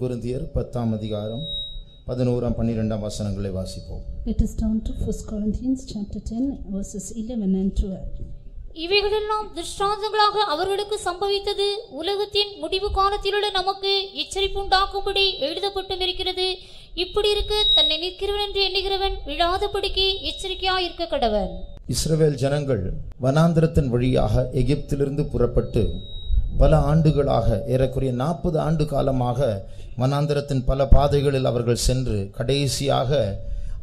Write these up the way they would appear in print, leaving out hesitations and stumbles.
கொரிந்தியர் 10ஆம் அதிகாரம் 11ஆம் 12ஆம் வசனங்களை வாசிப்போம். Let us turn to 1 Corinthians chapter 10 verses 11 and 12. இவைகளெல்லாம் திருஷ்டாந்தங்களாக அவர்களுக்கு சம்பவித்தது உலகத்தின் முடிவு காலத்திலுள்ள நமக்கு எச்சரிப்புண்டாக்கும்படி எழுதப்பட்டும் இருக்கிறது. இப்படி இருக்க தன்னை நிற்கிறவன் என்று எண்ணுகிறவன் விழாதபடிக்கு எச்சரிக்கையாயிருக்க கடவன். இஸ்ரவேல் ஜனங்கள் வனாந்திரத்தின் வழியாக எகிப்திலிருந்து புறப்பட்டு பல ஆண்டுகளாக ஏறக்குறைய 40 ஆண்டு காலமாக வனாந்திரத்தின் பல பாதைகளில் அவர்கள் சென்று கடைசியாக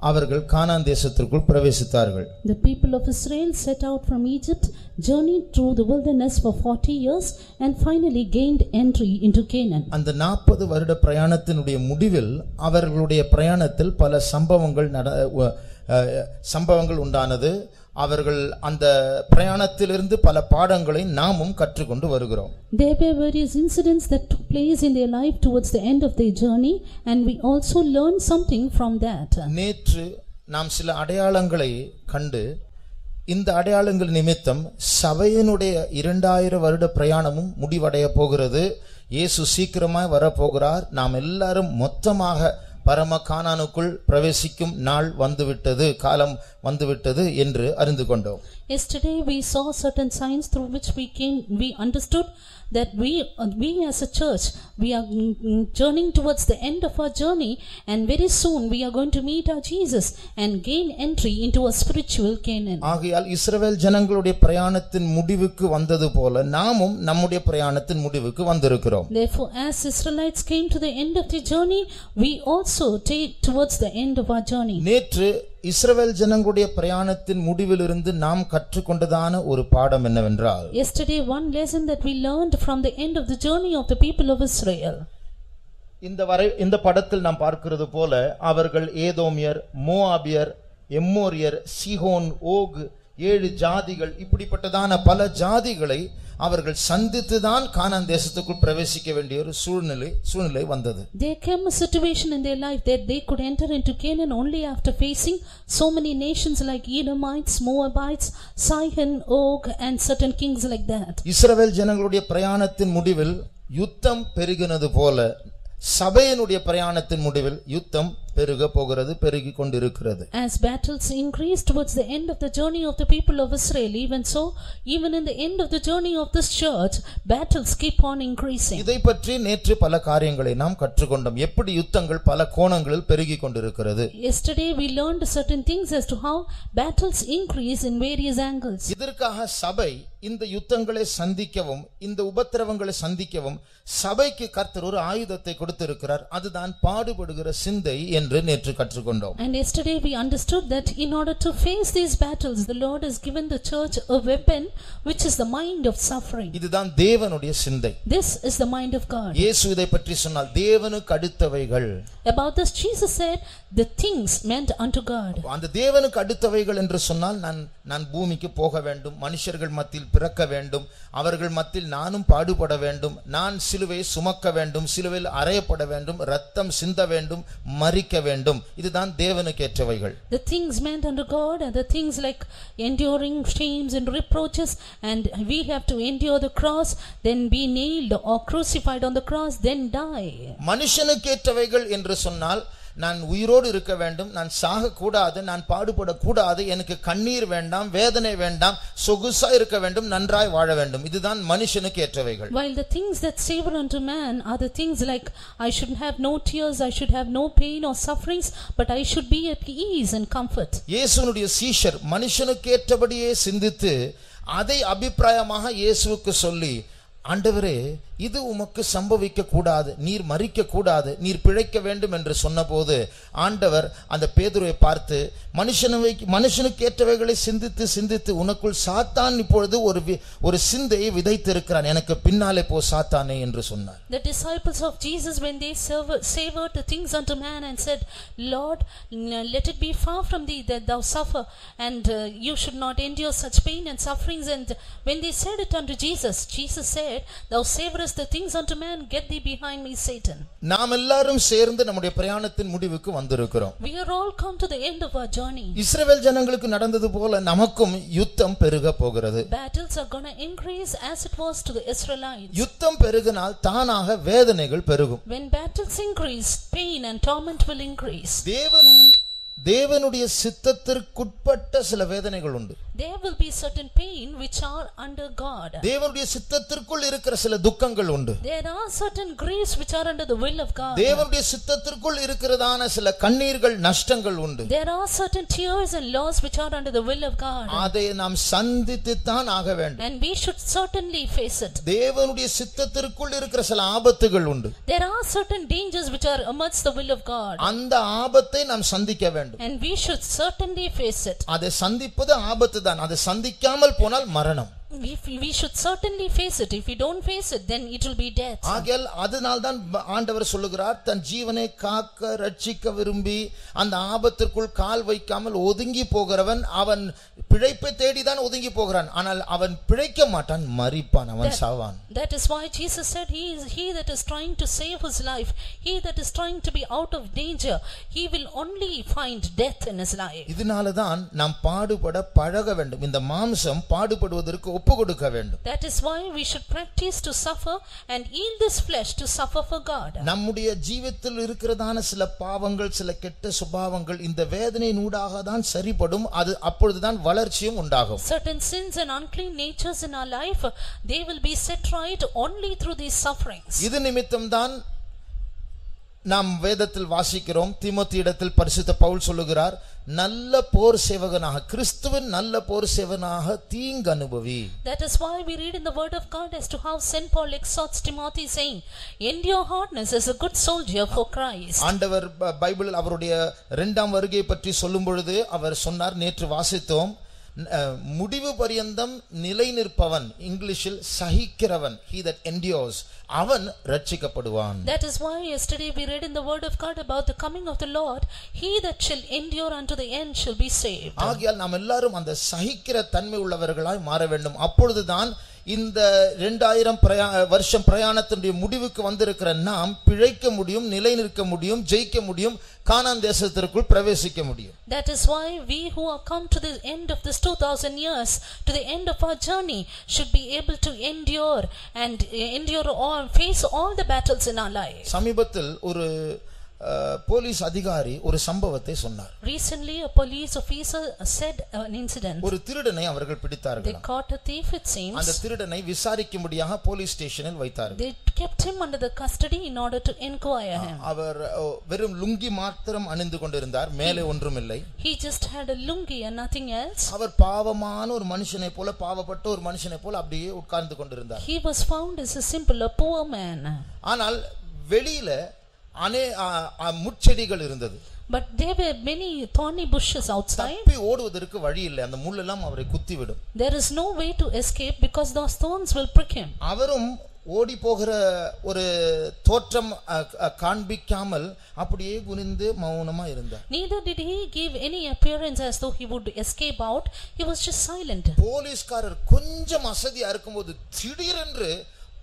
அவர்கள் கானான் தேசத்திற்குள் பிரவேசித்தார்கள். The people of Israel set out from Egypt, journeyed through the wilderness for 40 years and finally gained entry into Canaan. அந்த 40 வருட பிரயாணத்தினுடைய முடிவில் அவர்களுடைய பிரயாணத்தில் பல சம்பவங்கள் உண்டானது. அவர்கள் அந்த பிரயாணத்திலிருந்து பல பாடங்களை நாமும் கற்றுக்கொண்டு வருகிறோம். There were various incidents that took place in their life towards the end of their journey and we also learned something from that. நேற்று நாம் சில அடையாளங்களை கண்டு இந்த அடையாளங்கள் நிமித்தம் சபையினுடைய 2000 வருட பிரயாணமும் முடிவடைய போகிறது. இயேசு சீக்கிரமாய் வரப்போகிறார். நாம் எல்லாரும் மொத்தமாக பரம கானானுக்குள் பிரவேசிக்கும் நாள் வந்துவிட்டது, காலம் வந்துவிட்டது என்று அறிந்து கொண்டோம். Yesterday we saw certain signs through which we understood that we as a church we are journeying towards the end of our journey and very soon we are going to meet our Jesus and gain entry into a spiritual Canaan. ஆகையால் இஸ்ரவேல் ஜனங்களுடைய பிரயாணத்தின் முடிவுக்கு வந்தது போல நாமும் நம்முடைய பிரயாணத்தின் முடிவுக்கு வந்திருக்கிறோம். Therefore as Israelites came to the end of the journey we also take towards the end of our journey. நேற்று இஸ்ரவேல் ஜனங்களுடைய பிரயாணத்தின் முடிவிலிருந்து நாம் கற்றுக்கொண்டதான ஒரு பாடம் என்னவென்றால், yesterday one lesson that we learned from the end of the journey of the people of Israel. இந்த படத்தில் நாம் பார்க்கிறது போல அவர்கள் ஏதோமியர், மோவாபியர், எம்மோரியர், சீகோன், ஓக், 7 ஜாதிகள், இப்படிப்பட்டதான பல ஜாதிகளை அவர்கள் சந்தித்துதான் கானான் தேசத்துக்குள் பிரவேசிக்க வேண்டிய ஒரு சூழ்நிலை வந்தது. There came a situation in their life that they could enter into Canaan only after facing so many nations like Edomites, Moabites, Sihon, Og and certain kings like that. இஸ்ரவேல் ஜனங்களுடைய பிரயாணத்தின் முடிவில் யுத்தம் பெருகினது போல சபையினுடைய பிரயாணத்தின் முடிவில் யுத்தம் பெருக போகிறது, பெருகிக் கொண்டிருக்கிறது. As battles increase towards the end of the journey of the people of Israel, even so, even in the end of the journey of this church, battles keep on increasing. இதை பற்றி நேற்று பல காரியங்களை நாம் கற்றுக்கொண்டோம். எப்படி யுத்தங்கள் பல கோணங்களில் பெருகிக் கொண்டிருக்கிறது. Yesterday we learned certain things as to how battles increase in various angles. இதற்காக சபை இந்த யுத்தங்களை சந்திக்கவும் இந்த உபத்திரவங்களை சந்திக்கவும் சபைக்கு கர்த்தர் ஒரு ஆயுதத்தை கொடுத்திருக்கிறார். அதுதான் பாடுபடுகிற சிந்தை என்று நேற்று கற்றுக்கொண்டோம். And yesterday we understood that in order to face these battles the Lord has given the church a weapon which is the mind of suffering. இதுதான் தேவனுடைய சிந்தை. This is the mind of God. இயேசு இதை பற்றி சொன்னார், தேவனுக்கு அடுத்தவைகள். About this Jesus said the things meant unto God. அந்த தேவனுக்கு அடுத்தவைகள் என்று சொன்னால் நான் பூமிக்கு போக வேண்டும், மனுஷர்கள் மத்தியில் பிறக்க வேண்டும், அவர்கள் மத்தியில் நானும் பாடுபட வேண்டும், நான் சிலுவையை சுமக்க வேண்டும், சிலுவையில் அறையப்பட வேண்டும், ரத்தம் சிந்த வேண்டும், மரிக்க வேண்டும். இதுதான் தேவனுக்கு ஏற்றவைகள். The things meant unto God are the things like enduring shames and reproaches, and we have to endure the cross, then be nailed or crucified on the cross, then die. மனுஷனுக்கு ஏற்றவைகள் என்று சொன்னால் நான் உயிரோடு இருக்க வேண்டும், நான் சாக கூடாது, நான் பாடுபடக்கூடாது, எனக்கு கண்ணீர் வேண்டாம், வேதனை வேண்டாம், சொகுசா இருக்க வேண்டும், நன்றாய் வாழ வேண்டும். இதுதான் மனுஷனுக்கு ஏற்றவைகள். While the things that savor unto man are the things like I should have no tears, I should have no pain or sufferings, but I should be at ease and comfort. இயேசுவினுடைய சீஷர் மனுஷனுக்கு ஏற்றபடியே சிந்தித்து அதை அபிப்பிராயமாக இயேசுவுக்கு சொல்லி, ஆண்டவரே இது உமக்கு சம்பவிக்க கூடாது, நீர் மரிக்க கூடாது, நீர் பிழைக்க வேண்டும் என்று சொன்னபோது ஆண்டவர் அந்த பேதுருவை பார்த்து மனுஷனுக்கு ஏற்றவைகளை சிந்தித்து சிந்தித்து உனக்குள் சாத்தான் இப்பொழுது ஒரு சிந்தையை விதைத்திருக்கிறான், எனக்கு பின்னாலே போ சாத்தானே என்று சொன்னார். The disciples of Jesus when they savored the things unto man and said, Lord, let it be far from thee that thou suffer and you should not endure such pain and sufferings. And when they said it unto Jesus, Jesus said, thou savorest says the things unto man, get thee behind me, Satan. நாம் எல்லாரும் சேர்ந்து நம்முடைய பிரயாணத்தின் முடிவுக்கு வந்திருக்கிறோம். We are all come to the end of our journey. இஸ்ரவேல் ஜனங்களுக்கு நடந்தது போல நமக்கும் யுத்தம் பெருக போகிறது. Battles are going to increase as it was to the Israelites. யுத்தம் பெருகினால் தானாக வேதனைகள் பெருகும். When battles increase, pain and torment will increase. தேவனுடைய சித்தத்திற்குட்பட்ட சில வேதனைகள் உண்டு. There will be certain pain which are under God. தேவனுடைய சித்தத்திற்குள் இருக்கிற சில துக்கங்கள் உண்டு. There are certain griefs which are under the will of God. தேவனுடைய சித்தத்திற்குள் இருக்கிறதான சில கண்ணீர்கள் நஷ்டங்கள் உண்டு. There are certain tears and loss which are under the will of God. அதை நாம் சந்தித்துத்தான் ஆக வேண்டும். And we should certainly face it. தேவனுடைய சித்தத்திற்குள் இருக்கிற சில ஆபத்துகள் உண்டு. There are certain dangers which are amidst the will of God. அந்த ஆபத்தை நாம் சந்திக்க வேண்டும். And we should certainly face it. அதை சந்திப்பது ஆபத்து தான். அதை சந்திக்காமல் போனால் மரணம். We should certainly face it. If we don't face it, then it will be death. ஆகையால் அதனால்தான் ஆண்டவர் சொல்லுகிறார், தன் ஜீவனை காக்க ரட்சிக்க விரும்பி அந்த ஆபத்திற்குள் கால் வைக்காமல் ஒதுங்கி போகிறவன் அவன் பிழைப்பை தேடிதான் ஒதுங்கி போகிறான். ஆனால் அவன் பிழைக்க மாட்டான், மரிப்பான், அவன் சாவான். That is why Jesus said, he that is trying to save his life, he that is trying to be out of danger, he will only find death in his life. இதனாலதான் நாம் பாடுபட பழக வேண்டும். இந்த மாம்சம் பாடுபடுவதற்கு ஒப்பு கொடுக்க வேண்டும். That is why we should practice to suffer and yield this flesh to suffer for God. நம்முடைய ஜீவிதத்தில் இருக்கிறதான சில பாவங்கள், சில கெட்ட சுபாவங்கள் இந்த வேதனையின் ஊடாக தான் சரிபடும். அது அப்பொழுதுதான் வளர்ச்சியும் உண்டாகும். Certain sins and unclean natures in our life, they will be set right only through these sufferings. இது நிமித்தம் தான் நாம் வேதத்தில் வாசிக்கிறோம். தீமோத்தேயுவிடத்தில் பரிசுத்த பவுல் சொல்லுகிறார், நல்ல போர் சேவகனாக, கிறிஸ்துவின் நல்ல போர் சேவகனாக தீங்கு அனுபவி. That is why we read in the word of God as to how Saint Paul exhorts Timothy saying, endure hardness as a good soldier for Christ. ஆண்டவர் பைபிளில் அவருடைய இரண்டாம் வருகை பற்றி சொல்லும் பொழுது அவர் சொன்னார், நேற்று வாசித்தோம், முடிவு பரியந்தம் நிலை நிற்பவன், இங்கிலீஷில் சகிக்கிறவன், he that endures, அவன் ரட்சிக்கப்படுவான். That is why yesterday we read in the word of God about the coming of the Lord, he that shall endure unto the end shall be saved. ஆகையால் நாம் எல்லாரும் அந்த சகிக்கிற தன்மை உள்ளவர்களாய் மாற வேண்டும். அப்பொழுதுதான் இந்த 2000 வருஷம் பிரயாணத்தினுடைய முடிவுக்கு வந்திருக்கிற நாம் பிழைக்க முடியும், நிலை நிற்க முடியும், ஜெயிக்க முடியும், கானான் தேசத்திற்குள் பிரவேசிக்க முடியும். That is why we who have come to the end of this 2000 years, to the end of our journey, should be able to endure and endure all, face all the battles in our life. சமீபத்தில் ஒரு police அதிகாரி ஒரு சம்பவத்தை சொன்னார். Recently a police officer said an incident. ஒரு திருடனை அவர்கள் பிடித்தார்கள். They caught a thief, it seems. அந்த திருடனை விசாரிக்கும்படியாக போலீஸ் ஸ்டேஷனில் வைத்தார்கள். They kept him under the custody in order to inquire him. அவர் வெறும் லுங்கி மாத்திரம் அணிந்து கொண்டிருந்தார், மேலே ஒன்றும் இல்லை. He just had a lungi and nothing else. அவர் பாவமான ஒரு மனுஷனை போல, பாவப்பட்ட ஒரு மனுஷனை போல அப்படியே உட்கார்ந்து கொண்டிருந்தார். He was found as a simple, a poor man. ஆனால் வெளியில முட்செடிகள் இருந்தது. But there were many thorny bushes outside. தப்பி ஓடுவதற்கு வழி இல்லை, அந்த முள்ளெல்லாம் அவரை குத்திவிடும். There is no way to escape because those thorns will prick him. அவரும் ஓடி போகிற ஒரு தோற்றம் காண்பிக்காமல் அப்படியே குனிந்து மௌனமா இருந்தார். Neither did he give any appearance as though he would escape out. He was just silent. போலீஸ்காரர் கொஞ்சம் அசதியா இருக்கும்போது திடீரென்று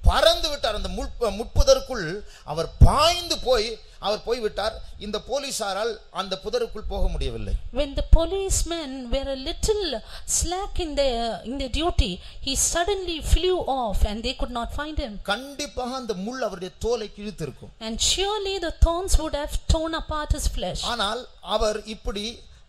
பறந்து விட்டார். அந்த முட்புதருக்குள் அவர் பாய்ந்து போய் விட்டார். இந்த போலீசாரால் அந்த புதருக்குள் போக முடியவில்லை. When the policemen were a little slack in their duty, he suddenly flew off and they could not find him. கண்டிப்பாக அந்த முள் அவருடைய தோலை கிழித்திருக்கும். And surely the thorns would have torn apart his flesh. ஆனால் அவர் இப்படி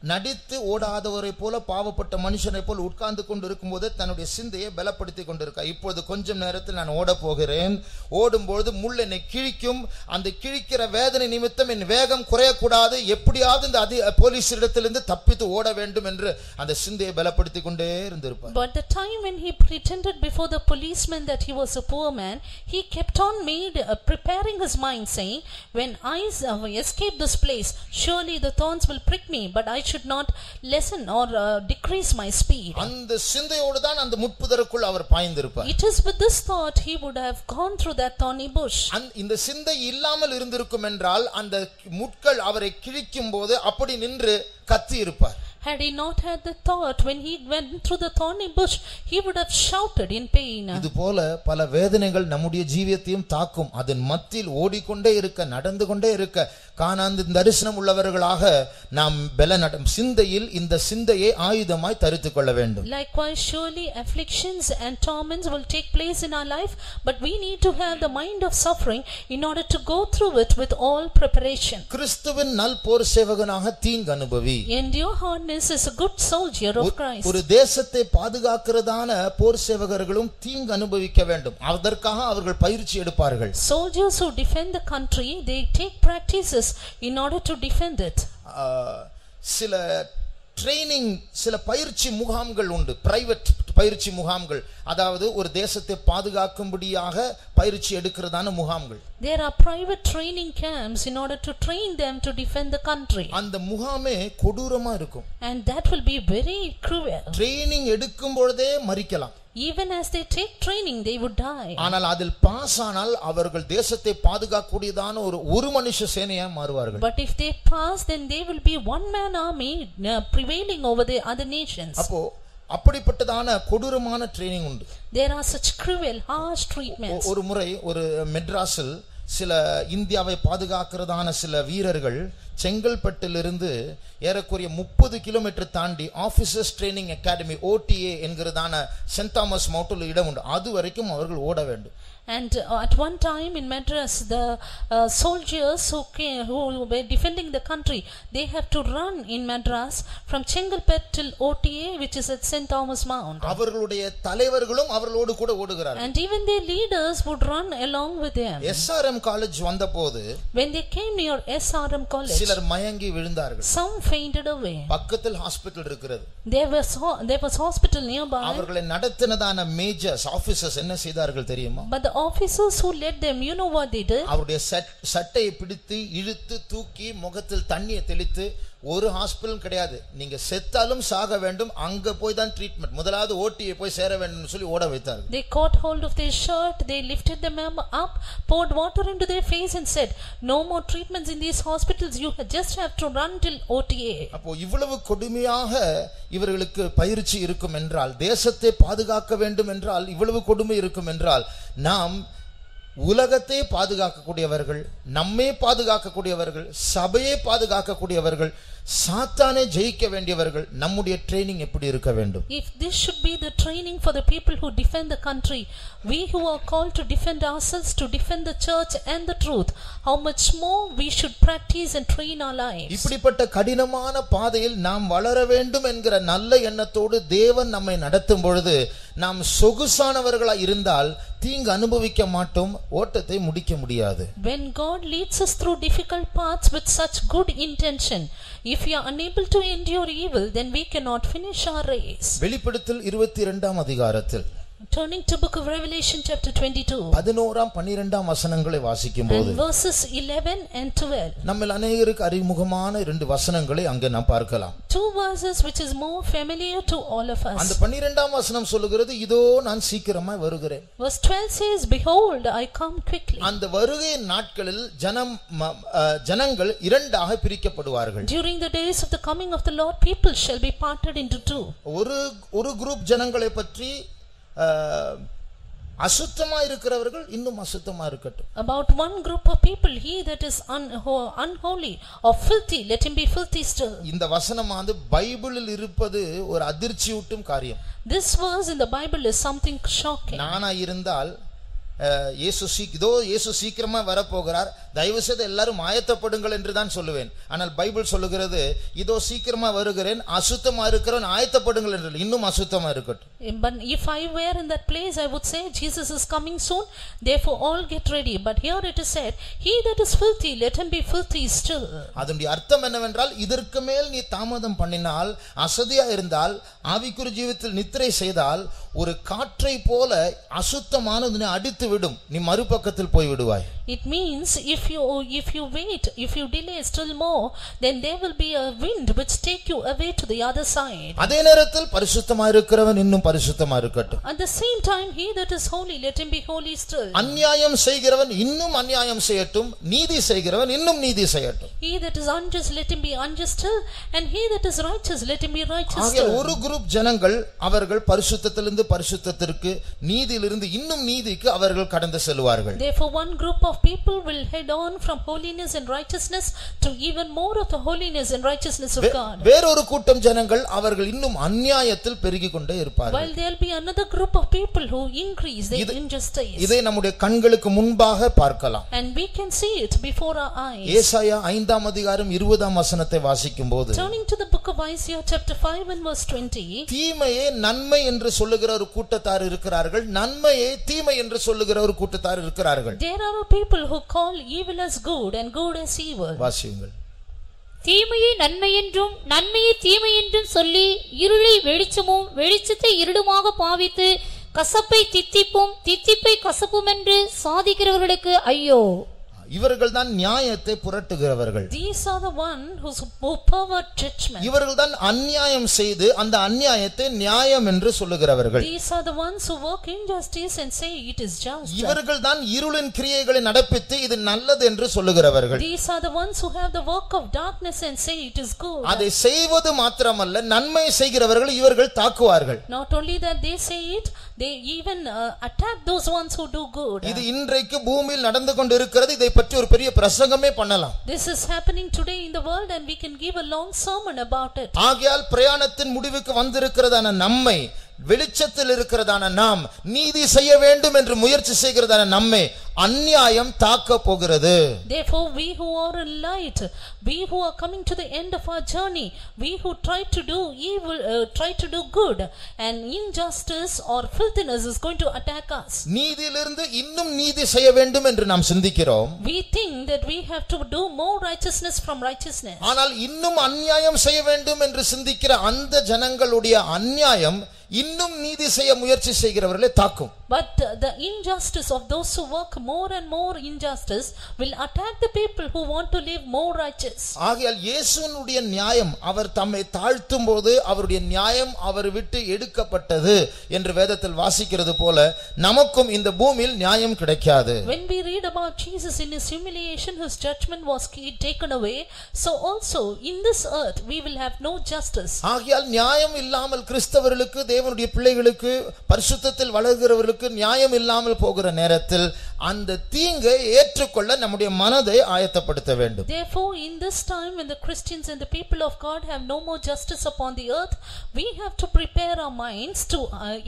நடித்து ஓடாதவரை போல, பாவப்பட்ட மனுஷனை போல் உட்கார்ந்து கொண்டு இருக்கும்போது தன்னுடைய சிந்தையை பலப்படுத்தி கொண்டிருக்கார். இப்பொழுது கொஞ்சம் நேரத்தில் நான் ஓட போகிறேன், ஓடும்போது முள் என்னை கிழிக்கும், அந்த கிழிக்கிற வேதனை நிமித்தம் என் வேகம் குறையக்கூடாது, எப்படியாவது இந்த போலீஸிடத்திலிருந்து தப்பித்து ஓட வேண்டும் என்று அந்த சிந்தையை பலப்படுத்தி கொண்டே இருந்திருப்பார். But the time when he pretended before the policeman that he was a poor man, he kept on preparing his mind, saying, when I escape this place, surely the thorns will prick me, but I should not lessen or decrease my speed. அந்த சிந்தையோடு தான் அந்த முட்புதருக்குள் அவர் பாய்ந்திருப்பார். It is with this thought he would have gone through that thorny bush. இந்த சிந்தை இல்லாமல் இருந்திருக்கும் என்றால் அந்த முட்கள் அவரை கிழிக்கும் போது அப்படி நின்று கத்தி இருப்பார். Had he not had the thought when he went through the thorny bush, he would have shouted in pain. இது போல பல வேதனைகள் நம்முடைய ஜீவியத்தையும் தாக்கும். அதன் மத்தியில் ஓடிக்கொண்டே இருக்க, நடந்து கொண்டே இருக்க, கானானின் தரிசனம் உள்ளவர்களாக நாம் பலனடையும் சிந்தையில் இந்த சிந்தையை ஆயுதமாய் தரித்துக் கொள்ள வேண்டும். Likewise, surely afflictions and torments will take place in our life, but we need to have the mind of suffering in order to go through it with all preparation. கிறிஸ்துவின் நல் போர் சேவகனாக தீங்கு அனுபவி. Endure hardness as a good soldier of Christ. ஒரு தேசத்தை பாதுகாக்கிறதான போர் சேவகர்களும் தீங்கு அனுபவிக்க வேண்டும். அதற்காக அவர்கள் பயிற்சி எடுப்பார்கள். Soldiers who defend the country, they take practices in order to defend it. சில ட்ரெய்னிங், சில பயிற்சி முகாம்கள் உண்டு, பிரைவேட் பயிற்சி முகாம்கள். அதாவது ஒரு தேசத்தை பாதுகாக்கும்படியாக பயிற்சி எடுக்கிறதான முகாம்கள். There are private training camps in order to train them to defend the country. அந்த முகாமே கொடூரமா இருக்கும். And that will be very cruel. Training எடுக்கும் பொழுதே மரிக்கலாம். Even as they take training, they would die. ஆனால் அதில் பாஸ் ஆனால் அவர்கள் தேசத்தை பாதுகாக்கக்கூடியதான ஒரு மனுஷ சேனையா மாறுவார்கள். But if they pass, then they will be one man army prevailing over the other nations. அப்போ அப்படிப்பட்டதான கொடூரமான ட்ரெய்னிங் உண்டு. There are such cruel, harsh treatments. ஒரு முறை ஒரு மெட்ராஸில் சில இந்தியாவை பாதுகாக்கிறதான சில வீரர்கள் செங்கல்பட்டிலிருந்து ஏறக்குறைய 30 கிலோமீட்டர் தாண்டி ஆபீசர்ஸ் ட்ரெய்னிங் அகாடமி OTA என்கிறதான சென்ட் தாமஸ் மவுண்டில் இடம் உண்டு. அது வரைக்கும் அவர்கள் ஓட வேண்டும். And at one time in Madras, the soldiers who were defending the country, they have to run in Madras from Chengalpet till OTA, which is at St. Thomas Mount. அவர்களுடைய தலைவர்களும் அவர்களோடு கூட ஓடுகிறார்கள். And even their leaders would run along with them. SRM college வந்தபோது, when they came near SRM college, சிலர் மயங்கி விழுந்தார்கள். some fainted away. பக்கத்தில் ஹாஸ்பிடல் இருக்கிறது. There was hospital nearby. அவர்களை நடத்தினதான மேஜர்ஸ் ஆபீசர்ஸ் என்ன செய்தார்கள் தெரியுமா? But the officers who led them, you know what they did? அவருடைய சட்டையை பிடித்து இழுத்து தூக்கி முகத்தில் தண்ணியை தெளித்து, ஒரு ஹாஸ்பிடலும் கிடையாது, நீங்க செத்தாலும் சாக வேண்டும், அங்க போய் தான் ட்ரீட்மென்ட், முதலாவது OTA போய் சேர வேண்டும் சொல்லி ஓட வைத்தார்கள். They caught hold of their shirt, they lifted them up, poured water into their face and said, no more treatments in these hospitals, you just have to run till OTA. அப்போ இவ்வளவு கொடுமையாக இவர்களுக்கு பயிற்சி இருக்கும் என்றால், தேசத்தை பாதுகாக்க வேண்டும் என்றால் இவ்வளவு கொடுமை இருக்கும் என்றால், நாம் உலகத்தை பாதுகாக்கக்கூடியவர்கள், நம்மை பாதுகாக்கக்கூடியவர்கள், சபையை பாதுகாக்கக்கூடியவர்கள், சாத்தானை ஜெயிக்க வேண்டியவர்கள், நம்முடைய ட்ரெய்னிங் எப்படி இருக்க வேண்டும்? If this should be the training for the people who defend the country, we who are called to defend ourselves, to defend the church and the truth, how much more we should practice and train our lives. இப்படிப்பட்ட கடினமான பாதையில் நாம் வளர வேண்டும் என்கிற நல்ல எண்ணத்தோடு தேவன் நம்மை நடத்தும் பொழுது, நாம் சொகுசானவர்களாய் இருந்தால் தீங்கு அனுபவிக்க மாட்டோம், ஓட்டத்தை முடிக்க முடியாது. When God leads us through difficult paths with such good intention, if we are unable to endure evil, then we cannot finish our race. வெளிப்படுத்தல் 22ஆம் அதிகாரத்தில், turning to book of Revelation chapter 22, 11ஆம் 12ஆம் வசனங்களை வாசிக்கும்போது, and verses 11 and 12, நம்மில் அநேகருக்கு அறிமுகமான 2 வசனங்களை அங்கே நாம் பார்க்கலாம். 2 verses which is more familiar to all of us. அந்த 12ஆம் வசனம் சொல்லுகிறது, இதோ நான் சீக்கிரமாய் வருகிறேன். Verse 12 says, behold, I come quickly. அந்த வருகை நாட்களில் ஜனங்கள் இரண்டாக பிரிக்கப்படுவார்கள். During the days of the coming of the Lord, people shall be parted into two. ஒரு குரூப் ஜனங்களை பற்றி அசுத்தமா இருக்கிறவர்கள் இன்னும் அசுத்தமா இருக்கட்டும். About one group of people, he that is unholy or filthy, let him be filthy still. இந்த வசனமானது பைபிளில் இருப்பது ஒரு அதிர்ச்சியூட்டும் காரியம். This verse in the Bible is something shocking. நானா இருந்தால் இயேசு சீக்கிரமா வரப்போகிறார், தயவு செய்து எல்லாரும் ஆயத்தப்படுங்கள் என்று தான் சொல்லுவேன். ஆனால் பைபிள் சொல்லுகிறது, இதோ சீக்கிரமா வருகிறேன், அசுத்தமா இருக்கிறவன் ஆயத்தப்படுங்கள் என்று, இன்னும் அசுத்தமா இருக்கட்டும். But if I were in that place, I would say Jesus is coming soon, therefore all get ready. But here it is said, he that is filthy, let him be filthy still. அதனுடைய அர்த்தம் என்னவென்றால், இதற்கு மேல் நீ தாமதம் பண்ணினால், அசதியா இருந்தால், ஆவிக்குரிய ஜீவிதத்தில் நித்திரை செய்தால், ஒரு காற்றை போல அசுத்தமானது அடித்து விடும், நீ மறுபக்கத்தில் போய் விடுவாய். It means if you wait, if you delay still more, then there will be a wind which take you away to the other side. அதே நேரத்தில் பரிசுத்தமாய் இருக்கிறவன் இன்னும் பரிசுத்தமாய் இருக்கட்டும். At the same time, he that is holy, let him be holy still. அநியாயம் செய்கிறவன் இன்னும் அநியாயம் செய்யட்டும், நீதி செய்கிறவன் இன்னும் நீதி செய்யட்டும். He that is unjust, let him be unjust still, and he that is righteous, let him be righteous ஆகிய still. ஒரு குரூப் ஜனங்கள் அவர்கள் பரிசுத்தத்திலிருந்து பரிசுத்தத்திற்கு, நீதியிலிருந்து இன்னும் நீதிக்கு அவர்கள் கடந்து செல்வார்கள். Therefore one group of people will head on from holiness and righteousness to even more of the holiness and righteousness of God. வேறொரு கூட்டம் ஜனங்கள் அவர்கள் இன்னும் அநியாயத்தில் பெருகிக் கொண்டே இருப்பார்கள். While there will be another group of people who increase their injustice. இதை நம்முடைய கண்களுக்கு முன்பாக பார்க்கலாம். And we can see it before our eyes. ஏசாயா 5ஆம் அதிகாரம் 20ஆம் வசனத்தை வாசிக்கும்போது, Turning to the book of Isaiah chapter 5 and verse 20, தீமையே நன்மை என்று சொல்லுகிற ஒரு கூட்டத்தார் இருக்கிறார்கள், நன்மையே தீமை என்று சொல்லுகிற ஒரு கூட்டத்தார் இருக்கிறார்கள். there are people who call evil as good and good as evil. வாசியுங்கள். தீமையை நன்மை என்றும் நன்மையை தீமை என்றும் சொல்லி இருளை வெளிச்சமும் வெளிச்சத்தை இருளுமாக பாவித்து கசப்பை தித்திப்பும் தித்திப்பை கசப்பும் என்று சாதிக்கிறவர்களுக்கு ஐயோ. இவர்கள் தான் நியாயத்தை புரட்டுகிறவர்கள். These are the one who pervert judgment. இவர்கள் தான் அநியாயம் செய்து அந்த அநியாயத்தை நியாயம் என்று சொல்லுகிறவர்கள். These are the ones who work injustice and say it is just. இவர்கள் தான் இருளின் கிரியைகளை நடப்பித்து இது நல்லது என்று சொல்லுகிறவர்கள். These are the ones who have the work of darkness and say it is good. அதை செய்வது மாத்திரமல்ல, நன்மை செய்கிறவர்கள் இவர்கள் தாக்குவார்கள். Not only that they say it, they even attack those ones who do good. இது இன்றைக்கு பூமியில் நடந்து கொண்டிருக்கிறது. இதை பற்றி ஒரு பெரிய பிரசங்கமே பண்ணலாம். This is happening today in the world and we can give a long sermon about it. ஆகையால் பிரயாணத்தின் முடிவுக்கு வந்திருக்கிறதான நம்மை, வெளிச்சத்தில் இருக்கிறதான நாம், நீதி செய்ய வேண்டும் என்று முயற்சி செய்கிறதான நம்மை அநியாயம் தாக்க போகிறது. Therefore we who are in light, we who are coming to the end of our journey, we who try to do evil, try to do good, and injustice or filthiness is going to attack us. நீதியிலிருந்து இன்னும் நீதி செய்ய வேண்டும் என்று நாம் சிந்திக்கிறோம். We think that we have to do more righteousness from righteousness. ஆனால் இன்னும் அநியாயம் செய்ய வேண்டும் என்று சிந்திக்கிற அந்த ஜனங்களுடைய அநியாயம் இன்னும் நீதி செய்ய முயற்சி செய்கிறவர்களை தாக்கும். But the injustice of those who work more and more injustice will attack the people who want to live more righteous. ஆகையால் இயேசுவினுடைய நியாயம், அவர் தம்மை தாழ்த்தும் போது அவருடைய நியாயம் அவர் விட்டு எடுக்கப்பட்டது என்று வேதத்தில் வாசிக்கிறது போல, நமக்கும் இந்த பூமியில் நியாயம் கிடைக்காது. When we read about Jesus in his humiliation, his judgment was taken away, so also in this earth we will have no justice. ஆகையால் நியாயம் இல்லாமல் கிறிஸ்தவர்களுக்கு, தேவனுடைய பிள்ளைகளுக்கு, பரிசுத்தத்தில் வளர்கிறவர்களுக்கு நியாயம் இல்லாமல் போகிற நேரத்தில் அந்த தீங்கை ஏற்றுக்கொள்ள நம்முடைய மனதை ஆயத்தப்படுத்த வேண்டும். Therefore in this time when the Christians and the people of God have no more justice upon the earth, we have to prepare our minds to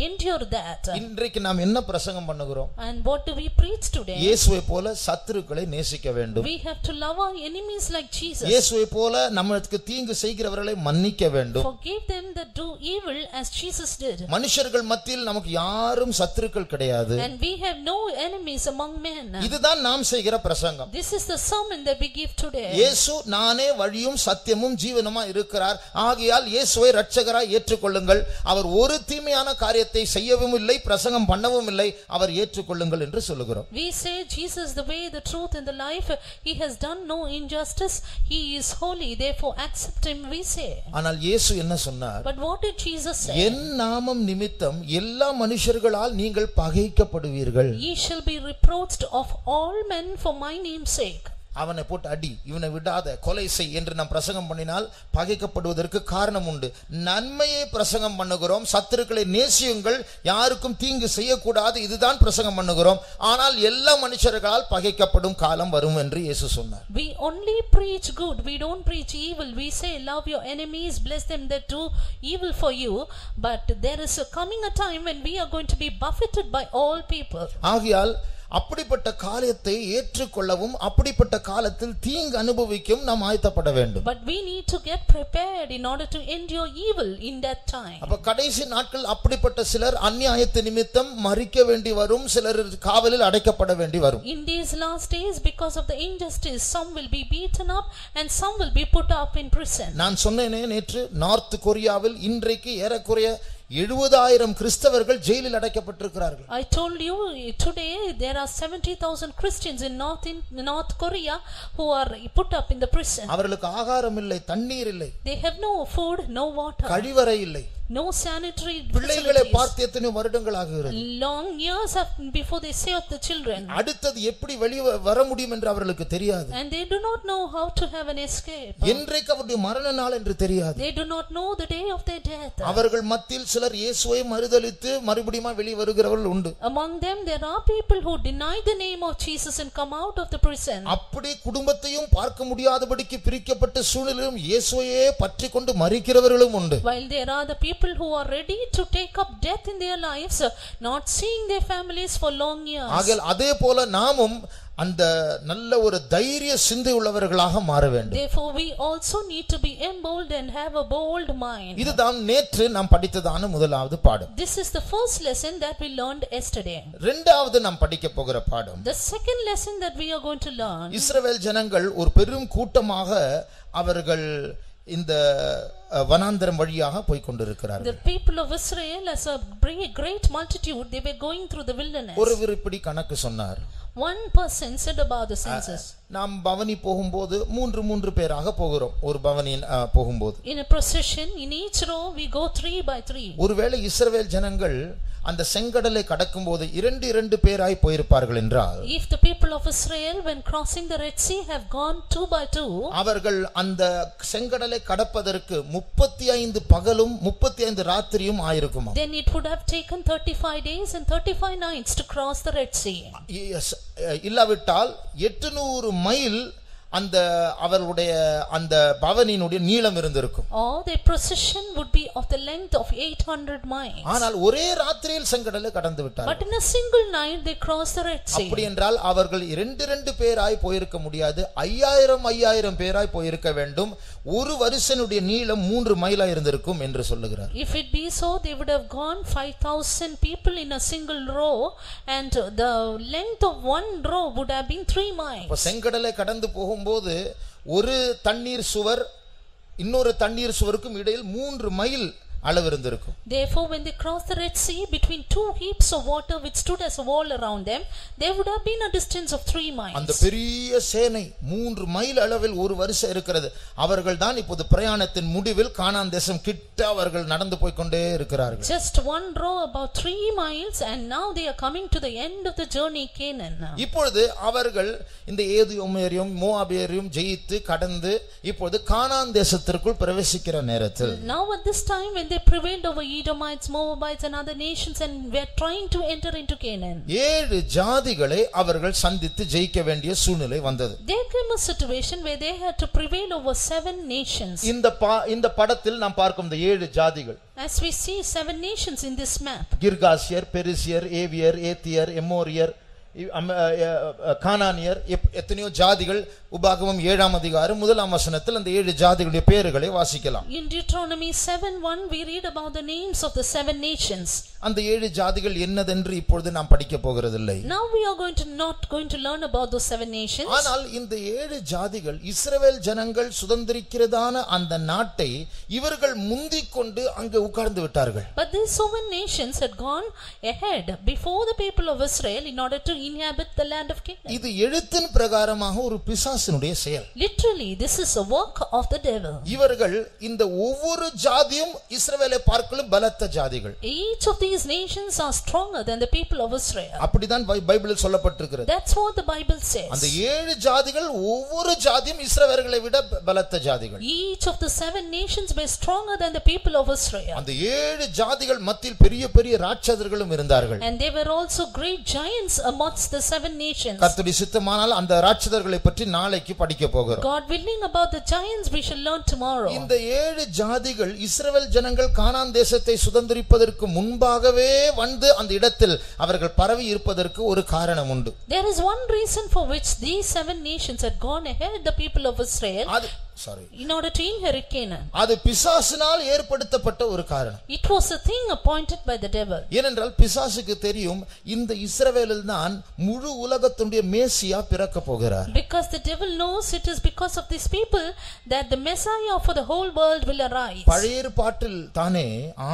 endure that. இன்றைக்கு நாம் என்ன பிரசங்கம் பண்ணுகிறோம்? And what do we preach today? இயேசுவை போல சத்துருக்களை நேசிக்க வேண்டும். We have to love our enemies like Jesus. இயேசுவை போல நமக்கு தீங்கு செய்கிறவர்களை மன்னிக்க வேண்டும். Forgive them that do evil as Jesus did. மனுஷர்கள் மத்தியில் நமக்கு யாரும் சத்துருக்கள் கிடையாது. And we have no enemies among men. இதுதான் நாம் செய்கிற பிரசங்கம். This is the sermon that we give today. இயேசு நானே வழியும் சத்தியமும் ஜீவனுமாய் இருக்கிறார், ஆகையால் இயேசுவை இரட்சகராய் ஏற்றுக்கொள்ளுங்கள். அவர் ஒரு தீமையான காரியத்தை செய்யவும் இல்லை, பிரசங்கம் பண்ணவும் இல்லை, அவர் ஏற்றுக்கொள்ளுங்கள் என்று சொல்லுகிறோம். We say Jesus the way, the truth and the life. He has done no injustice. He is holy, therefore accept him, we say. ஆனால் இயேசு என்ன சொன்னார்? But what did Jesus say? என் நாமம் நிமித்தம் எல்லா மனுஷர்களால் நீங்கள் பகைக்கப்படுவீர்கள். Ye shall be reproached of all men for my name's sake. அவனை போட்டு அடி, இவனை விடாத, கொலை செய் என்று நாம் பிரசங்கம் பண்ணினால் பகைக்கப்படுவதற்கு காரணம் உண்டு. நன்மையை பிரசங்கம் பண்ணுகிறோம், சத்துருக்களை நேசியுங்கள், யாருக்கும் தீங்கு செய்யக்கூடாது, இதுதான் பிரசங்கம் பண்ணுகிறோம். ஆனால் எல்லா மனுஷர்களால் பகைக்கப்படும் காலம் வரும் என்று இயேசு சொன்னார். We only preach good, we don't preach evil. We say love your enemies, bless them that do evil for you, but there is coming a time when we are going to be buffeted by all people. ஆகையால் அப்படிப்பட்ட காலத்தை ஏற்றுக்கொள்ளவும் அப்படிப்பட்ட காலத்தில் தீங்கு அனுபவிக்கும் நாம் ஆயத்தப்பட வேண்டும். But we need to get prepared in order to endure evil in that time. அப்ப கடைசி நாட்கள் அப்படிப்பட்ட சிலர் அநியாயத்து நிமித்தம் மரிக்க வேண்டி வரும், சிலர் காவலில் அடைக்கப்பட வேண்டி வரும். In these last days, because of the injustice, some will be beaten up and some will be put up in prison. நான் சொன்னேனே நேற்று, நார்த் கொரியாவில் இன்றைக்கு ஏறக்குறைய 70,000 கிறிஸ்தவர்கள் ஜெயிலில் அடைக்கப்பட்டிருக்கிறார்கள். I told you today there are 70,000 Christians in North Korea who are put up in the prison. அவர்களுக்கு ஆகாரம் இல்லை, தண்ணீர் இல்லை, They have no food, no water, கழிவறை இல்லை, no sanitary பிள்ளைகளை facilities. பார்த்து எத்தனை வருடங்கள் ஆகிறது. Long years before they save the children. அடுத்தது எப்படி வெளியே வர முடியும் என்று அவர்களுக்கு தெரியாது. And they do not know how to have an escape. என்றைக்கு அவருடைய மரண நாள் என்று தெரியாது. They do not know the day of their death. அவர்கள் மத்தியில் சிலர் இயேசுவை மறுதலித்து மறுபடியும் வெளியே வருகிறவர்கள் உண்டு. Among them there are people who deny the name of Jesus and come out of the prison. அப்படி குடும்பத்தையும் பார்க்க முடியாதபடிக்கு பிரிக்கப்பட்ட சூழ்நிலையிலும் இயேசுவையே பற்றிக்கொண்டு மரிக்கிறவர்களும் உண்டு. While there are the people who are ready to take up death in their lives, not seeing their families for long years. ஆகையால் அதே போல நாமும் அந்த நல்ல ஒரு தைரிய சிந்தை உள்ளவர்களாக மாற வேண்டும். Therefore we also need to be emboldened and have a bold mind. இதுதான் நேற்று நாம் படித்ததான முதலாவது பாடம். This is the first lesson that we learned yesterday. இரண்டாவது நாம் படிக்க போகிற பாடம், The second lesson that we are going to learn, இஸ்ரவேல் ஜனங்கள் ஒரு பெரும் கூட்டமாக அவர்கள் இந்த வனாந்தரம் வழியாக போய் கொண்டிருக்கிறார்கள். the people of Israel as a great multitude, they were going through the wilderness. ஒரு விருப்படி கணக்கு சொன்னார். One person said about the census. நாம் பவனி போகும்போது மூன்று பேராக போகிறோம். ஒரு பவனியின் போகும்போது In a procession, in each row we go 3 by 3. ஒருவேளை இஸ்ரவேல் ஜனங்கள் அந்த செங்கடலை கடக்கும்போது 2 பேராய் போயிருப்பார்கள் என்றால், If the people of Israel when crossing the Red Sea have gone 2 by 2, அவர்கள் அந்த செங்கடலை கடப்பதற்கு 35 பகலும் 35 ராத்திரியும் ஆயிருக்குமா. then it would have taken 35 days and 35 nights to cross the Red Sea. இல்லாவிட்டால் 800 மைல் அந்த அவர்களுடைய அந்த பவனினுடைய நீளம் இருந்திருக்கும். Or the procession would be of the length of 800 miles. ஆனால் ஒரே ராத்திரியில் செங்கடலை கடந்து விட்டார்கள். But in a single night they crossed the Red Sea. அப்படி என்றால் அவர்கள் 2 பேராய் போயிருக்க முடியாது, 5000 பேராய் போயிருக்க வேண்டும். ஒரு வருஷனுடைய நீளம் 3 மைலா இருந்திருக்கும் என்று சொல்லுகிறார். If it be so, they would have gone 5,000 people in a single row, and the length of one row would have been 3 miles. இப்ப செங்கடலை கடந்து போகும்போது ஒரு தண்ணீர் சுவர் இன்னொரு தண்ணீர் சுவருக்கும் இடையில் 3 மைல் அளவு இருந்திருக்கும். Therefore when they crossed the Red Sea, between 2 heaps of water which stood as a wall around them, there would have been a distance of 3 miles. அந்த பெரிய சேனை 3 மைல் அளவில் ஒரு வருஷம் இருக்கிறது. அவர்கள் தான் இப்போது பிரயாணத்தின் முடிவில் கானான் தேசம் கிட்ட அவர்கள் நடந்து போய் கொண்டே இருக்கிறார்கள். Just one row about 3 miles, and now they are coming to the end of the journey, Canaan. இப்பொழுது அவர்கள் இந்த ஏதோமியரையும் மோவாபியரையும் ஜெயித்து கடந்து இப்பொழுது கானான் தேசத்திற்குள் பிரவேசிக்கிற நேரத்தில், Now at this time when they prevailed over Edomites, Moabites and other nations, and were trying to enter into Canaan, 7 ஜாதிகளை அவர்கள் சந்தித்து ஜெயிக்க வேண்டிய சூழ்நிலை வந்தது. there came a situation where they had to prevail over 7 nations. இந்த படத்தில் நாம் பார்க்கும் இந்த 7 ஜாதிகள், As we see 7 nations in this map, கிர்காசியர், பெரிசியர், ஏவியர், ஏத்தியர், எமோரியர், கானானியர், எத்தனையோ ஜாதிகள். உபாகமம் 7ஆம் அதிகாரம் 1ஆம் வசனத்தில் அந்த 7 ஜாதிகளுடைய பெயர்களை வாசிக்கலாம். in Deuteronomy 7:1 we read about the names of the 7 nations. அந்த 7 ஜாதிகள் என்னதென்று இப்பொழுது நாம் படிக்க போகிறதில்லை. Now we are not going to learn about those 7 nations. ஆனால் இந்த 7 ஜாதிகள் இஸ்ரவேல் ஜனங்கள் சுதந்திரிக்கிறதான அந்த நாட்டை இவர்கள் முந்திக் கொண்டு அங்கே உட்கார்ந்து விட்டார்கள். But these 7 nations had gone ahead before the people of Israel in order to inhabit the land of Canaan. இது எழுத்தின் பிரகாரமாக ஒரு பிசாசினுடைய செயல். Literally this is a work of the devil. இவர்கள் இந்த ஒவ்வொரு ஜாதியும் இஸ்ரவேலை பார்க்கலும் பலத்த ஜாதிகள். Each of these nations are stronger than the people of Israel. அப்படிதான் பைபிளில் சொல்லப்பட்டிருக்கிறது. That's what the Bible says. அந்த 7 ஜாதிகள் ஒவ்வொரு ஜாதியும் இஸ்ரவேலை விட பலத்த ஜாதிகள். Each of the 7 nations were stronger than the people of Israel. அந்த 7 ஜாதிகள் மத்தியில் பெரிய பெரிய ராட்சதர்களும் இருந்தார்கள். And there were also great giants amongst the 7 nations. கர்த்தருடைய சித்தமானால் அந்த ராட்சதர்களை பற்றி நாளைக்கு படிக்க போகிறோம். God willing, about the giants we shall learn tomorrow. இந்த 7 ஜாதிகள் இஸ்ரவேல் ஜனங்கள் கானான் தேசத்தை சுதந்தரிப்பதற்கு முன்பாகவே வந்து அந்த இடத்தில் அவர்கள் பரவி இருப்பதற்கு ஒரு காரணம் உண்டு. There is one reason for which these 7 nations had gone ahead the people of Israel sorry, in order to inherit Canaan. அது பிசாசினால் ஏற்படுத்தப்பட்ட ஒரு காரணம். It was a thing appointed by the devil. ஏனென்றால் பிசாசுக்கு தெரியும் இந்த இஸ்ரவேலில் தான் முழு உலகத்துடைய மேசியா பிறக்க போகிறார். Because the devil knows it is because of these people that the Messiah for the whole world will arise. பழைய ஏற்பாட்டில் தானே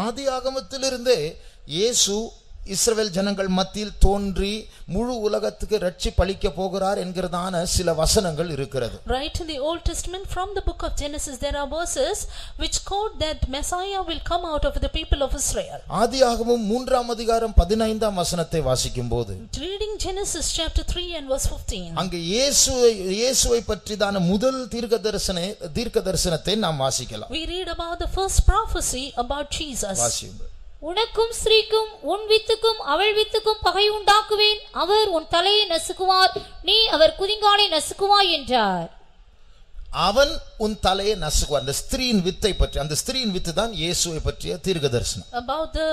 ஆதியாகமத்திலிருந்தே இயேசு இஸ்ரவேல் ஜனங்கள் மத்தியில் தோன்றி முழு உலகத்துக்கு ரட்சிப்பு அளிக்க போகிறார் என்கிறதான சில வசனங்கள் இருக்கிறது. Right in the Old Testament, from the book of Genesis, there are verses which quote that Messiah will come out of the people of Israel. ஆதியாகமம் 3ஆம் அதிகாரம் 15ஆம் வசனத்தை வாசிக்கும்போது, reading Genesis chapter 3 and verse 15, அங்கே இயேசுவை பற்றிதான முதல் தீர்க்கதரிசனத்தை நாம் வாசிக்கலாம். we read about the first prophecy about Jesus. வாசியுங்கள். உனக்கும் ஸ்திரீக்கும் உன் வித்துக்கும் அவள் வித்துக்கும் பகை உண்டாக்குவேன், அவர் உன் தலையை நசுக்குவார், நீ அவர் குதிங்காலை நசுக்குவாய் என்றார். அவன் உன் தலையை நசுக்குவார். அந்த ஸ்திரீயின் வித்தை பற்றி, அந்த ஸ்திரீயின் வித்து தான் இயேசுவை பற்றிய தீர்க்கதரிசனம். About the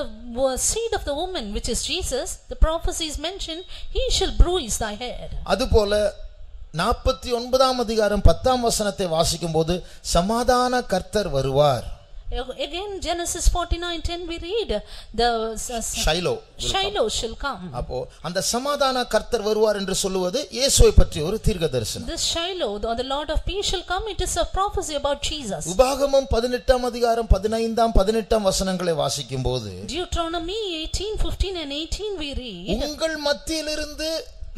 seed of the woman, which is Jesus, the prophecy is mentioned, he shall bruise thy head. அதுபோல 49ஆம் அதிகாரம் 10ஆம் வசனத்தை வாசிக்கும்போது சமாதான கர்த்தர் வருவார். Again Genesis 49:10 we read the Shiloh shall come. அப்போ அந்த சமாதான கர்த்தர் வருவார் என்று சொல்லுவது இயேசுவை பற்றிய ஒரு தீர்க்கதரிசனம். This Shiloh, the Lord of peace shall come, it is a prophecy about Jesus. உபாகமம் 18ஆம் அதிகாரம் 15ஆம் 18ஆம் வசனங்களை வாசிக்கும்போது Deuteronomy 18:15 and 18 we read, உங்கள் மத்தியிலிருந்து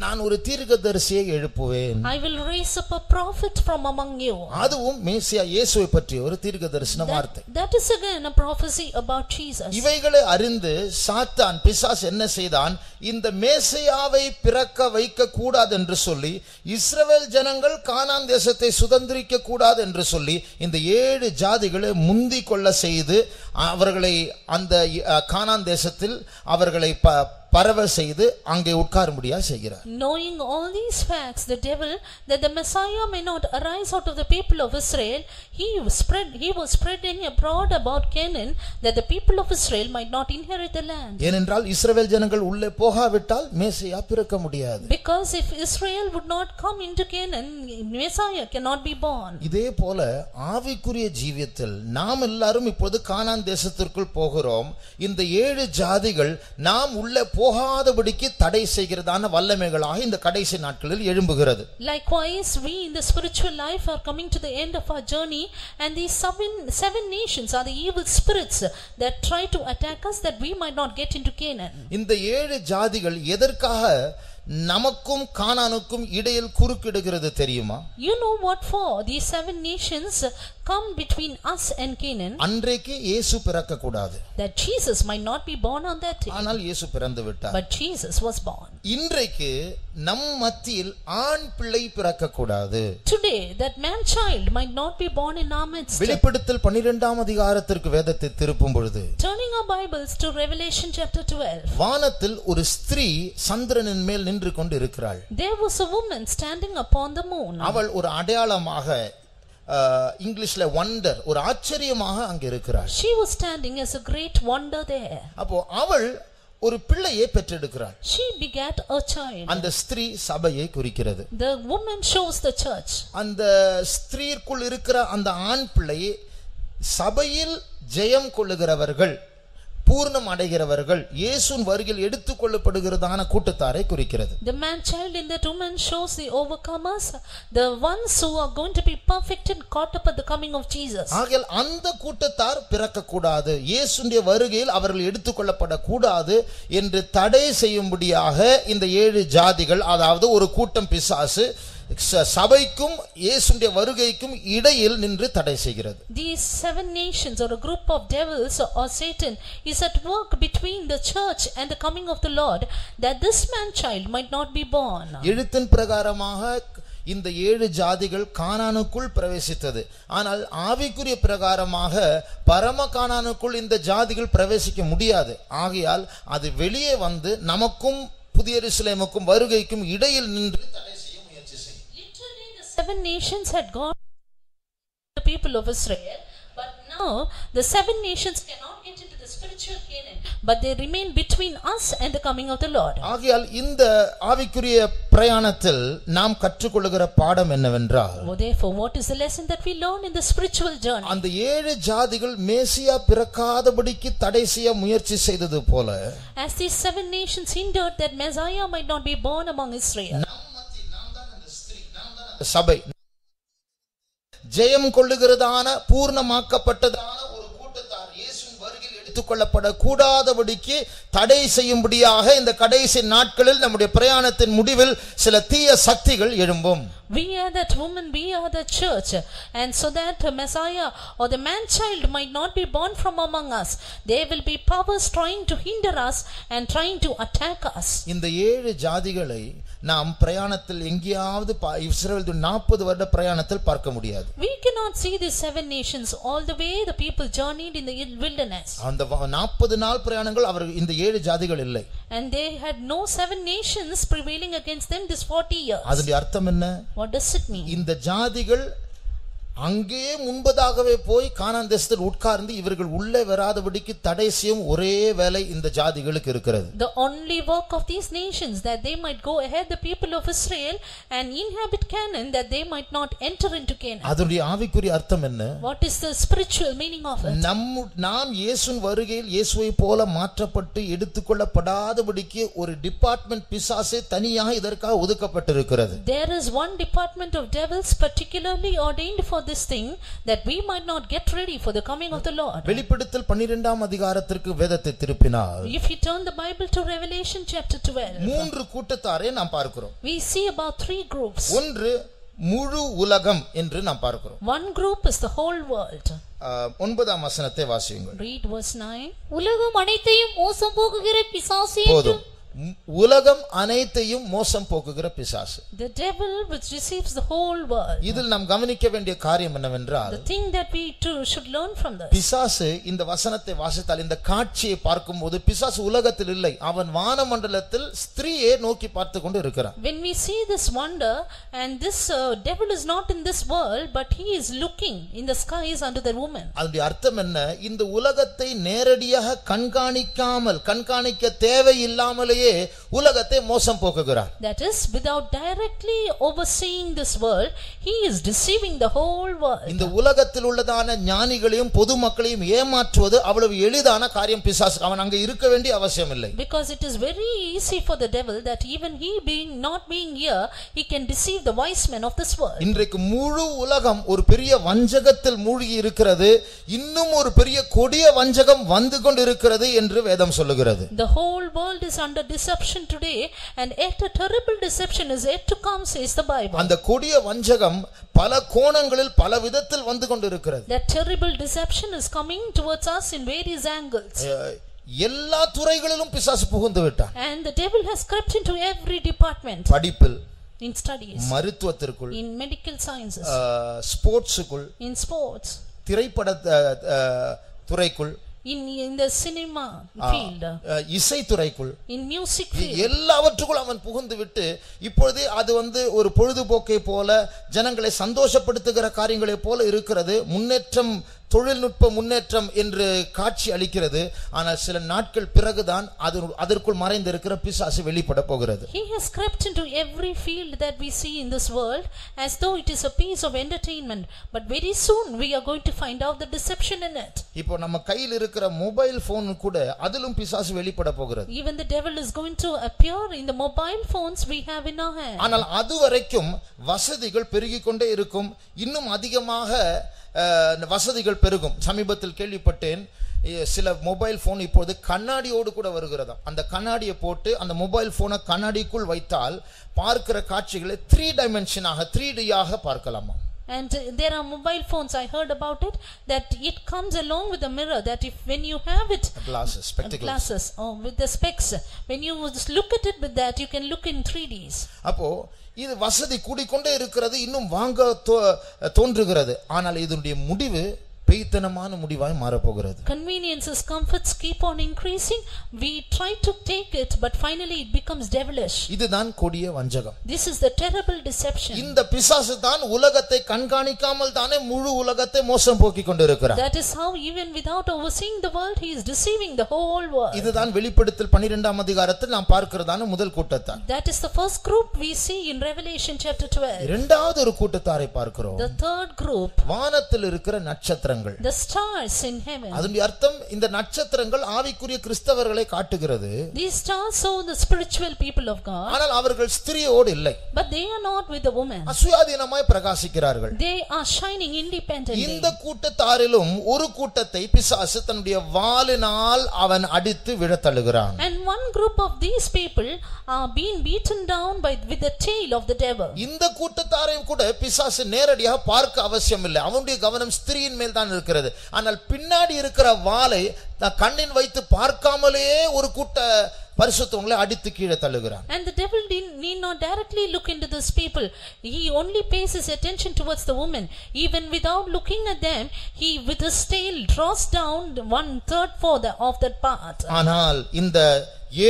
நான் ஒரு தீர்க்கதரிசியை எழுப்புவேன். I will raise up a prophet from among you. அதுவும் மேசியா இயேசுவை பற்றிய ஒரு தீர்க்கதரிசன வார்த்தை. That is again a prophecy about Jesus. இவைகளை அறிந்து சாத்தான் பிசாசு என்ன செய்தான், இந்த மேசியாவை பிறக்க வைக்க கூடாது என்று சொல்லி இஸ்ரவேல் ஜனங்கள் கானான் தேசத்தை சுதந்திரிக்க கூடாது என்று சொல்லி இந்த 7 ஜாதிகளை முந்தி கொள்ள செய்து அவர்களை அந்த கானான் தேசத்தில் அவர்களை பரவ செய்து அங்கே உட்காரும்படியா செய்கிறார். Knowing all these facts, the devil, that the Messiah may not arise out of the people of Israel, he was spreading abroad about Canaan, that the people of Israel might not inherit the land. ஏனென்றால் இஸ்ரவேல் ஜனங்கள் உள்ளே போகாவிட்டால் மேசியா பிறக்க முடியாது. Because if Israel would not come into Canaan, Messiah cannot be born. இதே போல ஆவிக்குரிய ஜீவியத்தில் நாம் எல்லாரும் இப்போது கானான் தேசத்திற்குள் போகிறோம். இந்த 7 ஜாதிகள் நாம் உள்ளே போகாதபடிக்கு தடை செய்கிறதான வல்லமைகளாக இந்த கடைசி நாட்களில் எழும்புகிறது. Likewise, we in the spiritual life are coming to the end of our journey, and these seven nations are the evil spirits that try to attack us, that we might not get into Canaan. இந்த 7 ஜாதிகள் எதற்காக நமக்கும் கானானுக்கும் இடையில் குறுக்கிடுகிறது தெரியுமா? You know what for? These 7 nations come between us and Canaan. அன்றைக்கு இயேசு பிறக்க கூடாது. That Jesus might not be born on that day. ஆனால் இயேசு பிறந்து விட்டார். But Jesus was born. இன்றைக்கு நம் மத்தியில் ஆண் பிள்ளை பிறக்க கூடாது. Today that man child might not be born in our midst. வெளிப்படுத்தல் 12ஆம் அதிகாரத்திற்கு வேதத்தை திருப்பும் பொழுது, Turning our Bibles to Revelation chapter 12. வானத்தில் ஒரு ஸ்திரீ சந்திரனின் மேல் நின்று கொண்டு இருக்கிறாள். There was a woman standing upon the moon. அவள் ஒரு அடையாளமாக, இங்கிலீஷ்ல வண்டர், ஒரு ஆச்சரியமாக அங்க இருக்கிறாள். She was standing as a great wonder there. அப்போ அவள் ஒரு பிள்ளையை பெற்றெடுக்கிறாள். She begat a child. அந்த ஸ்திரீ சபையை குறிக்கிறது. The woman shows the church. அந்த ஸ்திரீக்குள் இருக்கிற அந்த ஆண் பிள்ளை சபையில் ஜெயம் கொள்ளுகிறவர்கள், பூர்ணம் அடைகிறவர்கள், இயேசுவின் வருகையில் எடுத்துக்கொள்ளப்படுகிறதான கூட்டத்தாரை குறிக்கிறது. The man child in that woman shows the overcomers, the ones who are going to be perfected, caught up at the coming of Jesus. ஆகையால் அந்த கூட்டத்தார் பிறக்க கூடாது, இயேசுவின் வருகையில் அவர்கள் எடுத்துக்கொள்ளப்படக்கூடாது என்று தடை செய்யும்படியாக இந்த 7 ஜாதிகள், அதாவது ஒரு கூட்டம் பிசாசு சபைக்கும் இயேசுவின் வருகைக்கும் இடையில் நின்று தடை செய்கிறது. These 7 nations, or a group of devils or Satan, is at work between the church and the coming of the Lord, that this man child might not be born. எழுத்தின் பிரகாரமாக இந்த 7 ஜாதிகள் கானானுக்குள் பிரவேசித்தது. ஆனால் ஆவிக்குரிய பிரகாரமாக பரம கானானுக்குள் இந்த ஜாதிகள் பிரவேசிக்க முடியாது. ஆகையால் அது வெளியே வந்து நமக்கும் புதிய எருசலேமுக்கும் வருகைக்கும் இடையில் நின்று தடை செய்ய முயற்சி செய்யும். Literally the 7 nations had gone to the people of Israel, but now the 7 nations cannot get into the the spiritual Canaan, but they remain between us and the coming of the Lord. ஆகையால் இந்த ஆவிக்குரிய பிரயாணத்தில் நாம் கற்றுக்கொள்ளுகிற பாடம் என்னவென்றால், Therefore, what is the lesson that we learn in the spiritual journey? அந்த 7 ஜாதிகள் மேசியா பிறக்காதபடிக்கு தடை செய்ய முயற்சி செய்தது போல, as these 7 nations hindered that Messiah might not be born among Israel, சபை ஜெயம் கொள்ளுகிறதான பூர்ணமாக்கப்பட்டதான ஒரு கூட்டத்தார் இயேசுவின் வருகையில் எடுத்துக்கொள்ளப்பட கூடாதபடிக்கு தடை செய்யும்படியாக இந்த கடைசி நாட்களில் நம்முடைய பிரயாணத்தின் முடிவில் சில தீய சக்திகள் எழும்பும். we are that woman, we are the church, and so that Messiah or the man-child might not be born from among us, there will be powers trying to hinder us and trying to attack us. இந்த 7 ஜாதிகளை நாம் பிரயாணத்தில் எங்கேயாவது இஸ்ரவேல் 40 வருட பிரயாணத்தில் பார்க்க முடியாது. We cannot see these 7 nations all the way the people journeyed in the wilderness. அந்த 40 நாள் பிரயாணங்கள் அவர் இந்த 7 ஜாதிகள் இல்லை. And they had no 7 nations prevailing against them this 40 years. அதனுடைய அர்த்தம் என்ன? What does it mean? இந்த ஜாதிகள் அங்கே முன்பதாகவே போய் கானான் தேசத்தில் உட்கார்ந்து இவர்கள் உள்ளே வராதபடிக்கு தடை செய்யும் ஒரே வேலை இந்த ஜாதிகளுக்கு இருக்கிறது. The only work of these nations that they might go ahead the people of Israel and inhabit Canaan, that they might not enter into Canaan. அதனுடைய ஆவிக்குரிய அர்த்தம் என்ன? What is the spiritual meaning of it? நாம் இயேசுவின் வருகையில் இயேசுவை போல மாற்றப்பட்டு எடுத்துக்கொள்ளப்படாதபடிக்கு ஒரு டிபார்ட்மெண்ட் பிசாசே தனியாக இதற்காக ஒதுக்கப்பட்டிருக்கிறது. There is one department of devils particularly ordained for this thing, that we might not get ready for the coming of the Lord. வெளிப்படுத்தல் 12ஆம் அதிகாரத்திற்கு வேதத்தை திருப்பினால், if you turn the Bible to Revelation chapter 12, 3 கூட்டத்தாரை நாம் பார்க்கிறோம். we see about 3 groups. ஒன்று முழு உலகம் என்று நாம் பார்க்கிறோம். One group is the whole world. 9ஆம் வசனத்தை வாசியுங்கள். Read verse 9. உலகம் அனைத்தையும் மோசம் போக்குகிற பிசாசு போதும். உலகம் அனைத்தையும் மோசம் போக்குகிற பிசாசு. The devil which deceives the whole world. இதில் நாம் கவனிக்க வேண்டிய காரியம் என்னவென்றால், the thing that we too should learn from this, பிசாசு இந்த வசனத்தை வாசித்தால் இந்த காட்சியை பார்க்கும்போது பிசாசு உலகத்தில் இல்லை, அவன் வானமண்டலத்தில் ஸ்திரீயை நோக்கி பார்த்து கொண்டு இருக்கிறான். when we see this wonder, and this devil is not in this world, but he is looking in the skies unto the woman. அதனுடைய அர்த்தம் என்ன? இந்த உலகத்தை நேரடியாக கண்காணிக்க தேவையில்லாமலே உலகத்தை மோசம் போக்குகிறார். That is, without directly overseeing this world, he is deceiving the whole world. இந்த உலகத்தில் உள்ளதான ஞானிகளையும் பொதுமக்களையும் ஏமாற்றுவது அவ்வளவு எளிதான காரியம் பிசாசு. அவன் அங்க இருக்க வேண்டிய அவசியம் இல்லை. Because it is very easy for the devil that even he not being here, he can deceive the wise men of this world. இன்றைக்கு முழு உலகம் ஒரு பெரிய வஞ்சகத்தில் மூழ்கி இருக்கிறது. இன்னும் ஒரு பெரிய கொடிய வஞ்சகம் வந்து கொண்டிருக்கிறது என்று வேதம் சொல்லுகிறது. The whole world is under deception today, and yet a terrible deception is yet to come, says the Bible. அந்த கொடிய வஞ்சகம் பல கோணங்களில் பல விதத்தில் வந்து கொண்டிருக்கிறது. That terrible deception is coming towards us in various angles. எல்லா துறைகளிலும் பிசாசு புகுந்து விட்டான். And the devil has crept into every department. படிப்பில், in studies, மருத்துவத்திற்குள், in medical sciences, ஸ்போர்ட்ஸ்க்குள், in sports, திரைப்பட துறைக்குள், in the cinema field, இசை துறைக்குள், in music field, எல்லாவற்றுக்குள் அவன் புகுந்து விட்டு இப்பொழுது அது ஒரு பொழுதுபோக்கை போல ஜனங்களை சந்தோஷப்படுத்துகிற காரியங்களை போல இருக்கிறது. முன்னேற்றம், தொழில்நுட்ப முன்னேற்றம் என்று காட்சி அளிக்கிறது. ஆனால் சில நாட்கள் பிறகுதான் அதற்குள் மறைந்திருக்கிற பிசாசு வெளிப்பட போகிறது. He has crept into every field that we see in this world as though it is a piece of entertainment, but very soon we are going to find out the deception in it. இப்போ நம்ம கையில் இருக்கிற mobile phone கூட அதிலும் பிசாசு வெளிப்பட போகிறது. Even the devil is going to appear in the mobile phones we have in our hand. ஆனால் அதுவரைக்கும் வசதிகள் பெருகிக் கொண்டே இருக்கும். இன்னும் அதிகமாக வசதிகள் பெருகும். சமீபத்தில் கேள்விப்பட்டேன், சில மொபைல் போன் இப்போது கண்ணாடியோடு கூட வருகிறதா. அந்த கண்ணாடியை போட்டு அந்த மொபைல் போனை கண்ணாடிக்குள் வைத்தால் பார்க்கிற காட்சிகளை 3 டைமென்ஷனாக 3D ஆக பார்க்கலாமா. And there are mobile phones, I heard about it, that it comes along with a mirror, that if when you have it, glasses, spectacles, glasses, or with the specs, when you look at it with that, you can look in 3Ds. அப்போ இது வசதி கூடிக்கொண்டே இருக்கிறது, இன்னும் வாங்க தோன்றுகிறது. ஆனால் இதனுடைய முடிவு பேய்த்தனமான முடிவாய் மாறப்போகிறது. Conveniences, comforts keep on increasing. We try to take it, but finally it becomes devilish. இதுதான் கொடிய வஞ்சகம். This is the terrible deception. இந்த பிசாசு தான் உலகத்தை கண்காணிக்காமல் தானே முழு உலகத்தை மோசம் போக்கி கொண்டிருக்கிறார். That is how even without overseeing the world he is deceiving the whole world. இதுதான் வெளிப்படுத்தல் 12ஆம் அதிகாரத்தில் நாம் பார்க்கிறதான முதல் கூட்டத்தார். That is the first group we see in Revelation chapter 12. இரண்டாவது ஒரு கூட்டத்தாரை பார்க்கிறோம். The third group, வானத்தில் இருக்கிற நட்சத்திரங்கள். the stars in heaven. அதனுடைய அர்த்தம் இந்த நட்சத்திரங்கள் ஆவிக்குரிய கிறிஸ்தவர்களை காட்டுகிறது. These stars show the spiritual people of God. ஆனால் அவர்கள் ஸ்திரியோடு இல்லை. But they are not with the woman. அசுயாதீனமாய் பிரகாசிக்கிறார்கள். They are shining independently. இந்த கூட்டத்தாரிலும் ஒரு கூட்டத்தை பிசாசு தன்னுடைய வாளினால் அவன் அடித்து விழத்தள்ளுகிறான். And one group of these people are being beaten down with the tail of the devil. இந்த கூட்டத்தாரையும் கூட பிசாசு நேரடியாக பார்க்க அவசியம் இல்லை. அவனுடைய கவனம் ஸ்திரீயின் மேல் தான் இருக்கிறது. ஆனால் பின்னாடி இருக்கிற வாளை கண்ணின் வைத்து பார்க்காமலே ஒரு கூட்ட பரிசுத்தவங்களை அடித்து கீழே தள்ளுகிறான். And the devil need not directly look into these people. He only pays his attention towards the woman. Even without looking at them, he with his tail draws down 1/3 of that part. ஆனால் இந்த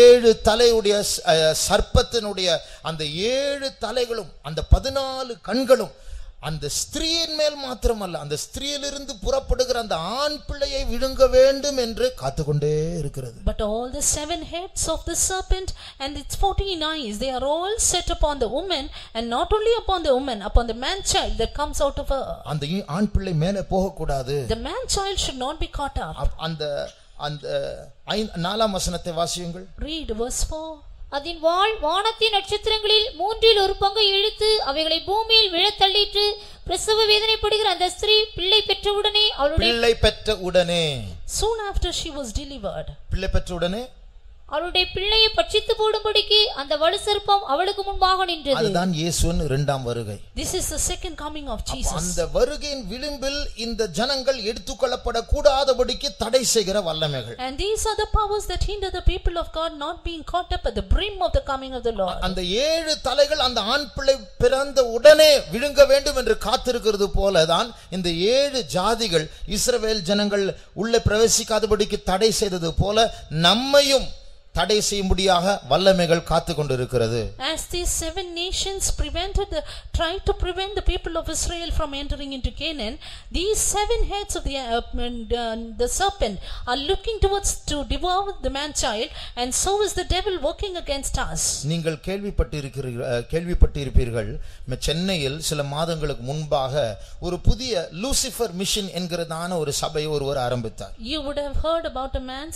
7 தலையுடைய சர்ப்பத்தினுடைய அந்த 7 தலைகளும் அந்த 14 கண்களும் அந்த ஸ்திரீயின் மேல் மாத்திரமல்ல, அந்த ஸ்திரீயிலிருந்து புறப்படுகிற அந்த ஆண் பிள்ளையை விழுங்க வேண்டும் என்று காத்துக்கொண்டே இருக்கிறது. But all the 7 heads of the serpent and its 14 eyes, they are all set upon the woman, and not only upon the woman, upon the man child that comes out of her. அந்த ஆண் பிள்ளை மேலே போக கூடாது. The man child should not be caught up. அந்த 4ஆம் வசனத்தை வாசியுங்கள். Read verse 4. அதன் வாள் வானத்தின் நட்சத்திரங்களில் 1/3 இழுத்து அவைகளை பூமியில் விழத்தள்ளிட்டு பிரசவ வேதனைப்படுகிற அந்த ஸ்திரீ பிள்ளை பெற்ற உடனே soon after she was delivered, பிள்ளை பெற்ற உடனே அவளுடைய பிள்ளையை பட்சித்து போடும்படிக்கு அந்த வலுசர்ப்பம் அவளுக்கு முன்பாக நின்றது. அதுதான் இயேசுவின் இரண்டாம் வருகை. This is the second coming of Jesus. அந்த வருகையின் விளிம்பில் இந்த ஜனங்கள் எடுத்துக்கொள்ளப்பட கூடாதபடிக்கு தடை செய்கிற வல்லமைகள். And these are the powers that hinder the people of God not being caught up at the brim of the coming of the Lord. அந்த 7 தலைகள் அந்த ஆண் பிள்ளை பிறந்த உடனே விழுங்க வேண்டும் என்று காத்திருக்கிறது போலதான் இந்த 7 ஜாதிகள் இஸ்ரவேல் ஜனங்கள் உள்ளே பிரவேசிக்காதபடிக்கு தடை செய்தது போல நம்மையும் தடை செய்யும்படியாக வல்லமைகள் காத்து கொண்டிருக்கிறது. As these 7 nations tried to prevent the people of Israel from entering into Canaan, these 7 heads of the serpent are looking towards to devour the man child, and so is the devil working against us. நீங்கள் கேள்விப்பட்டிருப்பீர்கள், சென்னையில் சில மாதங்களுக்கு முன்பாக ஒரு புதிய Lucifer mission என்கிறதான ஒரு சபையை ஒருவர் ஆரம்பித்தார். You would have heard about a man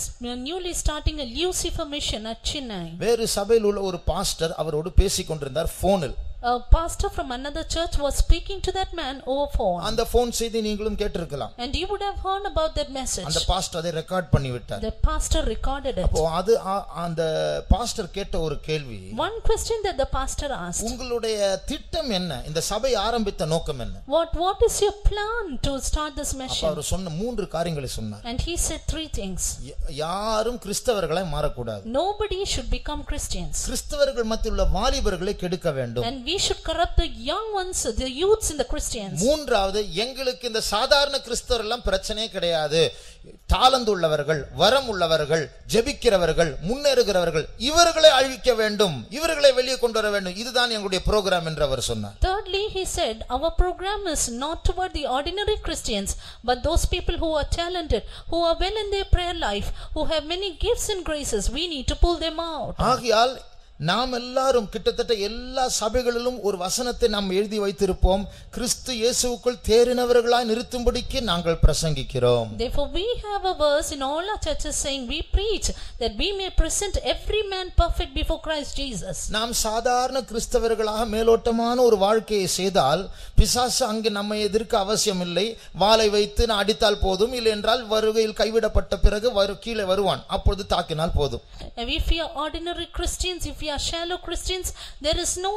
newly starting a Lucifer mission at Chennai. வேறு சபையில் உள்ள ஒரு பாஸ்டர் அவரோடு பேசிக் கொண்டிருந்தார் போனில். A pastor from another church was speaking to that man over phone. அந்த போன் செய்தி நீங்களும் கேட்டிருக்கலாம். And you would have heard about that message. அந்த பாஸ்டர் அதை ரெக்கார்ட் பண்ணி விட்டார். The pastor recorded it. அப்போ அந்த பாஸ்டர் கேட்ட ஒரு கேள்வி. One question that the pastor asked. உங்களுடைய திட்டம் என்ன? இந்த சபை ஆரம்பித்த நோக்கம் என்ன? What is your plan to start this mission? அவர் சொன்ன 3 காரியங்களை சொன்னார். And he said 3 things. யாரும் கிறிஸ்தவர்களாய் மாறக்கூடாது. Nobody should become Christians. கிறிஸ்தவர்கள் மத்தியில் உள்ள வாலிபர்களை கெடுக்க வேண்டும். And we should corrupt the young ones, the youths in the Christians. மூன்றாவது, எங்களுக்கு இந்த சாதாரண கிறிஸ்தவர்கள் எல்லாம் பிரச்சனை கிடையாது. தாளந்து உள்ளவர்கள், வரம் உள்ளவர்கள், ஜெபிக்கிறவர்கள், முன்னேறுகிறவர்கள், இவர்களை அழிக்க வேண்டும், இவர்களை வெளியே கொண்டு வர வேண்டும். இதுதான் எங்களுடைய புரோகிராம் என்று அவர் சொன்னார். Thirdly, he said, our program is not toward the ordinary Christians, but those people who are talented, who are well in their prayer life, who have many gifts and graces. We need to pull them out. ஆகையால் நாம் எல்லாரும் கிட்டத்தட்ட எல்லா சபைகளிலும் ஒரு வசனத்தை நாம் எழுதி வைத்திருப்போம். கிறிஸ்து இயேசுவுக்குள் தேறினவர்களாய் நிறுத்தும்படிக்கு நாங்கள் பிரசங்கிக்கிறோம். Therefore we have a verse in all our churches saying, we preach that we may present every man perfect before Christ Jesus. நாம் சாதாரண கிறிஸ்தவர்களாக மேலோட்டமான ஒரு வாழ்க்கையை செய்தால் பிசாசு அங்கு நம்மை எதிர்க்க அவசியம் இல்லை. வாளை வைத்து நான் அடித்தால் போதும், இல்லை என்றால் வருகையில் கைவிடப்பட்ட பிறகு கீழே வருவான், அப்பொழுது தாக்கினால் போதும். If we are ordinary Christians, if we are shallow Christians, there is no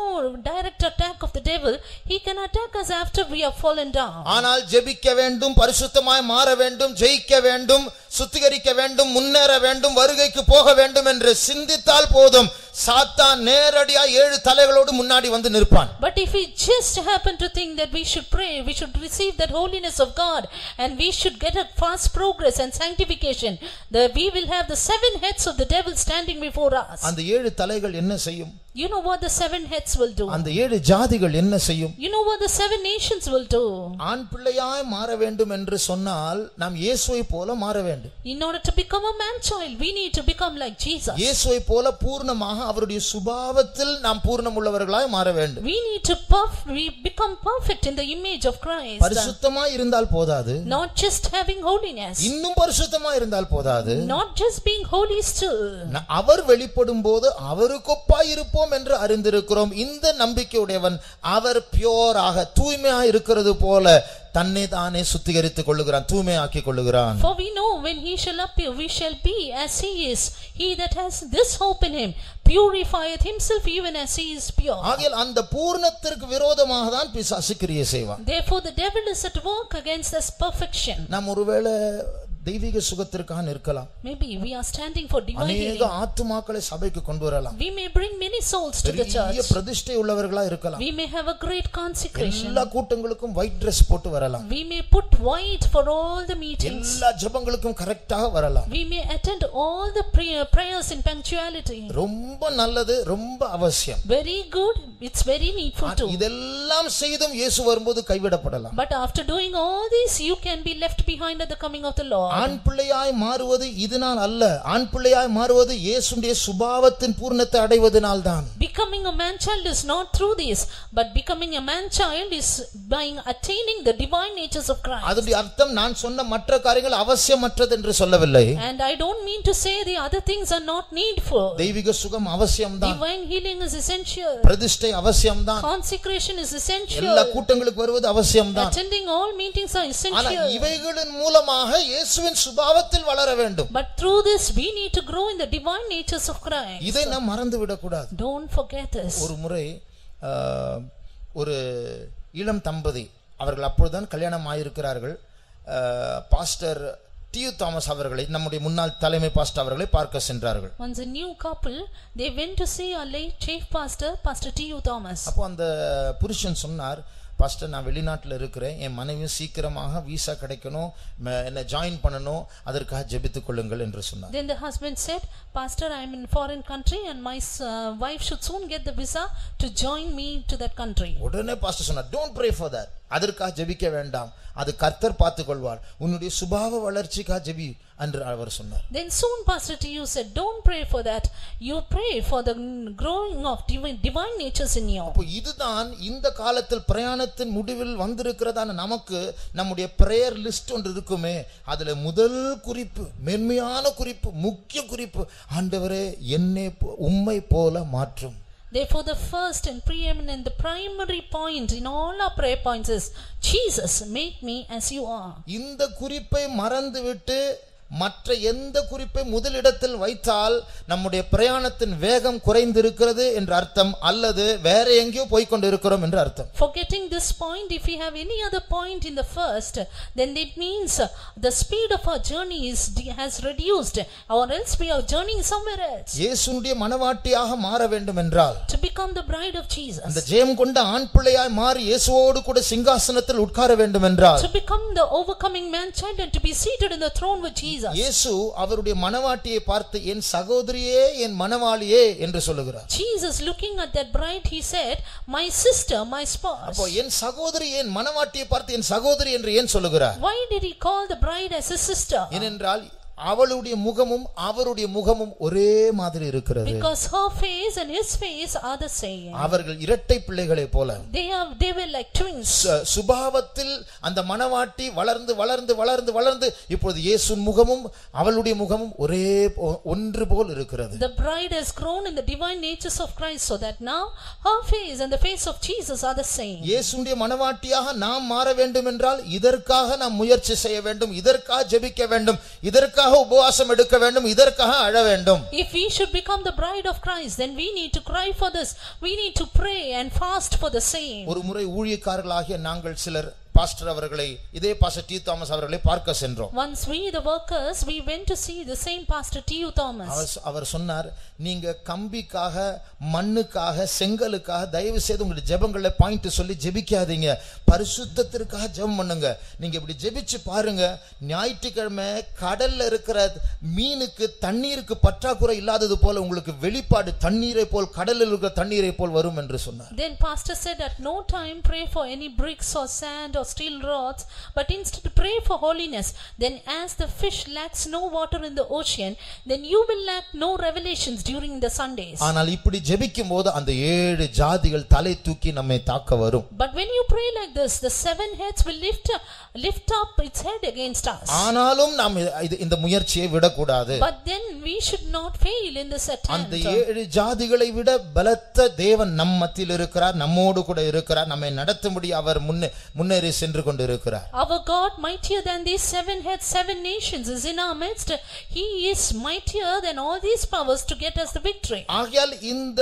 direct attack of the devil. He can attack us after we have fallen down. ஆனால் ஜெபிக்க வேண்டும், பரிசுத்தமாய் மாற வேண்டும், ஜெயிக்க வேண்டும், சுத்திகரிக்க வேண்டும், முன்னேற வேண்டும், வருகைக்கு போக வேண்டும் என்று சிந்தித்தால் போதும். சாத்தான் நேரடியா 7 தலைகளோடு முன்னாடி வந்து நிற்பான். But if we just happen to think that we should pray, we should receive that holiness of God, and we should get a fast progress and sanctification, that we will have the 7 heads of the devil standing before us. அந்த 7 தலைகள் என்ன செய்யும்? You know what the 7 heads will do? அந்த 7 ஜாதிகள் என்ன செய்யும்? You know what the 7 nations will do? ஆண் பிள்ளையாய் மாற வேண்டும் என்று சொன்னால் நாம் இயேசுவை போல மாற வேண்டும். In order to become a man child, we need to become like Jesus. இயேசுவை போல பூர்ணமாக அவருடைய சுபாவத்தில் நாம் பூர்ணமுள்ளவர்களாய் மாற வேண்டும். We need to become perfect in the image of Christ. பரிசுத்தமாய் இருந்தால் போதாது. Not just having holiness. இன்னும் பரிசுத்தமாய் இருந்தால் போதாது. Not just being holy still. அவர் வெளிப்படும்போது அவருக்கொப்பாய் இருப்போம் என்று அறிந்திருக்கிறோம். இந்த நம்பிக்கையுடையவன் அவர் பியூராக தூய்மையாக இருக்கிறது போல தன்னை தானே சுத்திகரித்துக் கொள்ளுகிறான், தூய்மையாக்கிக் கொள்ளுகிறான். For we know when he shall appear, we shall be as he is. He that has this hope in him purifieth himself even as he is pure. ஆகையால் அந்த பூர்ணத்திற்கு விரோதமாக தான் பிசாசு கிரியை செய்வான். Therefore the devil is at work against this perfection. நாம் ஒருவேளை தெய்வீக சுகத்திற்காக நிற்கலாம். Maybe we are standing for divine healing. அநேக ஆத்துமாக்களை சபைக்கு கொண்டு வரலாம். We may bring many souls to the church. பெரிய பிரதிஷ்டை உள்ளவர்களா இருக்கலாம். We may have a great consecration. எல்லா கூட்டங்களுக்கும் white dress போட்டு வரலாம். We may put white for all the meetings. எல்லா ஜெபங்களுக்கும் கரெக்ட்டாக வரலாம். We may attend all the prayers in punctuality. ரொம்ப நல்லது, ரொம்ப அவசியம். Very good, it's very needful too. இதெல்லாம் செய்தும் இயேசு வரும்போது கைவிடப்படலாம். But after doing all this, you can be left behind at the coming of the Lord. ஆண் பிள்ளையாய் மாறுவது இதனால் அல்ல. ஆண் பிள்ளையாய் மாறுவது இயேசுவின் சுபாவத்தின் பூர்ணத்தை அடைவதனால் தான். Becoming a man child is not through this, but becoming a man child is by attaining the divine natures of Christ. அதுடைய அர்த்தம் நான் சொன்ன மற்ற காரியங்கள் அவசியமற்றது என்று சொல்லவில்லை. And I don't mean to say the other things are not needful. தெய்வீக சுகம் அவசியம்தான். Divine healing is essential. பிரதிஷ்டை அவசியம்தான். Consecration is essential. எல்லா கூட்டங்களுக்கு வருவது அவசியம்தான். Attending all meetings are essential. ஆனால் இவைகளின் மூலமாக இயேசுவின் சுபாவத்தில் வளர வேண்டும். But through this we need to grow in the divine natures of Christ. இதை நாம் மறந்து விட கூடாது. Don't forget this. ஒரு முறை ஒரு இளம் தம்பதி, அவர்கள் அப்பொழுதுதான் கல்யாணம் ஆயிருக்கிறார்கள். பாஸ்டர் டியூ தாமஸ் அவர்களை, நம்முடைய முன்னாள் தலைமை பாஸ்டர் அவர்களை பார்க்க சென்றார்கள். Once a new couple, they went to see our late chief pastor, Pastor T.U. Thomas. அப்போ அந்த புருஷன் சொன்னார், பாஸ்டர் நான் வெளிநாட்டில் இருக்கிறேன், என் மனைவியும் சீக்கிரமாக விசா கிடைக்கணும், என்ன ஜாயின் பண்ணணும், அதற்காக ஜெபித்துக் கொள்ளுங்கள் என்று சொன்னார். Then the husband said, Pastor, I am in foreign country and my wife should soon get the visa to join me to that country. உடனே பாஸ்டர் சொன்னார், don't pray for that. அதற்காக ஜெபிக்க வேண்டாம், அது கர்த்தர் பார்த்துக் கொள்வார், உன்னுடைய சுபாவ வளர்ச்சிக்காக ஜெபி என்று அவர் சொன்னார். Then soon Pastor T.U. said, don't pray for that, you pray for the growing of divine natures in you. அப்போ இதுதான் இந்த காலத்தில் பிரயாணத்தின் முடிவில் வந்திருக்கிறதான நமக்கு நம்முடைய பிரேயர் லிஸ்ட் ஒன்று இருக்குமே, அதுல முதல் குறிப்பு, மென்மையான குறிப்பு, முக்கிய குறிப்பு, ஆண்டவரே என்னை உம்மை போல மாற்றும். Therefore the first and preeminent, the primary point in all our prayer points is, Jesus, make me as you are. இந்த குறிப்பை மறந்துவிட்டு மற்ற எந்த குறிப்பை முதலிடத்தில் வைத்தால் நம்முடைய பிரயாணத்தின் வேகம் குறைந்திருக்கிறது என்று அர்த்தம், அல்லது வேற எங்கேயோ போய் கொண்டிருக்கிறோம் என்று அர்த்தம். Forgetting this point, if we have any other point in the first, then it means the speed of our journey has reduced, or else we are journeying somewhere else. இயேசுவுடைய மனவாட்டியாக மாற வேண்டும் என்றால், to become the bride of Jesus, அந்த ஜெயம் கொண்ட ஆண் பிள்ளையாய் மாறி இயேசுவோடு கூட சிங்காசனத்தில் உட்கார வேண்டும் என்றால், to become the overcoming man child and to be seated in the throne with Jesus. இயேசு அவருடைய மனவாட்டியை பார்த்து என் சகோதரியே, என் மனவாளியே என்று சொல்லுகிறார். Jesus looking at that bride, he said, my sister, my spouse. அப்போ என் சகோதரி, என் மனவாட்டியை பார்த்து என் சகோதரி என்று ஏன் சொல்லுகிறார்? Why did he call the bride as his sister? ஏனென்றால் அவளுடைய முகமும் அவருடைய முகமும் ஒரே மாதிரி இருக்கிறது. Because her face and his face are the same. அவர்கள் இரட்டை பிள்ளைகளை போல. They were like twins. சுபாவத்தில் அந்த மனவாட்டி வளர்ந்து வளர்ந்து வளர்ந்து வளர்ந்து இப்பொழுது இயேசுவின் முகமும் அவளுடைய முகமும் ஒரே ஒன்று போல் இருக்கிறது. The bride has grown in the divine natures of Christ, so that now her face and the face of Jesus are the same. இயேசுவின் மனவாட்டியாக நாம் மாற வேண்டும் என்றால் இதற்காக நாம் முயற்சி செய்ய வேண்டும், இதற்காக ஜெபிக்க வேண்டும், இதற்காக உபவாசம் எடுக்க வேண்டும், இதற்காக அழ வேண்டும். If we should become the bride of Christ, then we need to cry for this, we need to pray and fast for the same. ஒரு முறை ஊழியக்காரர்களாகிய நாங்கள் சிலர் பாஸ்டர் அவர்களை இதே பாஸ்டர் டி தாமஸ் அவர்களை பார்க்க சென்றோம். Once we the workers we went to see the same pastor T Thomas. அவர் சொன்னார், நீங்க கம்பிக்காக மண்ணுக்காக செங்கலுக்காக தயவு செய்து உங்களுடைய ஜெபங்களை பாயிண்ட் சொல்லி ஜெபிக்காதீங்க, பரிசுத்தத்திற்காக ஜெபம் பண்ணுங்க. நீங்க இப்படி ஜெபிச்சு பாருங்க, ஞாயிற்றுக்கிழமை கடல்ல இருக்கிற மீனுக்கு தண்ணீருக்கு பற்றாக்குறை இல்லாதது போல உங்களுக்கு வெளிப்பாடு தண்ணீரை போல் கடலில் இருக்கிற தண்ணீரை போல் வரும் என்று சொன்னார். Then pastor said at no time pray for any bricks or sand or steel rods, but instead pray for holiness. Then as the fish lacks no water in the ocean, then you will lack no revelations during the Sundays. ஆனால் இப்படி ஜெபிக்கும்போது அந்த 7 ஜாதிகள் தலை தூக்கி நம்மை தாக்க வரும். But when you pray like this, the 7 heads will lift up its head against us. ஆனாலும் நாம் இந்த முயற்சியை விடக்கூடாது. But then we should not fail in this attempt. அந்த 7 ஜாதிகளை விட பலத்த தேவன் நம் மத்தியில் இருக்கிறார், நம்மோடு கூட இருக்கிறார், நம்மை நடத்தும்படி அவர் முன்னேறி சென்று கொண்டிருக்கிறார். Our God mightier than these 7 heads, 7 nations is in our midst. He is mightier than all these powers to get us the victory. ஆகையால் இந்த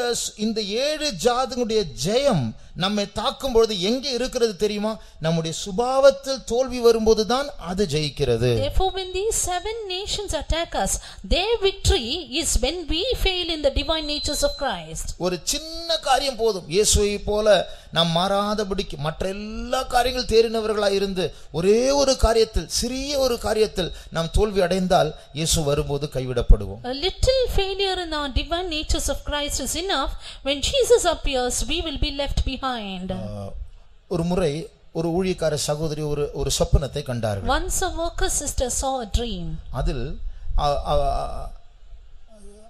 7 ஜாதிகளுடைய ஜெயம் நம்மை தாக்கும் பொழுது எங்கே இருக்கிறது தெரியுமா? நம்முடைய சுபாவத்தில் தோல்வி வரும்போது தான் அது ஜெயிக்கிறது. Therefore when these 7 nations attack us, their victory is when we fail in the divine natures of Christ. ஒரு சின்ன காரியம் போதும், இயேசுவை போல நாம் மாறாதபடிக்கு மற்ற எல்லா காரியங்கள் தேறினவர்களாய் இருந்து ஒரே ஒரு காரியத்தில், சிறிய ஒரு காரியத்தில் நாம் தோல்வி அடைந்தால் இயேசு வரும்போது கைவிடப்படுவோம். A little failure in our divine natures of Christ is enough. When Jesus appears, we will be left behind. ஒரு முறை ஒரு ஊழியக்கார சகோதரி ஒரு சொப்பனத்தை கண்டார்கள். Once a worker sister saw a dream. அதில்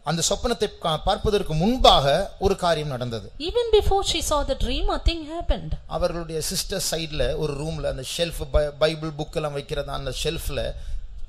அந்த சொப்பனத்தை பார்ப்பதற்கு முன்பாக ஒரு காரியம் நடந்தது. Even before she saw the dream, a thing happened. அவர்களுடைய சிஸ்டர் சைடுல ஒரு ரூம்ல அந்த ஷெல்ஃப் பைபிள் புக் எல்லாம் வைக்கிறதா அந்த ஷெல்ஃப்ல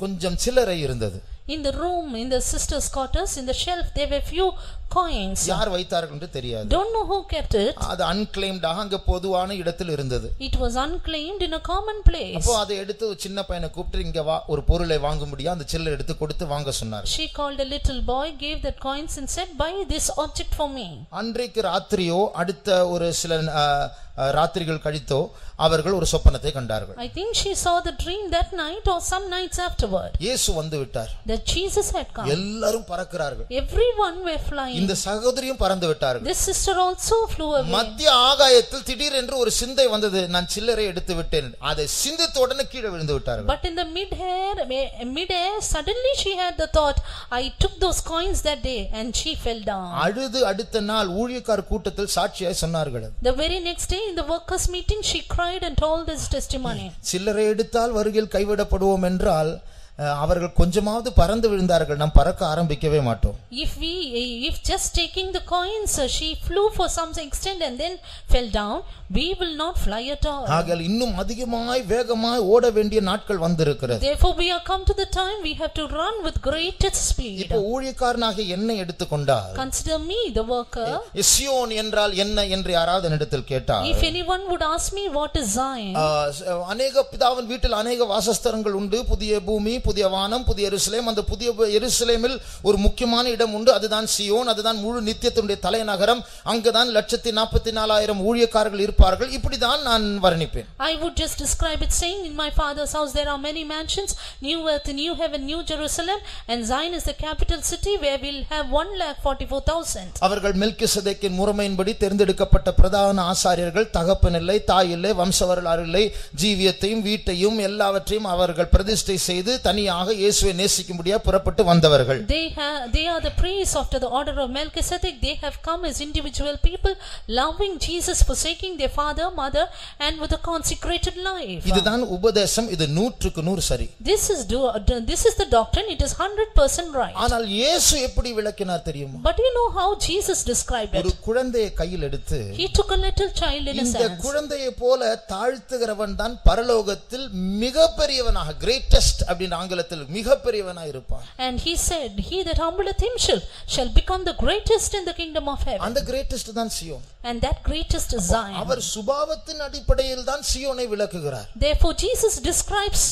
கொஞ்சம் சில்லறை இருந்தது. In the room, in the sisters' quarters, in the shelf, there were few coins. யார் வைத்தார்கள் என்று தெரியாது. Don't know who kept it. அது unclaimed ஆக அங்க பொதுவான இடத்தில் இருந்தது. It was unclaimed in a common place. அப்போ அதை எடுத்து ஒரு சின்ன பையனை கூப்பிட்டு இங்க வா, ஒரு பொருளை வாங்க முடியும், அந்த சில்லறை எடுத்து கொடுத்து வாங்க சொன்னார். She called a little boy, gave that coins and said, buy this object for me. அன்றைக்கு ராத்திரியோ அடுத்த ஒரு சில ராத்திரிகள் கழித்தோ அவர்கள் ஒரு சொப்பனத்தை கண்டார்கள். I think she saw the dream that night or some nights afterward. இயேசு வந்து விட்டார். That Jesus had come. எல்லாரும் பறக்கிறார்கள். Everyone were flying. இந்த சகோதரியும் பறந்து விட்டார்கள். This sister also flew away. மத்திய ஆகாயத்தில் திடீரென்று ஒரு சிந்தை வந்தது, நான் சில்லறை எடுத்து விட்டேன். அதை சிந்தித்த உடனே கீழே விழுந்து விட்டார்கள். But in the midair suddenly she had the thought, I took those coins that day, and she fell down. அழுது அடுத்த நாள் ஊழியக்கார கூட்டத்தில் சாட்சியாய் சொன்னார்கள். The very next day in the workers meeting she cried and told this testimony. சில்லறை எடுத்தால் வருகையில் கைவிடப்படுவோம் என்றால் அவர்கள் கொஞ்சமாவது பறந்து விழுந்தார்கள், நாம் பறக்க ஆரம்பிக்கவே மாட்டோம். If just taking the coins she flew for some extent and then fell down, we will not fly at all. ஆகையால் இன்னும் அதிகமாய் வேகமாய் ஓட வேண்டிய நாட்கள் வந்திருக்கிறது. Therefore we are come to the time we have to run with greatest speed. இப்போ ஊழியக்காரனாக என்னை எடுத்துக்கொண்டால், consider me the worker. Zion என்றால் என்ன என்று யாராவது என்னிடத்தில் கேட்டால், if anyone would ask me what is Zion, அநேக பிதாவின் வீட்டில் அநேக வாசஸ்தலங்கள் உண்டு, புதிய பூமி, புதிய வானம், புதிய எருசலேம். அந்த புதிய எருசலேமில் ஒரு முக்கியமான இடம் உண்டு, அதுதான் சியோன், அதுதான் முழு நித்தியத்தினுடைய தலைநகரம். அங்கதான் 144,000 ஊழியக்காரர்கள் இருப்பார்கள். இப்படிதான் நான் வர்ணிப்பேன். I would just describe it saying, in my father's house there are many mansions, new earth, new heaven, new Jerusalem, and Zion is the capital city where we'll have 144,000. அவர்கள் மெல்கிசேதேக்கின் முறைமையின்படி தேர்ந்தெடுக்கப்பட்ட பிரதான ஆசாரியர்கள், தகப்பன் இல்லை, தாய் இல்லை, வம்சவரலாறு இல்லை, ஜீவியத்தையும் வீட்டையும் எல்லாவற்றையும் அவர்கள் பிரதிஷ்டை செய்து தனியாக இயேசுவை நேசிக்கும்படியாக புறப்பட்டு வந்தவர்கள். They are the priests after the order of Melchizedek. They have come as individual people, loving Jesus, forsaking their father, mother, and with a consecrated life. இதுதான் உபதேசம். இது 100% சரி. This is the doctrine. It is 100% right. ஆனால் இயேசு எப்படி விளக்கினார் தெரியுமா? But you know how Jesus described it. ஒரு குழந்தையை கையில் எடுத்து, He took a little child in his hands. இந்த குழந்தையை போல தாழ்த்துகிறவன் தான் பரலோகத்தில் மிகப்பெரியவனாக, greatest அப்படின்ற ஆங்கிலத்தில் மிகப்பெரியவனாய் இருப்பான். And he said, he that humbleth himself shall become the greatest in the kingdom of heaven. அந்த greatest தான் Zion. And that greatest is Zion. அவர் சுபாவத்தின் அடிப்படையில் தான் சியோனை விளக்குகிறார். Therefore Jesus describes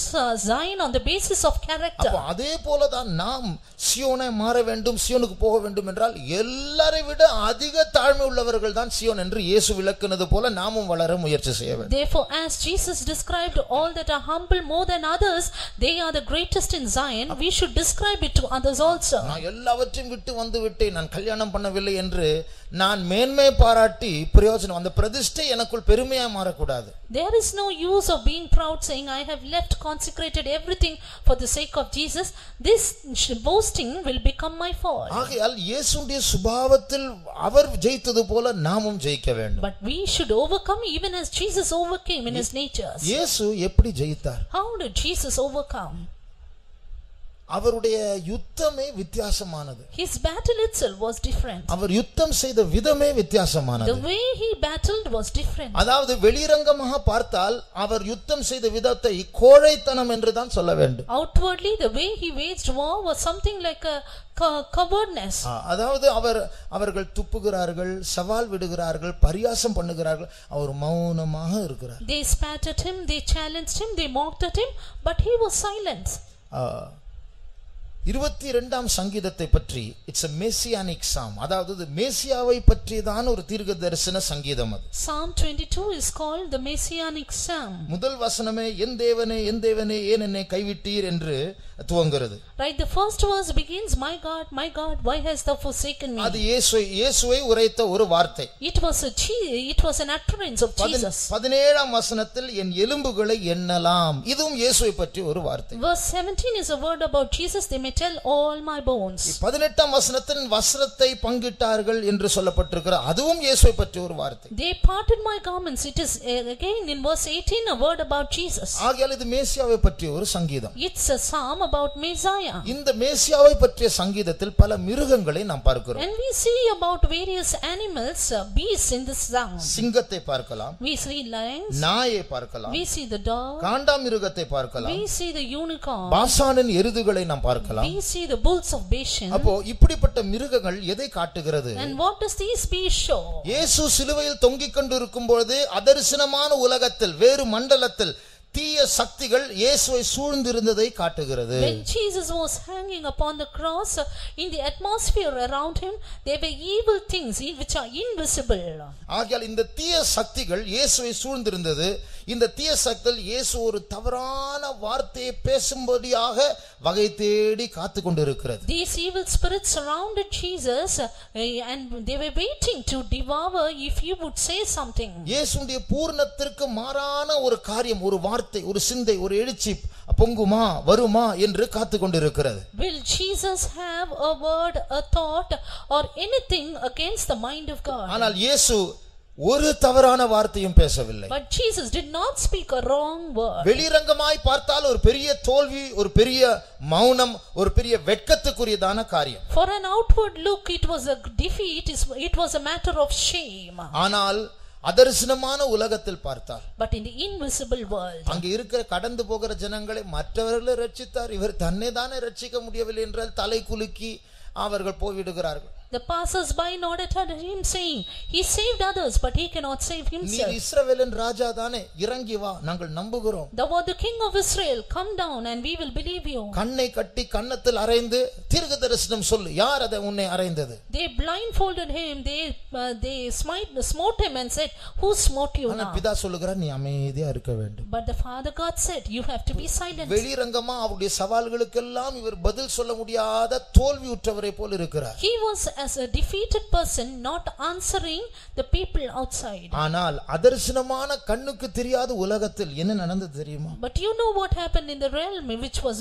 Zion on the basis of character. அப்ப அதே போல தான் நாம் சியோனை மாற வேண்டும், சியோனுக்கு போக வேண்டும் என்றால் எல்லாரை விட அதிக தாழ்மை உள்ளவர்கள் தான் சியோன் என்று இயேசு விளக்குனது போல நாமும் வளர முயற்சி செய்ய வேண்டும். Therefore as Jesus described all that are humble more than others, they are the greatest in Zion. We should describe it to others also. நான் எல்லாவற்றையும் விட்டு வந்து விட்டேன், நான் கல்யாணம் பண்ணவில்லை என்று நான் மேன்மை பாராட்டி பிரயோஜனம், அந்த பிரதிஷ்டை எனக்குள் பெருமையா மாறக்கூடாது. There is no use of being proud saying I have left, consecrated everything for the sake of Jesus. This boasting will become my fall. ஆகையால் இயேசுவுடைய சுபாவத்தில் அவர் ஜெயித்தது போல நாமும் ஜெயிக்க வேண்டும். But we should overcome even as Jesus overcame in his natures. இயேசு எப்படி ஜெயித்தார்? How did Jesus overcome? அவருடைய யுத்தமே வித்தியாசமானது. His battle itself was different. அவர் யுத்தம் செய்த விதமே வித்தியாசமானது. The way he battled was different. அதாவது வெளிரங்கமாக பார்த்தால் அவர் யுத்தம் செய்த விதத்தை கோழைத்தனம் என்று தான் சொல்ல வேண்டும். Outwardly the way he waged war was something like a cowardness. அதாவது அவர்கள் துப்புகிறார்கள், சவால் விடுகிறார்கள், பரியாசம் பண்ணுகிறார்கள், அவர் மௌனமாக இருக்கிறார். They spat at him, they challenged him, they mocked at him, but he was silent. 22ஆம் சங்கீதத்தை பற்றி இட்ஸ் a messianic psalm, அதாவது மேசியாவை பற்றியதான ஒரு தீர்க்கதரிசன சங்கீதம் அது. Psalm 22 is called the messianic psalm. முதல் வசனமே என் தேவனே என் தேவனே ஏன் என்னை கைவிட்டீர் என்று துவங்குகிறது. Right, the first verse begins, my God, why hast thou forsaken me? அது இயேசுவை உரைத்த ஒரு வார்த்தை. It was an utterance of Jesus. 17ஆம் வசனத்தில் என் எலும்புகளை எண்ணலாம், இதுவும் இயேசுவை பற்றி ஒரு வார்த்தை. Verse 17 is a word about Jesus, they may tell all my bones. 18ஆம் வசனத்தில் வஸ்திரத்தை பங்கிட்டார்கள் என்று சொல்லப்பட்டிருக்கிற அதுவும் இயேசுவை பற்றி ஒரு வார்த்தை. They parted my garments, it is again in verse 18 a word about Jesus. ஆகையால் இது மேசியாவை பற்றி ஒரு சங்கீதம். It's a psalm about Messiah. இந்த மேசியாவை பற்றிய சங்கீதத்தில் பல மிருகங்களை நாம் பார்க்கிறோம். And we see about various animals, beasts in this psalm. சிங்கத்தை பார்க்கலாம், We see lions, நாயை பார்க்கலாம், we see the dog, காண்டாமிருகத்தை பார்க்கலாம், we see the unicorn, பாசானின் எருதுகளை நாம் பார்க்கலாம். we see the bulls of Bashan. அப்போ இப்படிப்பட்ட மிருகங்கள் எதை காட்டுகிறது? And what does these beasts show? இயேசு சிலுவையில் தொங்கிக் கொண்டிருக்கும் பொழுது அதரிசனமான உலகத்தில் வேறு மண்டலத்தில் தீய சக்திகள் இயேசுவை சூழ்ந்திருந்ததை காட்டுகிறது. When Jesus was hanging upon the cross, in the atmosphere around him there were evil things which are invisible. ஆகையால் இந்த தீய சக்திகள் இயேசுவை சூழ்ந்திருந்தது. இந்த தீய சக்திகள் இயேசு ஒரு தவறான வார்த்தையை பேசும்படியாக வகை தேடி காத்து கொண்டிருக்கிறது. These evil spirits surrounded Jesus and they were waiting to devour if he would say something. இயேசுவுடைய பூரணத்திற்கு மாறான ஒரு காரியம், ஒரு வார்த்தை, ஒரு சிந்தை, ஒரு எழுச்சி பொங்குமா வருமா என்று காத்து கொண்டிருக்கிறது. Will Jesus have a word, a thought or anything against the mind of God? ஆனால் இயேசு ஒரு தவறான வார்த்தையும் பேசவில்லை. But Jesus did not speak a wrong word. வெளிரங்கமாய் பார்த்தால் ஒரு பெரிய தோல்வி, ஒரு பெரிய மௌனம், ஒரு பெரிய வெட்கத்துக்குரியதான காரியம். For an outward look it was a defeat, it was a matter of shame. ஆனால் அதரிசனமான உலகத்தில் பார்த்தால், But in the invisible world, அங்க இருக்கிற கடந்து போகிற ஜனங்களை மற்றவர்களை ரட்சித்தார், இவர் தன்னை தானே ரட்சிக்க முடியவில்லை என்றால் தலை குலுக்கி அவர்கள் போய்விடுகிறார்கள். the passers-by nodded at him saying, he saved others but he cannot save நீ himself. இஸ்ரவேலின் ராஜா தானே, இறங்கி வா, நாங்கள் நம்புகிறோம். Thou art the king of Israel, come down and we will believe you. கண்ணை கட்டி கன்னத்தில் அறைந்து தீர்க்க தரிசனம் சொல்லு, யார் அதை உன்னை அறைந்தது? They blindfolded him, they smote him and said, who smote you ஆனா now? பிதா சொல்லுகிறார், நீ அமைதியா இருக்க வேண்டும். But the Father God said, you have to be silent. வெளிரங்கமா அவருடைய சவால்களுக்கெல்லாம் இவர் பதில் சொல்ல முடியாத தோல்வி உற்றவரை போல் இருக்கிறார். He was as a defeated person, not answering the people outside. ஆனால் அதரிசனமான கண்ணுக்கு தெரியாத உலகத்தில் என்ன நடந்தது தெரியுமா? But you know what happened in the realm which was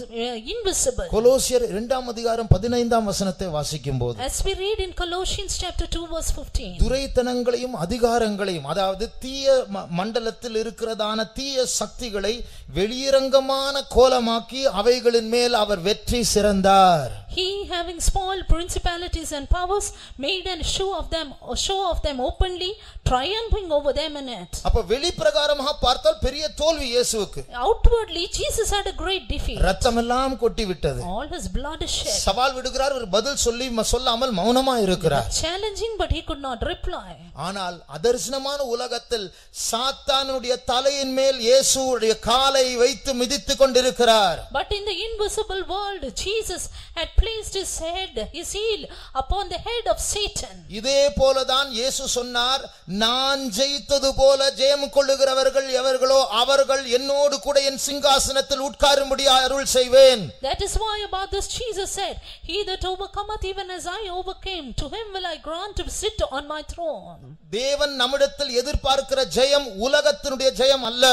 invisible. கொலோசியர் 2ஆம் அதிகாரம் 15ஆம் வசனத்தை வாசிக்கும்போது, As we read in Colossians chapter 2 verse 15, துரைத்தனங்களையும் அதிகாரங்களையும், அதாவது தீய மண்டலத்தில் இருக்கிறதான தீய சக்திகளை வெளியரங்கமான கோலமாக்கி அவைகளின் மேல் அவர் வெற்றி சிறந்தார். He, having spoiled principalities and powers, made a show of them openly, triumphing over them in it. அப்ப வெளிப்பிரகாரமாக பார்த்தால் பெரிய தோல்வி இயேசுவுக்கு. Outwardly Jesus had a great defeat. ரத்தம் எல்லாம் கொட்டி விட்டது. All his blood is shed. சவால் விடுகிறார், ஒரு பதில் சொல்லாமல் மௌனமா இருக்கிறார். Challenging but he could not reply. ஆனால் அதர்சனமான உலகத்தில் சாத்தானுடைய தலையின் மேல் இயேசுவுடைய காலை வைத்து மிதித்துக் கொண்டிருக்கிறார். But in the invisible world Jesus had placed his heel upon the head of Satan. இதே போலதான் இயேசு சொன்னார், நான் ஜெயித்தது போல ஜெயம் கொள்ளுகிறவர்கள் எவர்களோ அவர்கள் என்னோடு கூட என் சிங்காசனத்தில் உட்காரும்படியாய் அருள் செய்வேன். That is why about this Jesus said, he that overcometh even as I overcame, to him will I grant to sit on my throne. தேவன் நம்மிடத்தில் எதிர்பார்க்கிற ஜெயம் உலகத்தினுடைய ஜெயம் அல்ல.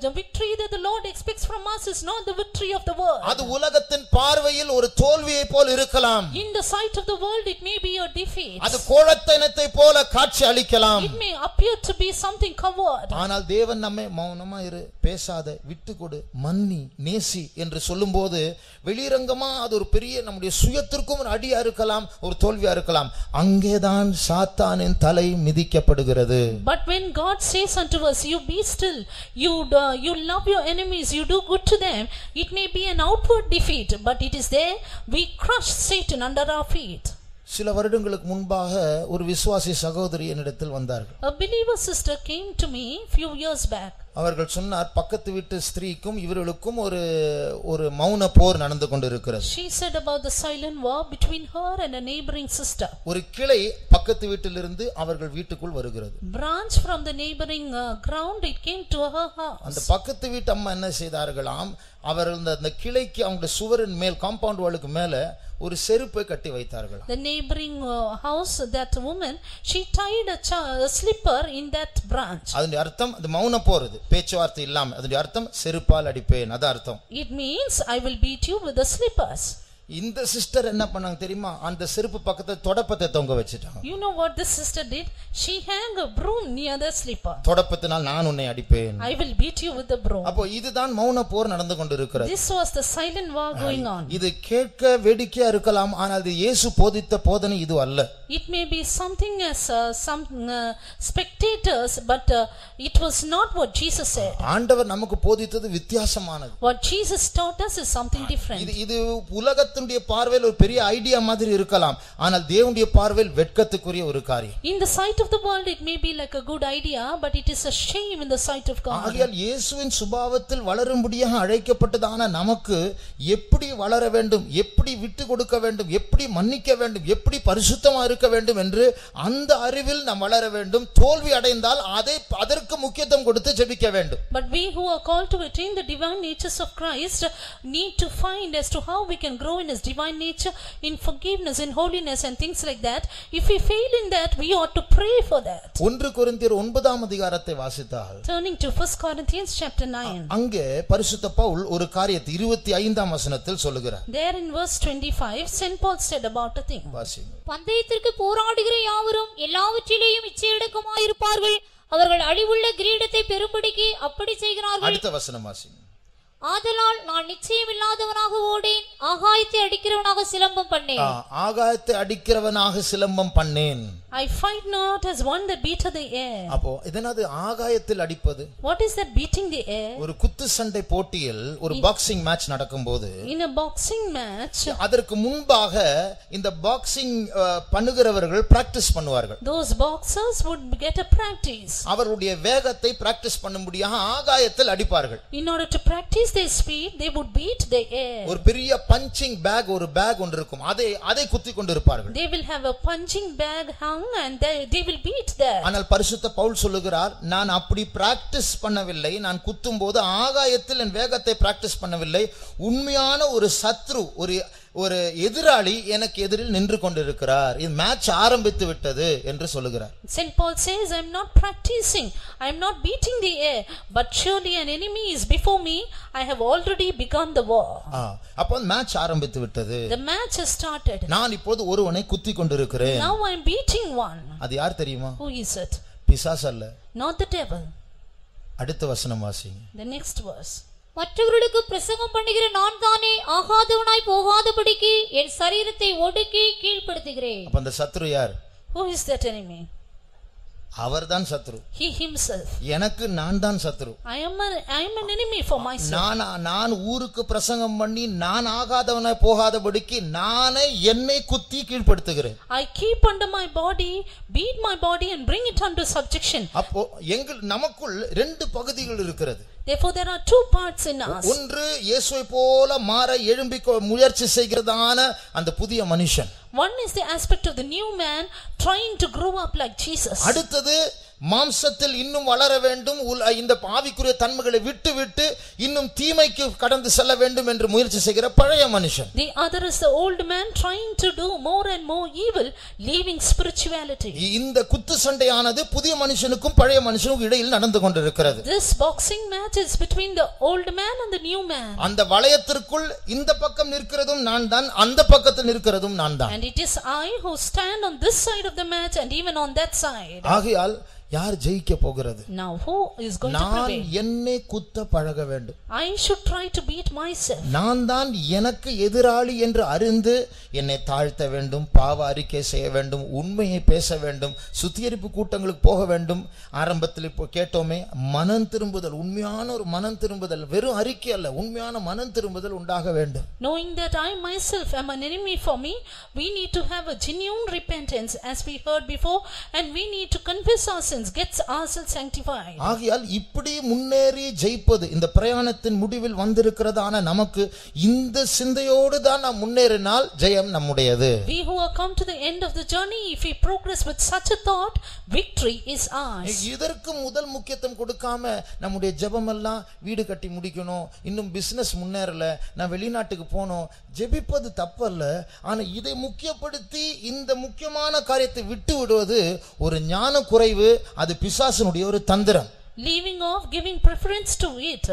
The victory that the Lord expects from us is not the victory of the world. அது உலகத்தின் பார்வையில் ஒரு தோல்வியை போல் இருக்கலாம். In the sight of the world it may be a defeat. அது கோழத்தனத்தை போல காட்சி அளிக்கலாம். It may appear to be something covered. ஆனால் தேவன் நம்மை மௌனமா இரு, பேசாத, விட்டுக்கொடு, மன்னி, நேசி என்று சொல்லும்போது வெளிரங்கமா அது ஒரு பெரிய நம்முடைய சுயத்திற்கும் ஒரு அடியா இருக்கலாம், ஒரு தோல்வியா இருக்கலாம். அங்கேதான் சாத்தானின் தலை மிதிக்கப்படுகிறது. But when God says unto us, you be still, you love your enemies, you do good to them, it may be an outward defeat, but it is there we crush Satan under our feet. சில வருடங்களுக்கு முன்பாக ஒரு விசுவாசி சகோதரி என்னிடத்தில் வந்தார்கள். A believer sister came to me few years back. அவர்கள் சொன்னார், பக்கத்து வீட்டு ஸ்திரீக்கும் இவர்களுக்கும் ஒரு மௌன போர் நடந்து கொண்டிருக்கிறது. She said about the silent war between her and a neighboring sister. ஒரு கிளை பக்கத்து வீட்டிலிருந்து அவர்கள் வீட்டுக்குள் வருகிறது. Branch from the neighboring ground it came to her house. அந்த பக்கத்து வீட்டு அம்மா என்ன செய்தார்களாம், அவர்கள் அந்த கிளைக்கு அவங்க சுவரின் மேல் காம்பவுண்ட் வாலுக்கு மேல ஒரு செருப்பை கட்டி வைத்தார்கள். The neighboring house, that woman, she tied a slipper in that branch. அதனுடைய அர்த்தம் அது மௌன போர், இது பேச்சுவார்த்தை இல்லாம. அதனுடைய அர்த்தம் செருப்பால் அடிப்பேன், அது அர்த்தம். It means I will beat you with the slippers. இந்த சிஸ்டர் என்ன பண்ணாங்க தெரியுமா, அந்த செருப்பு பக்கத்துல தொடப்பத்தை தொங்க வச்சிட்டாங்க. You know what this sister did? She hung a broom near the slipper. தொடப்பத்தினால் நான் உன்னை அடிப்பேன். I will beat you with the broom. அப்போ இதுதான் மௌன போர் நடந்து கொண்டிருக்கிறது. This was the silent war going on. இது கேட்க வேடிக்கையா இருக்கலாம், ஆனால் இது இயேசு போதித்த போதனை இது அல்ல. It may be something as some spectators, but it was not what Jesus said. ஆண்டவர் நமக்கு போதித்தது வித்தியாசமானது. What Jesus taught us is something different. இது உலகத்தினுடைய பார்வையில் ஒரு பெரிய ஐடியா மாதிரி இருக்கலாம், ஆனால் தேவனுடைய பார்வையில் வெட்கத்துக்குரிய ஒரு காரியம். In the sight of the world it may be like a good idea, but it is a shame in the sight of God. ஆகையால் இயேசுவின் சுபாவத்தில் வளரும்படியாக அழைக்கப்பட்டதான நமக்கு எப்படி வளர வேண்டும், எப்படி விட்டு கொடுக்க வேண்டும், எப்படி மன்னிக்க வேண்டும், எப்படி பரிசுத்தமா இருக்க வேண்டும் என்று அந்த அறிவில் நாம் வளர வேண்டும். தோல்வி அடைந்தால் அதற்கு முக்கியத்துவம் கொடுத்து ஜெபிக்க வேண்டும். But we who are called to attain the divine natures of Christ need to find as to how we can grow in his divine nature, in forgiveness, in holiness and things like that. If we fail in that, we ought to pray for that. 1 கொரிந்தியர் 9ஆம் அதிகாரத்தை வாசித்தால், Turning to 1 Corinthians chapter 9, அங்கே பரிசுத்த பவுல் ஒரு காரியத்தை 25ஆம் வசனத்தில் சொல்லுகிறார். there in verse 25 Saint Paul said about a thing. வாசிங்க. பந்தயத்திற்கு போராடுகிற யாவரும் எல்லாவற்றிலேயும் இச்சையடக்கமாயிருப்பார்கள், அவர்கள் அழிவுள்ள கிரீடத்தை பெறும்படிக்கு அப்படி செய்கிறார்கள். அடுத்த வசனம் வாசிங்க. ஆதலால் நான் நிச்சயமில்லாதவனாக ஓடேன், ஆகாயத்தை அடிக்கிறவனாக சிலம்பம் பண்ணேன். ஆகாயத்தை அடிக்கிறவனாக சிலம்பம் பண்ணேன். I fight not as one that beateth the air. அப்போ இதனது ஆகாயத்தில் அடிப்பது. What is that beating the air? ஒரு குத்து சண்டை போட்டியில் ஒரு பாக்ஸிங் மேட்ச் நடக்கும்போது, In a boxing match, அதற்கு முன்பாக இந்த பாக்ஸிங் பண்ணுகிறவர்கள் பிராக்டிஸ் பண்ணுவார்கள். those boxers would get a practice. அவருடைய வேகத்தை பிராக்டிஸ் பண்ணும்படியாக ஆகாயத்தில் அடிப்பார்கள். In order to practice their speed, they would beat the air. ஒரு பெரிய பஞ்சிங் பேக், ஒரு பேக் ஒன்று இருக்கும், அதை குத்தி கொண்டிருப்பார்கள். They will have a punching bag hung and they will beat that. ஆனால் பரிசுத்த பவுல் சொல்லுகிறார், நான் அப்படி பிராக்டிஸ் பண்ணவில்லை, நான் குத்தும் போது ஆகாயத்தில் என் வேகத்தை பிராக்டிஸ் பண்ணவில்லை. உண்மையான ஒரு சத்ரு, ஒரு எதிராளி எனக்கு எதிரில் நின்று கொண்டிருக்கிறார், இந்த மேட்ச் ஆரம்பித்து விட்டது என்று சொல்லுகிறார். Saint Paul says, I am not practicing, I am not beating the air, but surely an enemy is before me, I have already begun the war. அப்போ மேட்ச் ஆரம்பித்து விட்டது. The match has started. நான் இப்போது ஒருவனை குத்தி கொண்டிருக்கிறேன். Now I am beating one. அது யார் தெரியுமா? Who is it? பிசாசு அல்ல. Not the devil. அடுத்த வசனம் வாசிங்க. The next verse. மற்றவர்களுக்கு பிரசங்கம் பண்ணுகிற நான் தானே ஆகாதவனாய் போகாதபடிக்கு என் சரீரத்தை ஒடுக்கி கீழ்ப்படுத்துகிறேன். அப்ப அந்த சத்ரு யார்? Who is that enemy? அவர்தான் சத்ரு. He himself. எனக்கு நான் தான் சத்ரு. I am an enemy for myself. நான் ஊருக்கு பிரசங்கம் பண்ணி நான் ஆகாதவனை போகாதபடிக்கு நானே என்னை குத்தி கீழ்ப்படுத்துகிறேன். I keep under my body, beat my body and bring it under subjection. அப்போ நமக்குள் ரெண்டு பகுதிகள் இருக்கிறது. Therefore there are two parts in us. ஒன்று இயேசுவை போல மாற எழும்பி முயற்சி செய்கிறதான அந்த புதிய மனுஷன். One is the aspect of the new man trying to grow up like Jesus. அடுத்தது மாம்சத்தில் இன்னும் வளர வேண்டும், இந்த ஆவிக்குரிய தன்மைகளை விட்டு விட்டு இன்னும் தீமைக்கு கடந்து செல்ல வேண்டும் என்று முயற்சி செய்கிற பழைய மனுஷன். The other is the old man trying to do more and more evil, leaving spirituality. இந்த குத்து சண்டையானது புதிய மனுஷனுக்கும் பழைய மனுஷனுக்கும் இடையில் நடந்து கொண்டிருக்கிறது. This boxing match is between the old man and the new man. அந்த வளையத்திற்குள் இந்த பக்கம் நிற்கிறதும் நான் தான், அந்த பக்கத்தில் நிற்கிறதும் நான் தான். And it is I who stand on this side of the match and even on that side. ஆகையால் யார் ஜெயிக்க போகிறது? Now who is going to prevail? நான் என்னை குத்த பழக வேண்டும். I should try to beat myself. நான் தான் எனக்கு எதிராளி என்று அறிந்து என்னை தாழ்த்த வேண்டும், பாவ அறிக்கை செய்ய வேண்டும், உண்மையை பேச வேண்டும், சுத்திகரிப்பு கூட்டங்களுக்கு போக வேண்டும். ஆரம்பத்தில் இப்போ கேட்டோமே, மனம் திரும்புதல், உண்மையான ஒரு மனம் திரும்புதல், வெறும் அறிக்கை அல்ல, உண்மையான மனம் திரும்புதல் உண்டாக வேண்டும். Knowing that I myself am an enemy for me, we need to have a genuine repentance as we heard before, and we need to confess our sins, get ourselves sanctified. ஆகையால் இப்படி முன்னேறி ஜெயிப்பது, இந்த பிரயாணத்தின் முடிவில் வந்திருக்கிறதான நமக்கு இந்த சிந்தையோடு தான் நாம் முன்னேறினால் ஜெயம் நம்முடையது. We who have come to the end of the journey, if we progress with such a thought, victory is ours. இதற்கு முதல் முக்கியத்துவம் கொடுக்காம நம்முடைய ஜெபம் எல்லாம் வீடு கட்டி முடிக்கணும், இன்னும் பிசினஸ் முன்னேறல, நான் வெளிநாட்டுக்கு போனோம், ஜெபிப்பது தப்பல்ல. ஆனா இதை முக்கியப்படுத்தி இந்த முக்கியமான காரியத்தை விட்டு விடுவது ஒரு ஞான குறைவு, அது பிசாசனுடைய ஒரு தந்திரம். Leaving off, giving preference to it.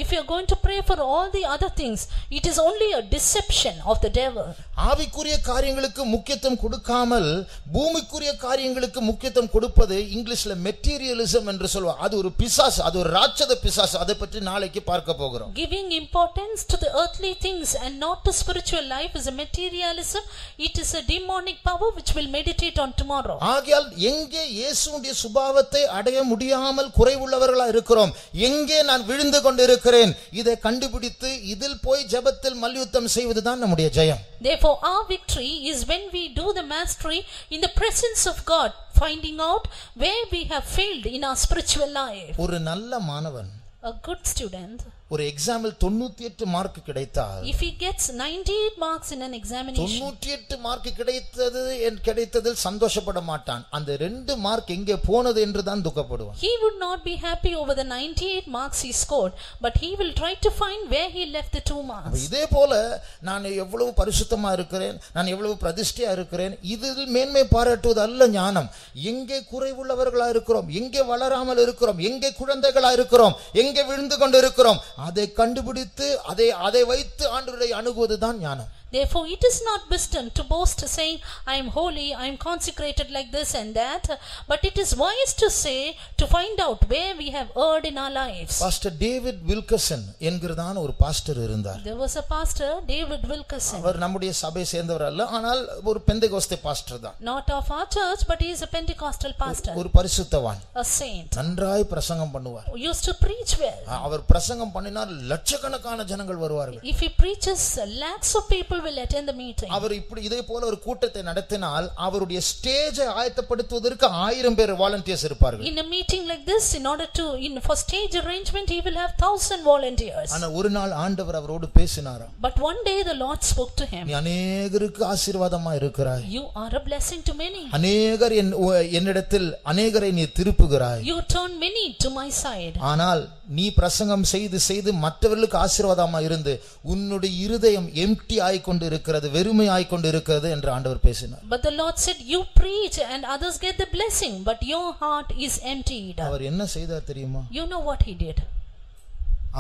If you are going to pray for all the other things, it is only a deception of the devil. ஆவிக்குரிய காரியங்களுக்கு முக்கியத்துவம் கொடுக்காமல் பூமிக்குரிய காரியங்களுக்கு முக்கியத்துவம் கொடுப்பது இங்கிலீஷ்ல மெட்டீரியலிசம் என்று சொல்வாங்க. அது ஒரு பிசாசு, அது ஒரு ராட்சத பிசாசு. அதை பற்றி நாளைக்கு பார்க்க போகிறோம். Giving importance to the earthly things and not to spiritual life is a materialism. It is a demonic power which we'll meditate on tomorrow. ஆகையால் எங்கே இயேசுவுடைய சுபாவத்தை அடைய முடியாமல் குறைவுள்ளவர்களா இருக்கிறோம், எங்கே நான் விழுந்து கொண்டிருக்கிறேன், இதை கண்டுபிடித்து இதில் போய் ஜெபத்தில் மல்யுத்தம் செய்வதுதான் நம்முடைய ஜெயம். Therefore our victory is when we do the mastery in the presence of God, finding out where we have failed in our spiritual life. ஒரு நல்ல மாணவன், a good student, ஒரு எக்ஸாமில் 98 மார்க் கிடைத்தால், if he gets 98 marks in an examination, 98 mark கிடைத்ததில் சந்தோஷப்பட மாட்டான். அந்த 2 mark எங்கே போனது என்று தான் துக்கப்படுவான். He would not be happy over the 98 marks he scored, but he will try to find where he left the 2 marks. இதே போல நான் எவ்வளவு பரிசுத்தமா இருக்கிறேன், நான் எவ்வளவு பிரதிஷ்டையா இருக்கிறேன், இதில் மேன்மை பாராட்டுவது அல்ல ஞானம். எங்கே குறைவுள்ளவர்களா இருக்கிறோம், எங்கே வளராமல் இருக்கிறோம், எங்கே குழந்தைகளா இருக்கிறோம், எங்கே விழுந்து கொண்டு இருக்கிறோம், அதை கண்டுபிடித்து அதை வைத்து ஆண்டவரை அணுகுவதுதான் ஞானம். Therefore it is not wisdom to boast saying I am holy, I am consecrated like this and that, but it is wise to say, to find out where we have erred in our lives. Pastor David Wilkerson என்கிறதான ஒரு pastor இருந்தார். There was a pastor, David Wilkerson. அவர் நம்முடைய சபையை சேர்ந்தவர் அல்ல, ஆனால் ஒரு பெந்தெகோஸ்தே pastor தான். Not of our church, but he is a Pentecostal pastor. ஒரு பரிசுத்தவான், a saint. நன்றாய் பிரசங்கம் பண்ணுவார். Used to preach well. அவர் பிரசங்கம் பண்ணினால் லட்சக்கணக்கான ஜனங்கள் வருவார்கள். If he preaches, lakhs of people will attend the meeting. அவர் இப்படி இதே போல ஒரு கூட்டத்தை நடத்தினால் அவருடைய ஸ்டேஜை ஆயத்தப்படுத்துவதற்கு 1000 பேர் வாலண்டியர்ஸ் இருப்பார்கள். In a meeting like this, in order to for stage arrangement, he will have 1000 volunteers. ஆனா ஒரு நாள் ஆண்டவர் அவரோடு பேசினாராம். But one day the Lord spoke to him. நீ அநேகருக்கு ஆசீர்வாதமா இருக்கிறாய். You are a blessing to many. அநேகர் என்னிடத்தில் அநேகரை நீ திருப்புகிறாய். You turn many to my side. ஆனால் நீ பிரசங்கம் செய்து மற்றவர்களுக்கு ஆசீர்வாதமா இருந்து உன்னுடைய இருதயம் எம்ப்டி ஆயிக்கொண்டு இருக்கிறது, வெறுமை ஆயிக்கொண்டு இருக்கிறது என்று ஆண்டவர் பேசினார். But the Lord said, you preach and others get the blessing, but your heart is emptied. அவர் என்ன செய்தார் தெரியுமா? You know what he did?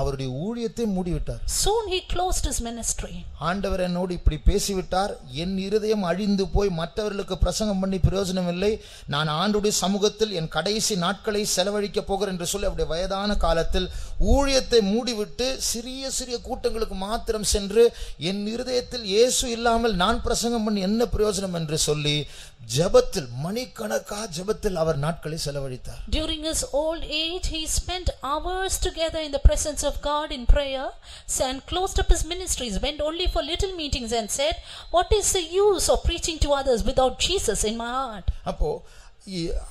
அவருடைய ஊழியத்தை மூடிவிட்டார். Soon he closed his ministry. ஆண்டவர் என்னோடு இப்படி பேசிவிட்டார், என் இருதயம் அழிந்து போய் மற்றவர்களுக்கு பிரசங்கம் பண்ணி பிரயோஜனம் இல்லை, நான் ஆண்டவருடைய சமூகத்தில் என் கடைசி நாட்களை செலவழிக்க போகிறேன் என்று சொல்லி அவருடைய வயதான காலத்தில் ஊழியத்தை மூடிவிட்டு சிறிய சிறிய கூட்டங்களுக்கு மாத்திரம் சென்று என் இருதயத்தில் இயேசு இல்லாமல் நான் பிரசங்கம் பண்ணி என்ன பிரயோஜனம் என்று சொல்லி ஜெபத்தில் மணிக்கணக்கா ஜெபத்தில் அவர் நாட்களை செலவழித்தார். During his old age he spent hours together in the presence of God in prayer and closed up his ministries, went only for little meetings and said, what is the use of preaching to others without Jesus in my heart? அப்போ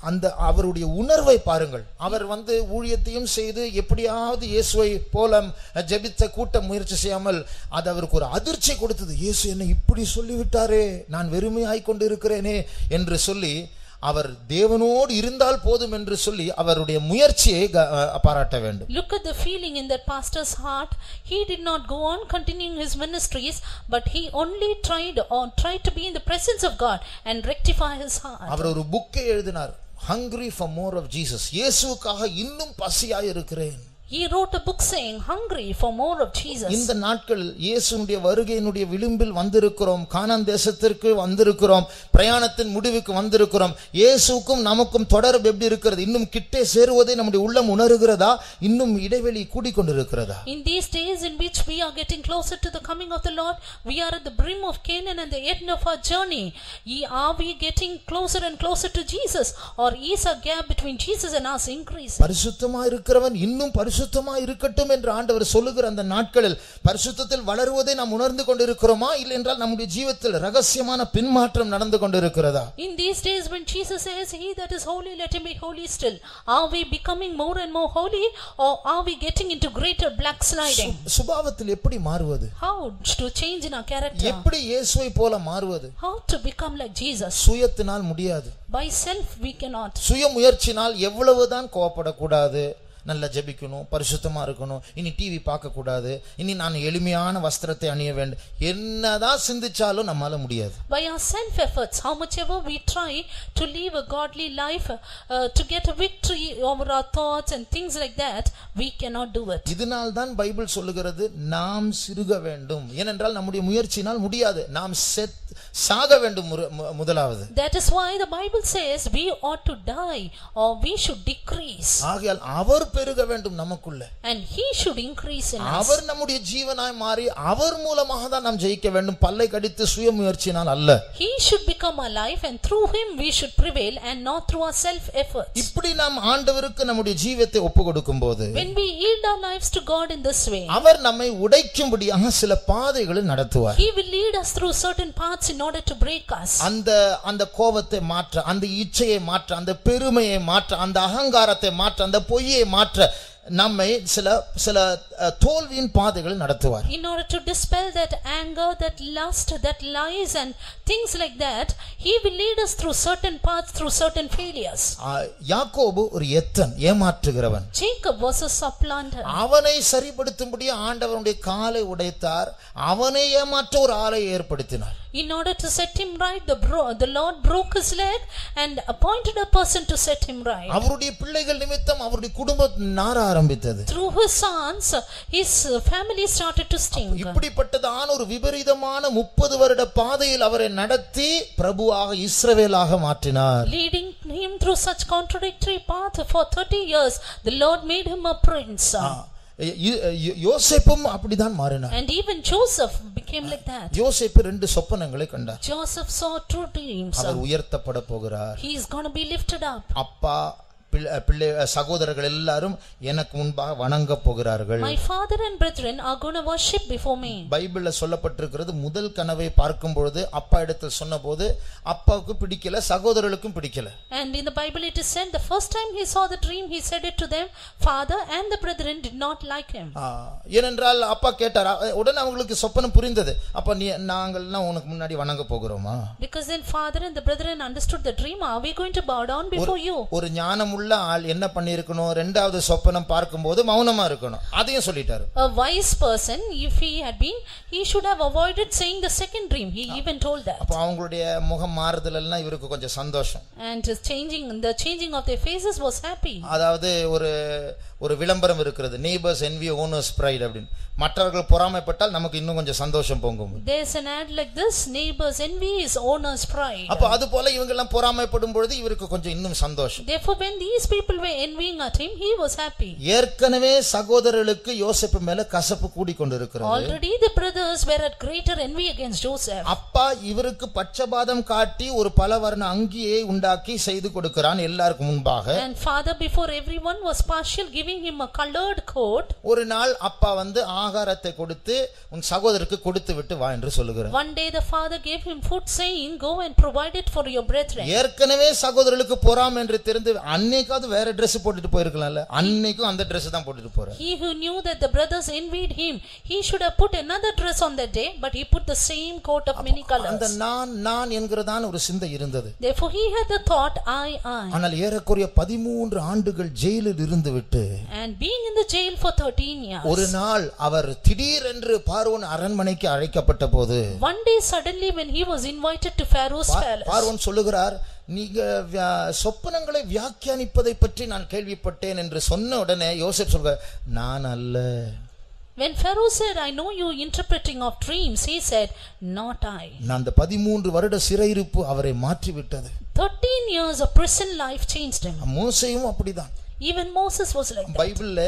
அந்த அவருடைய உணர்வை பாருங்கள். அவர் ஊழியத்தையும் செய்து எப்படியாவது இயேசுவை போல ஜெபித்த கூட்டம் முயற்சி செய்யாமல் அது அவருக்கு ஒரு அதிர்ச்சி கொடுத்தது. இயேசு என்ன இப்படி சொல்லிவிட்டாரே, நான் வெறுமையாய் கொண்டு இருக்கிறேனே என்று சொல்லி அவர் தேவனோடு இருந்தால் போதும் என்று சொல்லி அவருடைய முயற்சியை பாராட்ட வேண்டும். Look at the feeling in that pastor's heart. He did not go on continuing his ministries, but he only tried to be in the presence of God and rectify his heart. அவர் ஒரு புக்கை எழுதினார், Hungry for more of Jesus. இயேசுவுக்காக இன்னும் பசியாய் இருக்கிறேன். He wrote a book saying, hungry for more of Jesus. இந்த நாட்களில் இயேசுவுடைய வருகையினுடைய விளிம்பில் வந்திருக்கிறோம், கானான் தேசத்திற்கு வந்திருக்கிறோம், பிரயாணத்தின் முடிவுக்கு வந்திருக்கிறோம். இயேசுவுக்கும் நமக்கும் தொடர்பு எப்படி இருக்கிறது? இன்னும் கிட்டே சேருவதை நம்முடைய உள்ளம் உணர்கிறதா? இன்னும் இடைவெளி கூடிக்கொண்டிருக்கிறதா? In these days in which we are getting closer to the coming of the Lord, we are at the brim of Canaan and the end of our journey. Are we getting closer and closer to Jesus, or is a gap between Jesus and us increasing? பரிசுத்தமா இருக்கிறவன் இன்னும் பரிசுத்தமா இருக்கட்டும் என்று ஆண்டவர் சொல்லுகிற அந்த நாட்களில் பரிசுத்தத்தில் வளருவதை நாம் உணர்ந்து கொண்டிருக்கிறோமா, இல்லை என்றால் நம்முடைய ஜீவிதத்தில் ரகசியமான பின்மாற்றம் நடந்து கொண்டிருக்கிறதா? In these days when Jesus says, he that is holy let him be holy still, are we becoming more and more holy, or are we getting into greater backsliding? சுபாவத்தில் எப்படி மாறுவது? How to change in our character? எப்படி இயேசுவை போல மாறுவது? How to become like Jesus? சுயத்தினால் முடியாது. By self we cannot. சுய முயற்சினால் எவ்வளவுதான் கோபப்படக்கூடாது, நல்லா ஜெபிக்கணும், பரிசுத்தமா இருக்கணும், இனி டிவி பார்க்க கூடாது, இனி நான் எளிமையான வஸ்திரத்தை அணிய வேண்டும், என்னதான் சிந்திச்சாலும் நம்மால முடியாது. By our self efforts, how much ever we try to live a godly life, to get a victory over our thoughts and things like that, we cannot do it. இதனால் தான் பைபிள் சொல்லுகிறது நாம் சிறுக வேண்டும். ஏனென்றால் நம்முடைய முயற்சியினால் முடியாது, நாம் சாக வேண்டும் முதலாவது. That is why the Bible says we ought to die or we should decrease. ஆகையால் அவர் பெருக வேண்டும் நமக்குள்ள, and he should increase in us. அவர் நம்முடைய ஜீவனாய் மாறி அவர் மூலமாக தான் நாம் ஜெயிக்க வேண்டும், பல்லை கடித்து சுய முயற்சியினால் அல்ல. He should become alive and through him we should prevail and not through our self efforts. இப்படி நாம் ஆண்டவருக்கு நம்முடைய ஜீவியத்தை ஒப்புக்கொடுக்கும்போது, when we yield our lives to God in this way, அவர் நம்மை உடைக்கும்படியாக சில பாதைகளை நடத்துவார். he will lead us through certain paths in order to break us. அந்த கோபத்தை மாற்ற, அந்த இச்சையை மாற்ற, அந்த பெருமையை மாற்ற, அந்த அகங்காரத்தை மாற்ற, அந்த பொய்யை மாற்ற நம்மை சில தோல்வியின் பாதைகளை நடத்துவார். In order to dispel that anger, that lust, that lies and things like that, he will lead us through certain paths, through certain failures. யாக்கோபு ஒரு எத்தன், ஏமாற்றுகிறவன். Jacob was a supplanter. அவனை சரிப்படுத்தும்படி ஆண்டவருடைய காலை உடைத்தார், அவனை ஏமாற்ற ஒரு ஆளை ஏற்படுத்தினார். In order to set him right, the Lord broke his leg and appointed a person to set him right. அவருடைய பிள்ளைகள் நிமித்தம் அவருடைய குடும்பம் நார ஆரம்பித்தது. Through his sons, his family started to stink. இப்படிப்பட்டதான ஒரு விபரீதமான 30 வருட பாதையில் அவரை நடத்தி பிரபுவாக இஸ்ரவேலாக மாற்றினார். Leading him through such contradictory path for 30 years, the Lord made him a prince. யோசேப்பும் அப்படிதான் மாறினார். And even Joseph became like that. யோசேப்பு 2 சொப்பனங்களை கண்டார். Joseph saw 2 dreams. அவர் உயர்த்தப்பட போகிறார். He is going to be lifted up. அப்பா பிள்ளை சகோதரர்கள் எல்லாரும் எனக்கு முன்பாக வணங்க போகிறார்கள். My father and brethren are going to worship before me. பைபிள்ல சொல்லப்பட்டிருக்கிறது, முதல் கனவை பார்க்கும் பொழுது அப்பா இடத்தில் சொன்னபோது அப்பாவுக்கு பிடிக்கல, சகோதரர்களுக்கும் பிடிக்கல. And in the Bible it is said the first time he saw the dream he said it to them, father and the brethren did not like him. ஏனென்றால் அப்பா கேட்டார், உடனே அவங்களுக்கு சொப்பனம் புரிந்தது, அப்ப நாங்கள்லாம் உனக்கு முன்னாடி வணங்க போகிறோமா? Because then father and the brethren understood the dream, are we going to bow down before you? ஒரு ஞானம் உள்ள ஆள் என்ன பண்ணிருக்கணும், இரண்டாவது சொப்பனம் பார்க்கும்போது மௌனமா இருக்கணும், அதையும் சொல்லிட்டாரு. A wise person, if he had been, he should have avoided saying the second dream. He even told that. அப்ப அவங்களுடைய முகம் மாறுதல் எல்லாம் இவருக்கு கொஞ்சம் சந்தோஷம். And the changing of their faces was happy. அதாவது ஒரு விளம்பரம் இருக்கிறது, neighbors envy owners pride அப்படினு. மற்றவர்கள் பொறாமைப்பட்டால் நமக்கு இன்னும் கொஞ்சம் சந்தோஷம் பொங்கும். There's an ad like this, neighbors envy is owner's pride. அப்ப அது போல இவங்க எல்லாம் பொறாமைப்படும் பொழுது இவருக்கு கொஞ்சம் இன்னும் சந்தோஷம். Therefore when these people were envying at him, he was happy. ஏற்கனவே சகோதரர்களுக்கு யோசேப்பு மேல கசப்பு கூடி கொண்டிருக்கிறது. Already the brothers were at greater envy against Joseph. அப்பா இவருக்கு பட்சபாதம் காட்டி ஒரு பலவர்ண அங்கியை உண்டாக்கி செய்து கொடுக்கிறான் எல்லாருக்கும் முன்பாக. And father before everyone was partial, giving him a colored coat. ஒரு நாள் அப்பா வந்து ஆகாரத்தை கொடுத்து உன் சகோதரருக்கு கொடுத்து விட்டு வா என்று சொல்லுகிறார். One day the father gave him food, saying, go and provide it for your brethren. ஏற்கனவே சகோதரர்களுக்கு பொறாமை என்று தெரிந்து அன்னைக்காவது வேற Dress போட்டுட்டு போயிருக்கலாம்ல, அன்னைக்கும் அந்த Dress தான் போட்டுட்டு போறார். He who knew that the brothers envied him, he should have put another dress on that day, but he put the same coat of many colors. அந்த நான் என்கிறதான ஒரு சிந்தை இருந்தது. Therefore he had the thought, I. ஆனால் ஏறக்குறைய 13 ஆண்டுகள் ஜெயிலில் இருந்து விட்டு, and being in the jail for 13 years, ஒரு நாள் அவர் திடீரென்று பார்வோன் அரண்மனைக்கு அழைக்கப்பட்ட போது, one day suddenly when he was invited to Pharaoh's palace, பார்வோன் சொல்லுகிறார், நீங்க சொப்பனங்களை வியாக்கியானிப்பதை பற்றி நான் கேள்விப்பட்டேன் என்று சொன்ன உடனே யோசேப்பு சொல்கிறார், நான் அல்ல. When Pharaoh said, I know you interpreting of dreams, he said, not I. நான் அந்த 13 வருட சிறையிருப்பு அவரை மாற்றி விட்டது. 13 years of prison life changed him. மோசேயும் அப்படிதான். Even Moses was like that. பைபிள்ல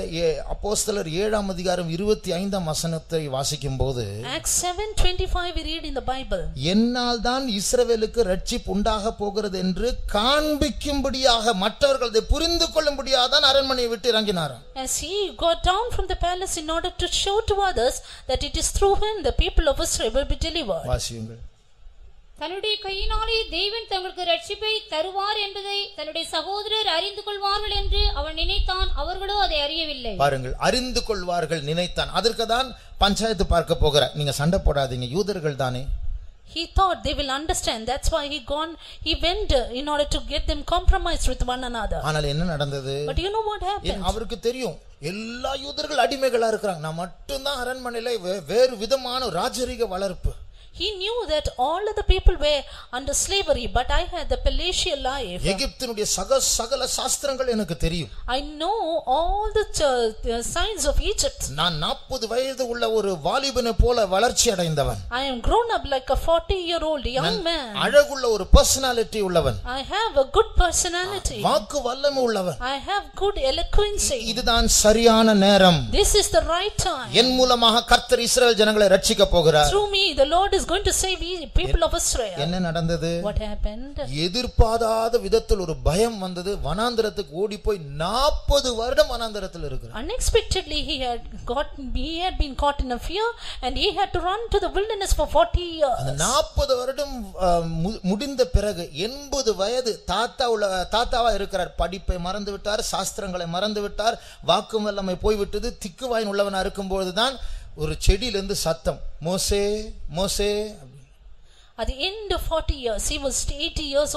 அப்போஸ்தலர் 7ஆம் அதிகாரம் 25ஆம் வசனத்தை வாசிக்கும்போது, Acts 7:25 we read in the Bible, என்னால் தான் இஸ்ரவேலுக்கு ரட்சிப்பு உண்டாக போகிறது என்று காண்பிக்கும்படியாக மற்றவர்கள் அதை புரிந்து கொள்ளும்படியாக தான் அரண்மனையை விட்டு இறங்கினார். As he got down from the palace in order to show to others that it is through him the people of Israel will be delivered. வாசியுங்கள். தன்னுடைய கையினாலே தேவன் தங்களுக்கு ரட்சிப்பை தருவார் என்பதை தன்னுடைய சகோதரர் அறிந்து கொள்வார்கள் என்று அவன் நினைத்தான், அவர்களோ அதை அறியவில்லை. பாருங்கள், அறிந்து கொள்வார்கள் நினைத்தான். அதற்கு தான் பஞ்சாயத்து பார்க்க போகிறார். நீங்க சண்டை போடாதீங்க, யூதர்கள் தானே. He thought they will understand. That's why he went in order to get them compromised with one another. ஆனால் என்ன நடந்தது? But you know what happened? அவருக்கு தெரியும் எல்லா யூதர்கள் அடிமைகளா இருக்காங்க, நான் மட்டும் தான் அரண்மனையில வேறு விதமான ராஜரீக வளர்ப்பு. He knew that all of the people were under slavery, but I had the palatial life. எகிப்தினுடைய சகல சாஸ்திரங்கள் எனக்கு தெரியும். I know all the signs of Egypt. நான் 40 வயது உள்ள ஒரு வாலிபனை போல வளர்ச்சி அடைந்தவன். I am grown up like a 40-year-old young man. அழகுள்ள ஒரு பர்சனாலிட்டி உள்ளவன். I have a good personality. வாக்கு வல்லமை உள்ளவன். I have good eloquency. இதுதான் சரியான நேரம். This is the right time. என் மூலமாக கர்த்தர் இஸ்ரவேல் ஜனங்களை ரட்சிக்க போகிறார். Through me the Lord is going to save people of Israel. என்ன நடந்தது? What happened? எதிர்பாராத விதத்தில் ஒரு பயம் வந்தது. வனாந்தரத்துக்கு ஓடி போய் 40 வருடம் வனாந்தரத்தில் இருக்கிறார். Unexpectedly he had been caught in a fear and he had to run to the wilderness for 40 years. அந்த 40 வருடம் முடிந்த பிறகு 80 வயது தாத்தாவா இருக்கிறார். படிப்பை மறந்து விட்டார், சாஸ்திரங்களை மறந்து விட்டார், வாக்கு வல்லமை போய்விட்டது. திக்குவாயின் உள்ளவனா இருக்கும்போதுதான் ஒரு செடியிலிருந்து சத்தம், மோசே மோசே. At the end of 40 years, he was 80 years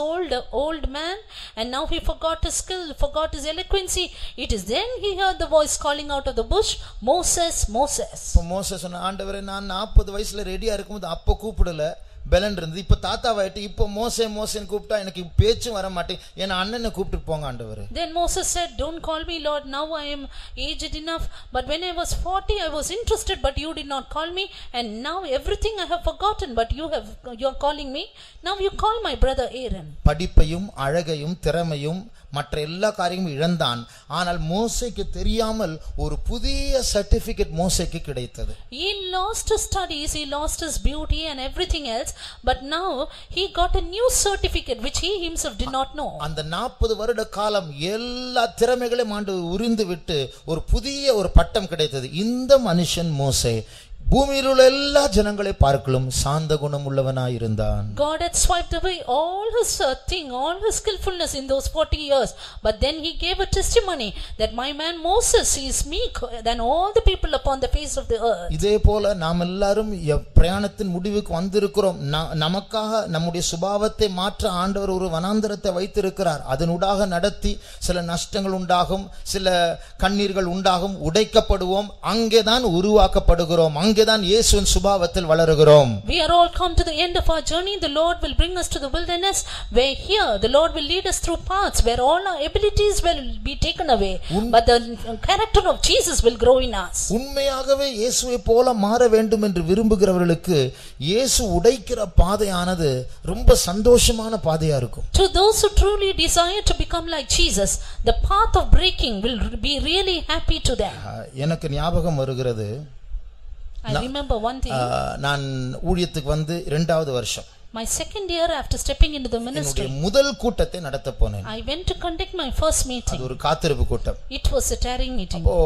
old man, and now he forgot his skill, forgot his eloquency. It is then he heard the voice calling out of the bush, Moses, Moses. மோசே சொன்ன, ஆண்டவரே நான் 40 வயசுல ரெடியா இருக்கும்போது அப்ப கூப்பிடல, பெலன் இருந்தது. இப்ப தாத்தாவாயிட்டு இப்போ மோசே மோசேன்னு கூப்பிட்டா எனக்கு பேச்சும் வர மாட்டேன், என் அண்ணனை கூப்பிட்டு போங்க ஆண்டவரே. Then Moses said, don't call me Lord, now I am aged enough, but when I was 40 I was interested, but you did not call me, and now everything I have forgotten, but you are calling me. Now you call my brother Aaron. படிப்பையும் அழகையும் திறமையும் மற்ற எல்லா காரியமும் இழந்தான். ஆனால் மோசேக்கு தெரியாமல் ஒரு புதிய சர்டிபிகேட் மோசேக்கு கிடைத்தது. He lost his studies, he lost his beauty and everything else, but now he got a new certificate which he himself did not know. அந்த 40 வருட காலம் எல்லா திறமைகளையும் ஆண்டு உரிந்து விட்டு ஒரு புதிய ஒரு பட்டம் கிடைத்தது. இந்த மனுஷன் மோசே பூமியில் உள்ள எல்லா ஜனங்களை பார்க்கலும் சாந்த குணம் உள்ளவனாய் இருந்தான். God had swiped away all his all his skillfulness in those 40 years, but then he gave a testimony that my man Moses is meek than all the people upon the face of the earth. இதே போல நாம் எல்லாரும் பிரயாணத்தின் முடிவுக்கு வந்திருக்கிறோம். நமக்காக நம்முடைய சுபாவத்தை மாற்ற ஆண்டவர் ஒரு வனாந்தரத்தை வைத்திருக்கிறார். அதனூடாக நடத்தி சில நஷ்டங்கள் உண்டாகும், சில கண்ணீர்கள் உண்டாகும், உடைக்கப்படுவோம், அங்கேதான் உருவாக்கப்படுகிறோம், அங்கேதான் இயேசுவின் சுபாவத்தில் வளருகிறோம். We are all come to the end of our journey. The Lord will bring us to the wilderness, where here the Lord will lead us through paths where all our abilities will be taken away, but the character of Jesus will grow in us. உண்மையாகவே இயேசுவை போல மாற வேண்டும் என்று விரும்புகிறவர்களுக்கு இயேசு உடைக்கிற பாதையானது ரொம்ப சந்தோஷமான பாதையா இருக்கும். To those who truly desire to become like Jesus, the path of breaking will be really happy to them. எனக்கு ஞாபகம் வருகிறது, I remember one thing. நான் ஊழியத்துக்கு வந்து 2வது வருஷம், my second year after stepping into the ministry, முதல் கூட்டத்தை நடத்த போனேன். I went to conduct my first meeting. அது ஒரு காத்திருப்பு கூட்டம். It was a tarrying meeting. அப்போ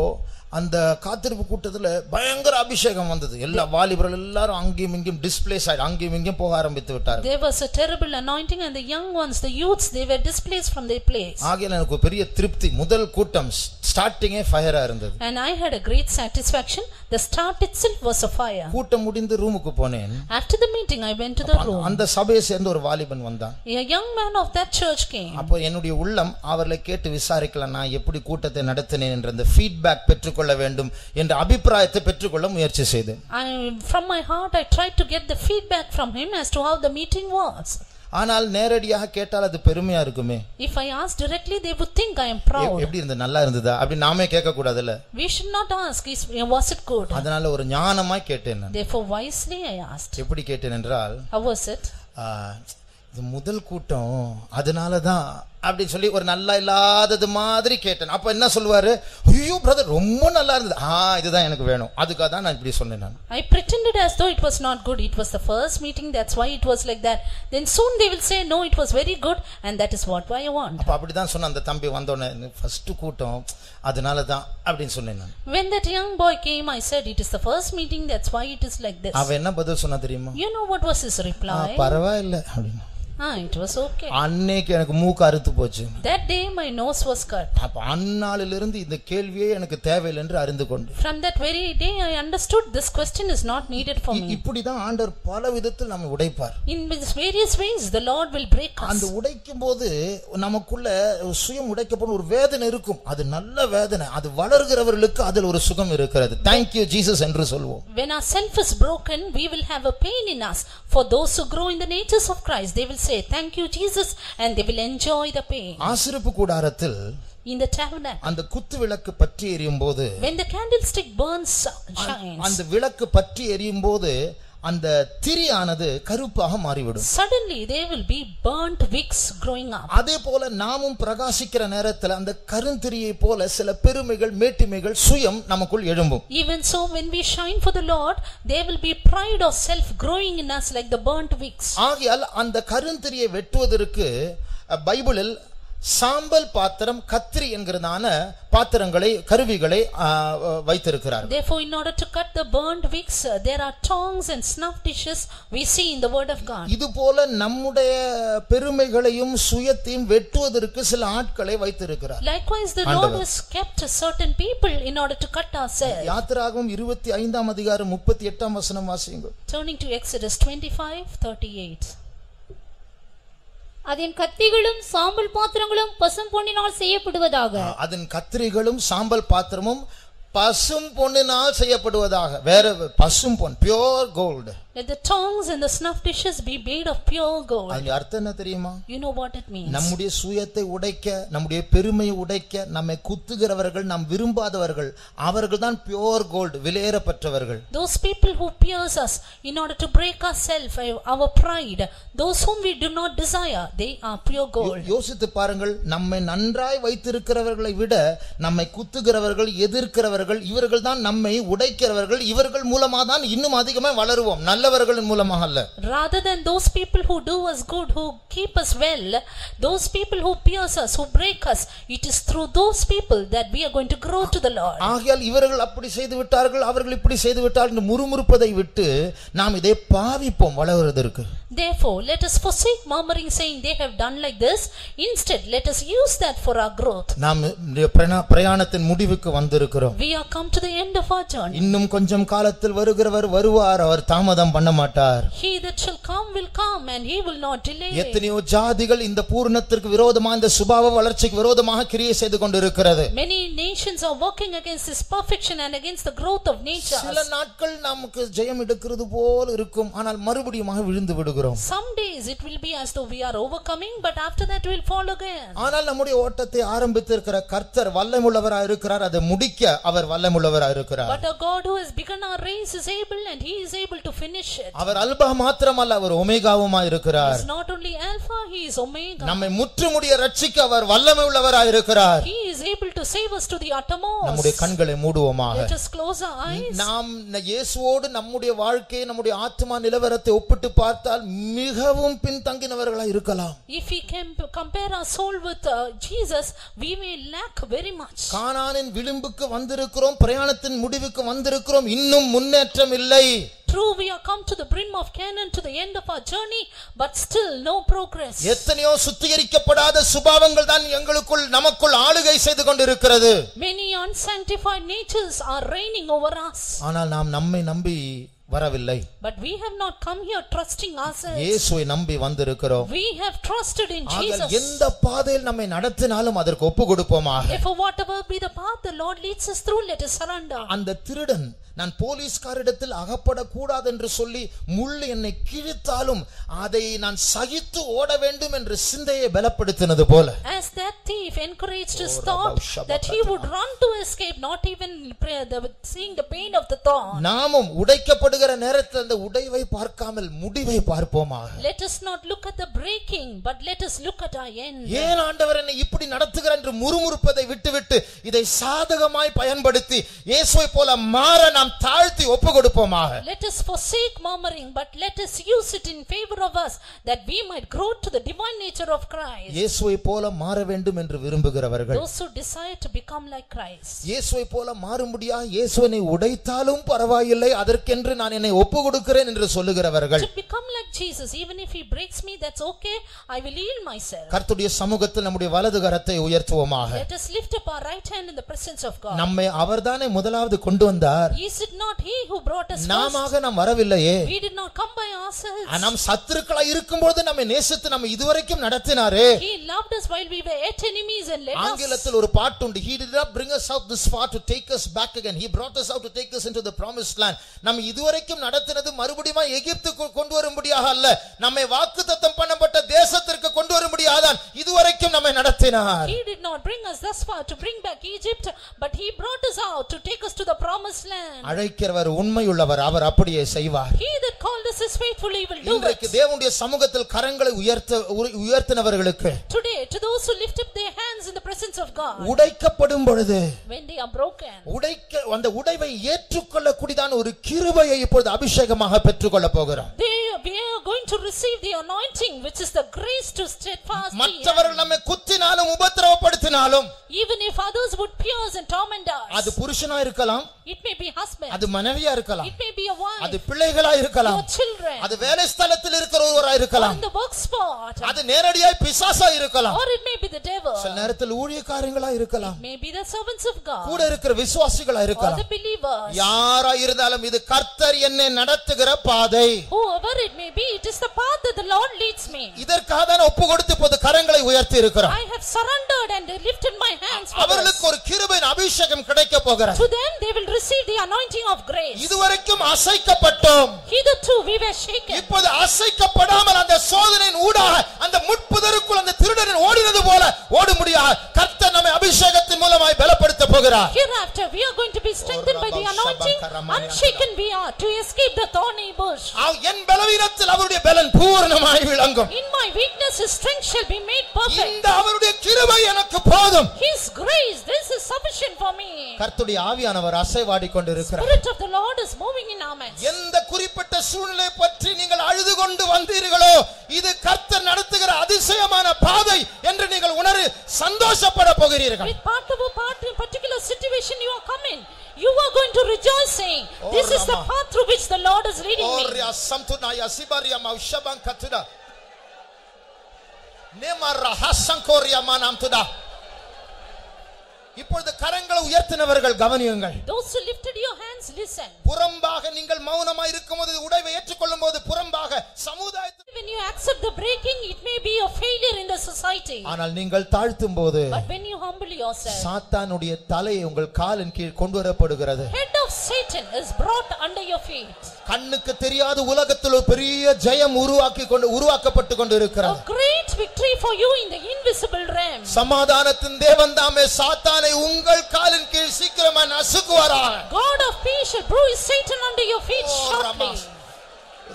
அந்த காத்திருப்பு கூட்டத்துல பயங்கர அபிஷேகம் வந்தது. எல்லா வாலிபர்கள் எல்லாரும் அங்கேயும் இங்கேயும் டிஸ்ப்ளேஸ் ஆகி அங்கேயும் இங்கேயும் போக ஆரம்பித்து விட்டார்கள். There was a terrible anointing and the young ones, the youths, they were displaced from their place. ஆகையால எனக்கு ஒரு பெரிய திருப்தி. முதல் கூட்டம் ஸ்டார்டிங்கே ஃபயரா இருந்தது. And I had a great satisfaction. The start itself was a fire. கூட்டம் முடிந்து ரூமுக்கு போனேன். After the meeting I went to the room. அந்த சபையை சேர்ந்த ஒரு வாலிபன் வந்தான். A young man of that church came. அப்போ என்னுடைய உள்ளம் அவர்களை கேட்டு விசாரிக்கலாம், நான் எப்படி கூட்டத்தை நடத்தினேன் என்ற அந்த ஃபீட்பேக் பெற்றுக்கொள்ள வேண்டும் என்ற அபிப்பிராயத்தை பெற்றுக்கொள்ள முயற்சி செய்தேன். From my heart I tried to get the feedback from him as to how the meeting was. ஆனால் நேரடியாக கேட்டால் அது பெருமையா இருக்குமே. If I ask directly they would think I am proud. எப்படி இருந்தது, நல்லா இருந்ததா அப்படி நாமே கேட்க கூடாதுல. We should not ask was it good. அதனால ஒரு ஞானமாய் கேட்டேன் நான். Therefore wisely I asked. எப்படி கேட்டேன் என்றால், how was it? இது முதல் கூட்டம் அதனால தான் அப்படி சொல்லி ஒரு நல்லா இல்லாதது மாதிரி கேட்டேன். அப்ப என்ன சொல்வாரு, ஐயோ பிரதர் ரொம்ப நல்லா இருந்தது, இதுதான் எனக்கு வேணும், அதுக்காக தான் நான் இப்படி சொன்னேன். நான் I pretended as though it was not good. It was the first meeting, that's why it was like that. Then soon they will say no, it was very good and that is what I want. அப்ப அப்படி தான் சொன்ன அந்த தம்பி வந்தோனே, first கூட்டம் அதனால தான் அப்படினு சொன்னேன் நான். When that young boy came I said it is the first meeting, that's why it is like this. அவன் என்ன பதில் சொன்னா தெரியுமா? You know what was his reply? பரவாயில்லை அப்படினா. It was okay. அன்னைக்கு எனக்கு மூக்கு அறுத்து போச்சு. That day my nose was cut. அப்ப அன்னாளிலிருந்து இந்த கேள்வியே எனக்கு தேவையில்லை என்று அறிந்து கொண்டேன். From that very day I understood this question is not needed for me. இப்படி தான் ஆண்டவர் பல விதத்தில் நம்மை உடைப்பார். In various ways the Lord will break us. அந்த உடைக்கும்போது நமக்குள்ள சுயம் உடைக்கப்படும் ஒரு வேதனை இருக்கும். அது நல்ல வேதனை. அது வளர்கிறவர்களுக்கு அதில் ஒரு சுகம் இருக்கிறது. Thank you Jesus என்று சொல்வோம். When our self is broken we will have a pain in us. For those who grow in the natures of Christ they will say thank you Jesus and they will enjoy the pain. ஆசரிப்பு கூடாரத்தில் in the tabernacle அந்த குத்து விளக்கு பற்றி எரியும்போது, when the candlestick burns shines, அந்த விளக்கு பற்றி எரியும்போது அந்த திரியானது கருப்பாக மாறிவிடும். Suddenly there will be burnt wicks growing up. அதே போல நாமும் பிரகாசிக்கிற நேரத்தில் அந்த கருந்திரியை போல சில பெருமைகள் மேட்டிமைகள் சுயம் நமக்குள் எழும்பும். Even so when we shine for the Lord there will be pride or self growing in us like the burnt wicks. ஆகையால் அந்த கருந்திரியை வெட்டுவதற்கு பைபிளில் சாம்பல் பாத்திரம் கத்திரி என்கிறதான பாத்திரங்களை கருவிகளை வைத்திருக்கிறார். Therefore in order to cut the burnt wicks there are tongs and snuff dishes we see in the word of God. இது போல நம்முடைய பெருமைகளையும் சுயத்தையும் வெட்டுவதற்கு சில ஆட்களை வைத்திருக்கிறார். Likewise the Lord has kept certain people in order to cut ourselves. யாத்திராகமம் 25ஆம் அதிகாரம் 38ஆம் வசனம் வாசியுங்கள். Turning to Exodus 25:38. அதன் கத்திகளும் சாம்பல் பாத்திரங்களும் பசும் பொன்னினால் செய்யப்படுவதாக. அதன் கத்திரிகளும் சாம்பல் பாத்திரமும் பசும் பொன்னினால் செய்யப்படுவதாக. வேற பசும் பொன், pure gold. Let the tongs and the snuff dishes be made of pure gold. அது அர்த்தம் என்ன தெரியுமா? You know what it means? நம்முடைய சுயத்தை உடைக்க, நம்முடைய பெருமையை உடைக்க, நம்மை குத்துகிறவர்கள், நாம் விரும்பாதவர்கள், அவர்கள்தான் pure gold, விலையேறப்பட்டவர்கள். Those people who pierce us in order to break ourselves, our pride, those whom we do not desire, they are pure gold. யோசித்து பாருங்கள், நம்மை நன்றாய் வைத்திருக்கிறவர்களை விட நம்மை குத்துகிறவர்கள், எதிர்க்கிறவர்கள், இவர்கள் தான் நம்மை உடைக்கிறவர்கள். இவர்கள் மூலமா தான் இன்னும் அதிகமாக வளருவோம், நல்லவர்களின் மூலமாக அல்ல. Rather than those people who do us good, who keep us well, those people who pierce us, who break us, it is through those people that we are going to grow to the Lord. ஆகையால் இவர்கள் அப்படி செய்து விட்டார்கள், அவர்கள் இப்படி செய்து விட்டார்கள் என்று முறுமுறுப்பதை விட்டு நாம் இதை பாவிப்போம் வளருவதற்கு. Therefore let us forsake murmuring saying they have done like this. Instead let us use that for our growth. நாம் பிரயாணத்தின் முடிவுக்கு வந்திருக்கிறோம். We are come to the end of our journey. இன்னும் கொஞ்சம் காலத்தில் வருகிறவர் வருவார், அவர் தாமதம் தாமதம் பண்ண மாட்டார். He that shall come will come and he will not delay. எத்தனையோ ஜாதிகள் இந்த பூரணத்திற்கு விரோதமாக இந்த சுபாவ வளர்ச்சிக்கு விரோதமாக கிரியை செய்து கொண்டிருக்கிறது. Many nations are working against this perfection and against the growth of nature. சில நாட்கள் நமக்கு ஜெயம் எடுக்கிறது போல் இருக்கும், ஆனால் மறுபடியும் விழுந்து விடுகிறோம். Some days it will be as though we are overcoming, but after that we will fall again. ஆனால் நம்முடைய ஓட்டத்தை ஆரம்பித்திருக்கிற கர்த்தர் வல்லமையுள்ளவராய் இருக்கிறார், அதை முடிக்க அவர் வல்லமையுள்ளவராய் இருக்கிறார். But a God who has begun our race is able and he is able to finish it. அவர் alpha மாத்திரமல்ல, அவர் ஒமேகாவுமாய் இருக்கிறார். He is not only alpha, he is omega. நம்மை முற்றுமுடிய ரட்சிக்க அவர் வல்லமையுள்ளவராய் இருக்கிறார். He is able to save us to the uttermost. நம்முடைய கண்களை மூடுவோமாக. Let us close our eyes. நாம் இயேசுவோடு நம்முடைய வாழ்க்கையை நம்முடைய ஆத்துமா நிலவரத்தை ஒப்பிட்டு பார்த்தால் மிகவும் பின்தங்கினவர்களாய் இருக்கலாம். If we can compare our soul with Jesus, we may lack very much. கானானின் விளிம்புக்கு வந்திருக்கிறோம், பிரயாணத்தின் முடிவுக்கு வந்திருக்கிறோம், இன்னும் முன்னேற்றம் இல்லை. True, we are come to the brim of Canaan, to the end of our journey, but still no progress. எத்தனையோ சுத்திகரிக்கப்படாத சுபாவங்கள் தான் எங்களுக்குள் நமக்குள் ஆளுகை செய்து கொண்டிருக்கிறது. Many unsanctified natures are reigning over us. ஆனால் நாம் நம்மை நம்பி வரவில்லை. But we have not come here trusting ourselves. இயேசுவை நம்பி வந்திருக்கிறோம். We have trusted in Jesus. எந்த பாதையில் நம்மை நடத்தினாலும் அதற்கு ஒப்பு கொடுப்போமாக. If whatever be the path the Lord leads us through, let us surrender. அந்த திருடன் நான் போலீஸ்காரிடத்தில் அகப்படக்கூடாது என்று சொல்லி முள் என்னை கிழித்தாலும் அதை நான் சகித்து ஓட வேண்டும் என்று சிந்தையை பலப்படுத்தினது போல, as that thief encouraged his thought that he would run to escape, not even seeing the pain of the thorn. நாமும் உடைக்கப்படுகிற நேரத்தில் அந்த உடைவை பார்க்காமல் முடிவை பார்ப்போமாக. Let us not look at the breaking, but let us look at our end. ஏன் ஆண்டவர் என்னை இப்படி நடத்துகிறார் என்று முறுமுறுப்பதை விட்டுவிட்டு இதை சாதகமாய் பயன்படுத்தி இயேசுவை போல மாற நாம் தாழ்த்தி ஒப்பு கொடுப்போமாக. Let us forsake murmuring, but let us use it in favor of us, that we might grow to the divine nature of Christ. இயேசுவை போல மாற வேண்டும் என்று விரும்புகிறவர்கள், those who desire to become like Christ, இயேசுவை போல மாறும்படியாக இயேசுவை உடைத்தாலும் பரவாயில்லை, அதற்கென்று நான் என்னை ஒப்பு கொடுக்கிறேன் என்று சொல்லுகிறவர்கள், to become like Jesus, even if he breaks me, that's okay, I will yield myself. கர்த்தருடைய சமூகத்தில் நம்முடைய வலது கரத்தை உயர்த்துவோமாக. Let us lift up our right hand in the presence of God. நம்மை அவர்தானே முதலாவது கொண்டு வந்தார். Is it not he who brought us first? நாமாக நாம் வரவில்லையே. We did not come by ourselves. நாம் சத்துருக்களாய் இருக்கும்போது நம்மை நேசித்து நம்மை இதுவரைக்கும் நடத்தினாரே. He loved us while we were yet enemies and led us. ஆங்கிலத்தில் ஒரு பாட்டு உண்டு, he did not bring us out this far to take us back again, he brought us out to take us into the promised land. நம்ம இதுவரைக்கும் நடத்தினது மறுபடியும் எகிப்துக்கு கொண்டு வரும்படியாக அல்ல, நம்மை வாக்குத்தத்தம் பண்ணப்பட்ட தேசத்திற்கு கொண்டு வரும்படியாக தான் இதுவரைக்கும் நம்மை நடத்தினார். He did not bring us thus far to bring back Egypt, but he brought us out to take us to the promised land. அழைக்கிறவர் உண்மையுள்ளவர், அவர் அப்படியே செய்வார். He that called us is faithful, he will do it. இன்றைக்கு தேவனுடைய சமூகத்தில் கரங்களை உயர்த்தினவர்களுக்கு, today to those who lift up their hands in the presence of God, உடைக்கப்படும் பொழுது, when they are broken, அந்த உடைவை ஏற்றுக்கொள்ளக்கூடியதான ஒரு கிருபையை இப்பொழுது அபிஷேகமாக பெற்றுக்கொள்ள போகிறோம். we are going to receive the anointing, which is the grace to steadfast. மற்றவர்கள் நம்மை குத்தினாலும் உபத்திரவப்படுத்தினாலும், even if others would pierce and torment us, அது புருஷனா இருக்கலாம், it may be husband, அது மனைவியா இருக்கலாம், it may be a wife, அது பிள்ளைகளா இருக்கலாம், your children, அது வேலை ஸ்தலத்தில் இருக்கிற ஒருவரா இருக்கலாம், on the work spot, அது நேரடியாய் பிசாசா இருக்கலாம், or it may be the devil, சில நேரத்தில் ஊழியக்காரங்களா இருக்கலாம், it may be the servants of God, கூட இருக்கிற விசுவாசிகளா or இருக்கலாம், the believers, யாரா இருந்தாலும் இது கர்த்தர் என்னை நடத்துகிற பாதை, whoever it may be, it is the path that the Lord leads me. இதற்காக தான் ஒப்பு கொடுத்து போது கரங்களை உயர்த்தி இருக்கிறோம். I have surrendered and lifted my hands for அவர்களுக்கு ஒரு கிருபையின் அபிஷேகம் கிடைக்க போகிறது. to them they will receive the anointing of grace. இதுவரைக்கும் அசைக்கப்பட்டோம், Hitherto we were shaken, இப்போது அசைக்கப்படாமல் அந்த சோதனையின் ஊடாக அந்த முட்புதருக்குள் அந்த திருடரின் ஓடினது போல ஓட முடியாது. கர்த்தர் நம்மை அபிஷேகத்தின் மூலமாய் பலப்படுத்த போகிறார். hereafter we are going to be strengthened by the anointing, unshaken we are to escape the thorny bush. என் பலவீனத்தில் அவருடைய பலன் பூரணமாய் விளங்கும். In my weakness his strength shall be made perfect. இந்த அவருடைய கிருபை எனக்கு போதும். His grace, this is sufficient for me. கர்த்தருடைய ஆவியானவர் அசைவாடி கொண்டிருக்கிறார். Spirit of the Lord is moving in our midst. எந்த குறிப்பிட்ட சூழ்நிலை பற்றி நீங்கள் அழுது கொண்டு வந்தீர்களோ, இது கர்த்தர் நடத்துகிற அதிசயமான பாதை என்று நீங்கள் உணர்ந்து சந்தோஷப்பட போகிறீர்கள். With part in particular situation you are coming, you are going to rejoice saying, this is the path through which the Lord is leading me. இப்பொழுது கரங்களை உயர்த்தினவர்கள் கவனியுங்கள். Those who lifted your hands, listen. புறம்பாக நீங்கள் மௌனமாய் இருக்கும்போது உடைவை ஏற்றுக்கொள்ளும்போது புறம்பாக சமுதாயத்தில் When you accept the breaking, it may be a failure in the society. ஆனால் நீங்கள் தாழ்த்தும்போது But when you humble yourself, சாத்தானுடைய தலையை உங்கள் காலின் கீழ் கொண்டு வரப்படுகிறது. head of Satan is brought under your feet. கண்ணுக்கு தெரியாத உலகத்தில் ஒரு பெரிய ஜெயம் உருவாக்கப்பட்டு கொண்டு இருக்கிறது. A great victory for you in the invisible realm. சமாதானத்தின் தேவன் தாமே சாத்தானை உங்கள் காலின் கீழ் சீக்கிரமா நசுக்குவாராக. God of peace shall bruise Satan under your feet shortly.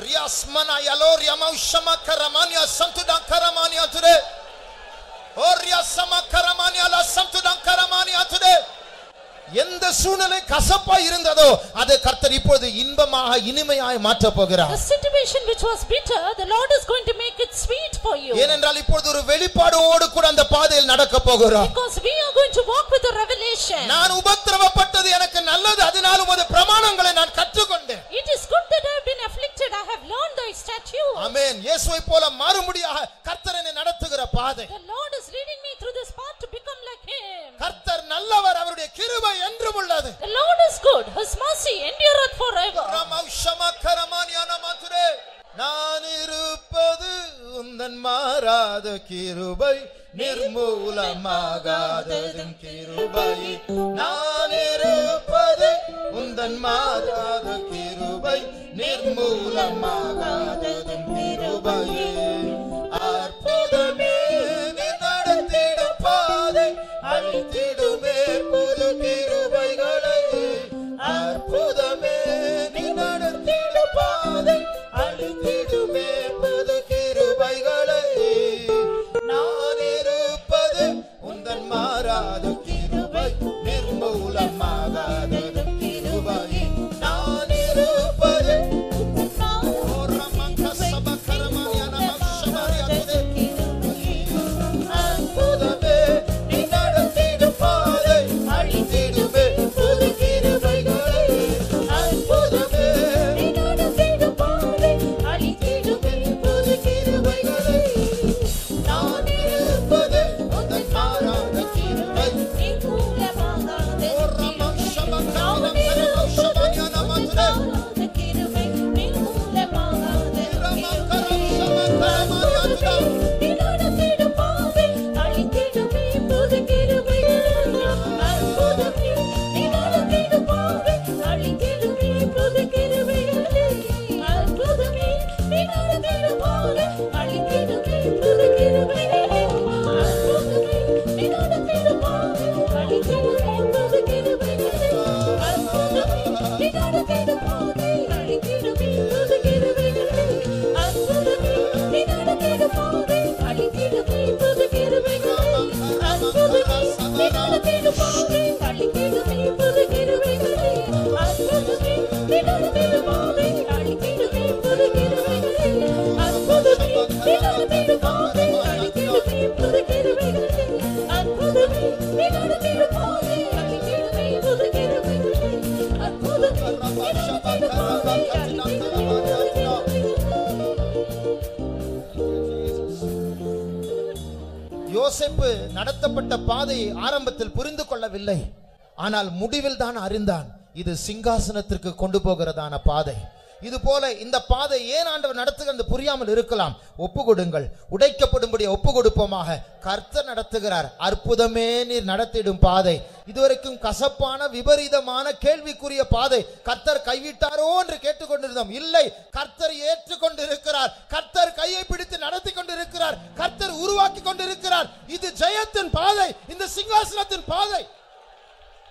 Riasmana yaloria maushama karamania santudan karamania today. Oria sama karamania la santudan karamania today. எந்த சூழ்நிலை கசப்பா இருந்ததோ அதை கர்த்தர் இப்பொழுது இன்பமாக இனிமையாய் மாற்ற போகிறார். The situation which was bitter, the Lord is going to make it sweet for you. ஏனென்றால் இப்பொழுது ஒரு வெளிப்பாடோடு கூட அந்த பாதையில் நடக்க போகிறோம். Because we are going to walk with a revelation. நான் உபத்திரவப்பட்டது எனக்கு நல்லது, அதனால உமது பிரமாணங்களை நான் கற்றுக்கொண்டேன். It is good that I have been afflicted, I have learned thy statutes. ஆமென். இயேசுவை போல மாறும்படியாக கர்த்தர் என்னை நடத்துகிற பாதை. The Lord is leading me through this path to become like him. கர்த்தர் நல்லவர், அவருடைய கிருபை என்றும் உள்ளது. The Lord is good, his mercy endureth forever. நான் இருப்பது உந்தன் மாறாத கிருபை, நிர்மூலமாகாததும் கிருபை. நான் இருப்பது உந்தன் மாறாத கிருபை, நிர்மூலமாகாததும் கிருபை. அற்புதமே நீ நடத்திடும் பாதை, அழித்திடுமே புது கிருபைகளை. அற்புதமே நீ நடத்திடும் பாதை, அழித்திடுமே புது கிருபைகளை. நான் இருப்பது உந்தன் மாறாத கிருபை, நிர்மூலமாகாதது கிருபை. நான் இருப்பது அற்புதமே நீ நடத்திடும் பாதை, அழித்திடுமே புது கிருபைகளை. அற்புதமே நீ நடத்திடும் பாதை, அழித்திடுமே புது கிருபைகளை. நான் இருப்பது உந்தன் மாறாத கிருபை, நிர்மூலமாகாதது யோசேப்பு நடத்தப்பட்ட பாதையை ஆரம்பத்தில் புரிந்து கொள்ளவில்லை. ஆனால் முடிவில் தான் அறிந்தான், இது சிங்காசனத்திற்கு கொண்டு போகிறதான பாதை. இது போல இந்த பாதை ஏன் ஆண்டவர் நடத்துகிறது புரியாமல் இருக்கலாம். ஒப்பு கொடுங்கள், உடைக்கப்படும்படி ஒப்பு கொடுப்போமாக. கர்த்தர் நடத்துகிறார். அற்புதமே நீர் நடத்திடும் பாதை. இதுவரைக்கும் கசப்பான விபரீதமான கேள்விக்குரிய பாதை. கர்த்தர் கைவிட்டாரோ என்று கேட்டுக்கொண்டிருந்தோம். இல்லை, கர்த்தர் ஏற்றுக்கொண்டிருக்கிறார். கர்த்தர் கையை பிடித்து நடத்தி கொண்டிருக்கிறார். கர்த்தர் உருவாக்கி கொண்டிருக்கிறார். இது ஜெயத்தின் பாதை, இந்த சிங்காசனத்தின் பாதை.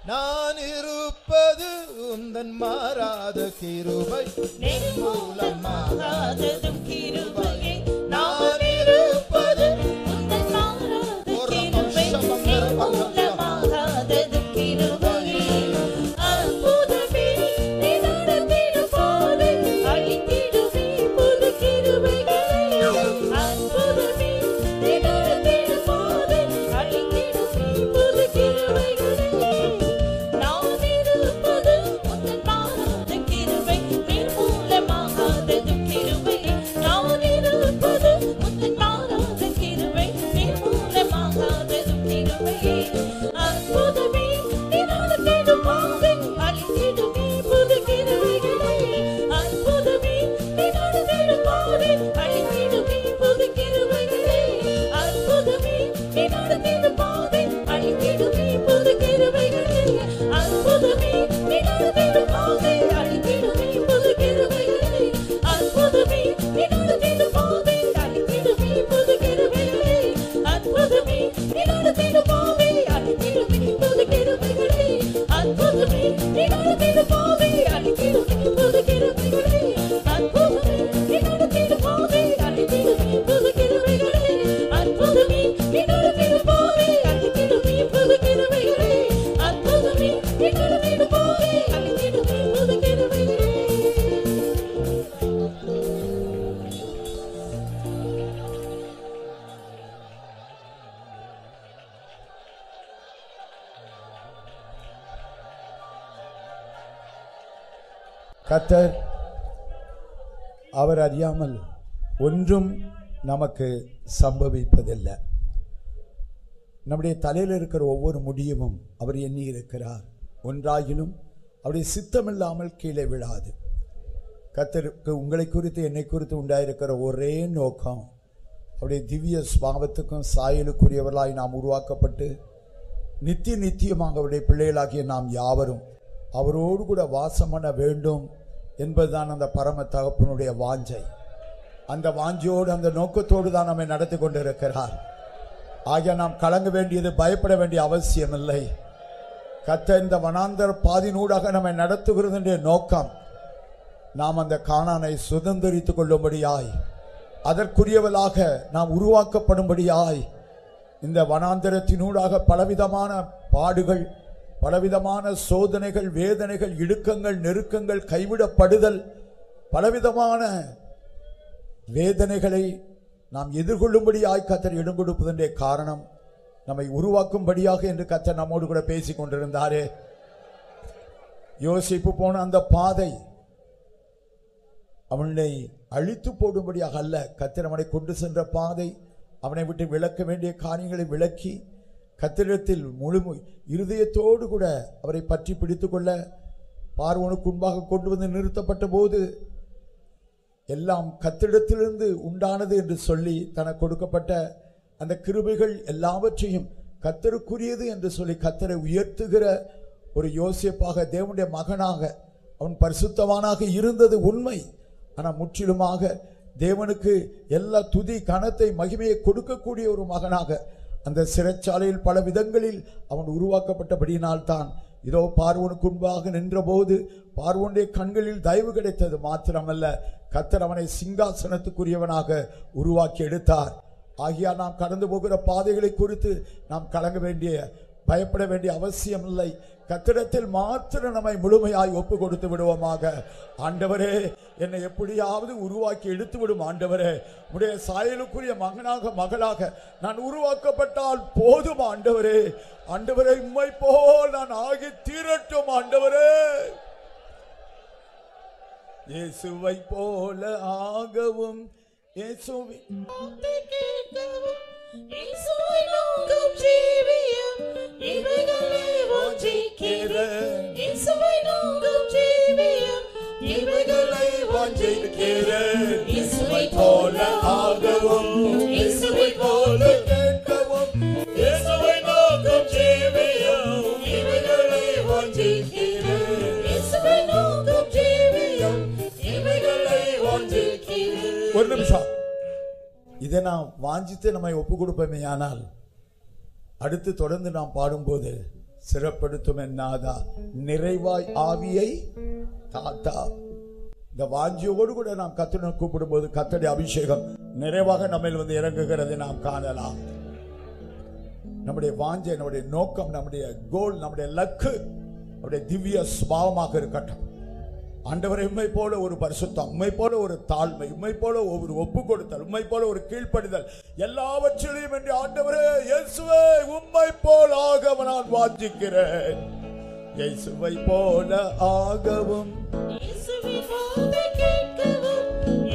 நான் இருப்பது உந்தன் மாறாத கிருபை, நிர்மூலமாகாததும் கிருபையே. நான் இருப்பது உந்தன் மாறாத கிருபை, நிர்மூலமாகாததும் கிருபையே. அற்புதமே நீ நடத்திடும் பாதை, அழித்திடுமே புது கிருபைகளை. அற்புதமே நீ நடத்திடும் பாதை, அழித்திடுமே புது கிருபைகளை. நான் இருப்பது கர்த்தர் அவர் அறியாமல் ஒன்றும் நமக்கு சம்பவிப்பதில்லை. நம்முடைய தலையில் இருக்கிற ஒவ்வொரு முடியவும் அவர் எண்ணி இருக்கிறார். ஒன்றாகிலும் அவருடைய சித்தமில்லாமல் கீழே விழாது. கர்த்தருக்கு உங்களை குறித்து என்னை குறித்து உண்டாயிருக்கிற ஒரே நோக்கம், அவருடைய திவ்ய ஸ்வாபத்துக்கும் சாயலுக்குரியவர்களாய் நாம் உருவாக்கப்பட்டு நித்தியமாக அவருடைய பிள்ளைகளாகிய நாம் யாவரும் அவரோடு கூட வாசம் பண்ண வேண்டும் என்பதுதான் அந்த பரம தகப்பனுடைய வாஞ்சை. அந்த வாஞ்சையோடு அந்த நோக்கத்தோடு தான் நம்மை நடத்தி கொண்டிருக்கிறார். ஆகிய நாம் கலங்க வேண்டியது, பயப்பட வேண்டிய அவசியம் இல்லை. கர்த்தர் இந்த வனாந்தர பாதினூடாக நம்மை நடத்துகிறது நோக்கம் நாம் அந்த கானானை சுதந்திரித்துக் கொள்ளும்படியாய், அதற்குரியவளாக நாம் உருவாக்கப்படும்படியாய், இந்த வனாந்தரத்தினூடாக பலவிதமான பாடுகள், பலவிதமான சோதனைகள், வேதனைகள், இடுக்கங்கள், நெருக்கங்கள், கைவிடப்படுதல், பலவிதமான வேதனைகளை நாம் எதிர்கொள்ளும்படியாய் கர்த்தர் இடம் கொடுப்பதே காரணம் நம்மை உருவாக்கும்படியாக என்று கர்த்தர் நம்மோடு கூட பேசிக் கொண்டிருந்தாரே. யோசிப்பு போன அந்த பாதை அவனை அழித்து போடும்படியாக அல்ல, கர்த்தர் அவனை கொண்டு சென்ற பாதை அவனை விட்டு விளக்க வேண்டிய காரியங்களை விளக்கி கர்த்தரிடத்தில் முழு இருதயத்தோடு கூட அவரை பற்றி பிடித்து கொள்ள பார்வோனுக்கு முன்பாக கொண்டு வந்து நிறுத்தப்பட்ட போது எல்லாம் கர்த்தரிடத்திலிருந்து உண்டானது என்று சொல்லி தனக்கு கொடுக்கப்பட்ட அந்த கிருபைகள் எல்லாவற்றையும் கர்த்தருக்குரியது என்று சொல்லி கர்த்தரை உயர்த்துகிற ஒரு யோசேப்பாக, தேவனுடைய மகனாக அவன் பரிசுத்தவானாக இருந்தது உண்மை. ஆனால் முற்றிலுமாக தேவனுக்கு எல்லா துதி கனத்தை மகிமையை கொடுக்கக்கூடிய ஒரு மகனாக அந்த சிறைச்சாலையில் பல விதங்களில் அவன் உருவாக்கப்பட்டபடியினால் தான் இதோ பார்வோனுக்கு முன்பாக நின்ற போது பார்வோனுடைய கண்களில் தயவு கிடைத்தது மாத்திரமல்ல, கர்த்தர் அவனை சிங்காசனத்துக்குரியவனாக உருவாக்கி எடுத்தார். ஆகியா நாம் கடந்து போகிற பாதைகளை குறித்து நாம் கலங்க வேண்டிய, பயப்பட வேண்டிய அவசியம் இல்லை. கர்த்தரிடத்தில் மாத்திரம் நம்மை முழுமையாய் ஒப்பு கொடுத்து விடுவோமாக. ஆண்டவரே, என்னை எப்படியாவது உருவாக்கி எடுத்து விடும் ஆண்டவரே. உடைய சாயலுக்குரிய மகனாக மகளாக நான் உருவாக்கப்பட்டால் போதும் ஆண்டவரே. ஆண்டவரே, உம்மை போல் நான் ஆகி தீரட்டும் ஆண்டவரே. இயேசுவை போல ஆகவும் இயேசுவை நோக்கம் ஜீவியம் இவைகளை வாஞ்சிக்கிறேன். இயேசுவை நோக்கம் ஜீவியம் இவைகளை வாஞ்சிக்கிறேன். இயேசுவை போல ஆகவும் இயேசுவை போல கேட்கவும் இயேசுவை நோக்கம் ஜீவியம் இவைகளை வாஞ்சிக்கிறேன். இயேசுவை நோக்கம் ஜீவியம் இவைகளை வாஞ்சிக்கிறேன். ஒரு நிமிஷம், இதை நாம் வாஞ்சித்து நம்மை ஒப்பு கொடுப்போமே. ஆனால் அடுத்து தொடர்ந்து நாம் பாடும்போது சிறப்படுத்தும் என்னாதா நிறைவாய் ஆவியை தாத்தா, இந்த வாஞ்சியோடு கூட நாம் கர்த்தரை கூப்பிடும் போது கர்த்தருடைய அபிஷேகம் நிறைவாக நம்மில் வந்து இறங்குகிறதை நாம் காணலாம். நம்முடைய வாஞ்சை, நம்முடைய நோக்கம், நம்முடைய கோல், நம்முடைய லக்கு நம்முடைய திவ்ய சுபாவமாக இருக்கட்டும். ஆண்டவரை உம்மை போல ஒரு பரிசுத்தம், உம்மை போல ஒரு தாழ்மை, உம்மை போல ஒரு ஒப்பு கொடுத்தல், உம்மை போல ஒரு கீழ்ப்படிதல், எல்லாவற்றிலும் என்று ஆண்டவரே இயேசுவே உம்மை போல் ஆக நான் வாஞ்சிக்கிறேன். இயேசுவை போல ஆகவும் இயேசுவை போல கேட்கவும்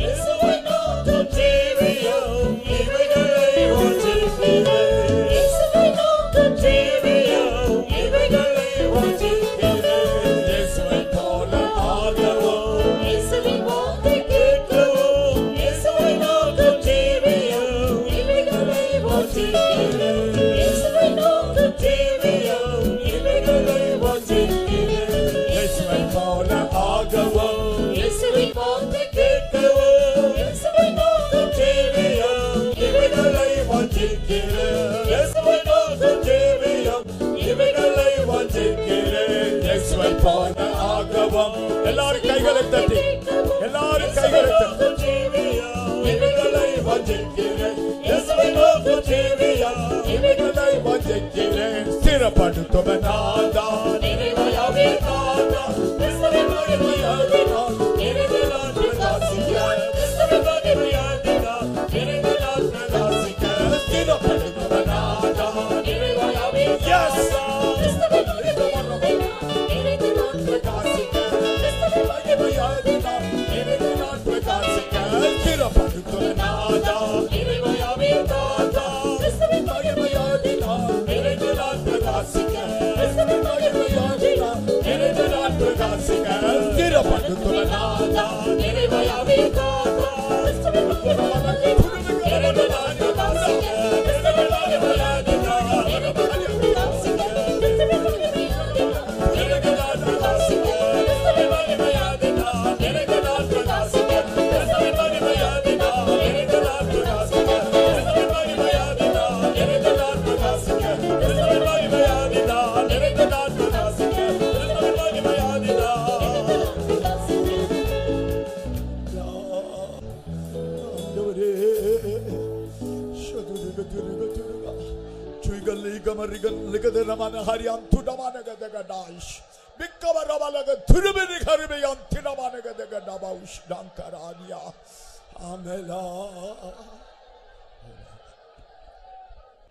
இயேசுவை நோக்கம் ஜீவியம் இவைகளை வாஞ்சிக்கிறேன். இயேசுவை நோக்கம் ஜீவியம் இவைகளை வாஞ்சிக்கிறேன். இயேசுவை போல ஆகவும் இயேசுவை போல கேட்கவும் இயேசுவை நோக்கம் ஜீவியம் இவைகளை வாஞ்சிக்கிறேன். இயேசுவை நோக்கம் ஜீவியம் இவைகளை வாஞ்சிக்கிறேன். இயேசுவை போல ஆகவும் இயேசுவை போல கேட்கவும் இயேசுவை நோக்கம் ஜீவியம் இவைகளை வாஞ்சிக்கிறேன். இயேசுவை நோக்கம் ஜீவியம் இவைகளை வாஞ்சிக்கிறேன். இயேசுவை போல ஆகவும் எல்லாரும் கைகளை தட்டி, எல்லாரும் கைகளை தட்டி ஜீவியம் இவைகளை வாஞ்சிக்கிறேன். இயேசுவை நோக்கம் ஜீவியம் இவைகளை வாஞ்சிக்கிறேன். ஸ்திரப்படுத்தும் நாதா நிறைவாயாவே நாதா இயேசுவை மகிமையாவே நாதா நிறைவாய் பிரகாசிக்க இயேசுவை மகிமையாவே நாதா நிறைவாய் பிரகாசிக்க ஸ்திரப்படுத்தும் நாதா நிறைவாயாவே நாதா இயேசுவை மகிமையாவே நாதா நிறைவாய் பிரகாசிக்க இயேசுவை மகிமையாவே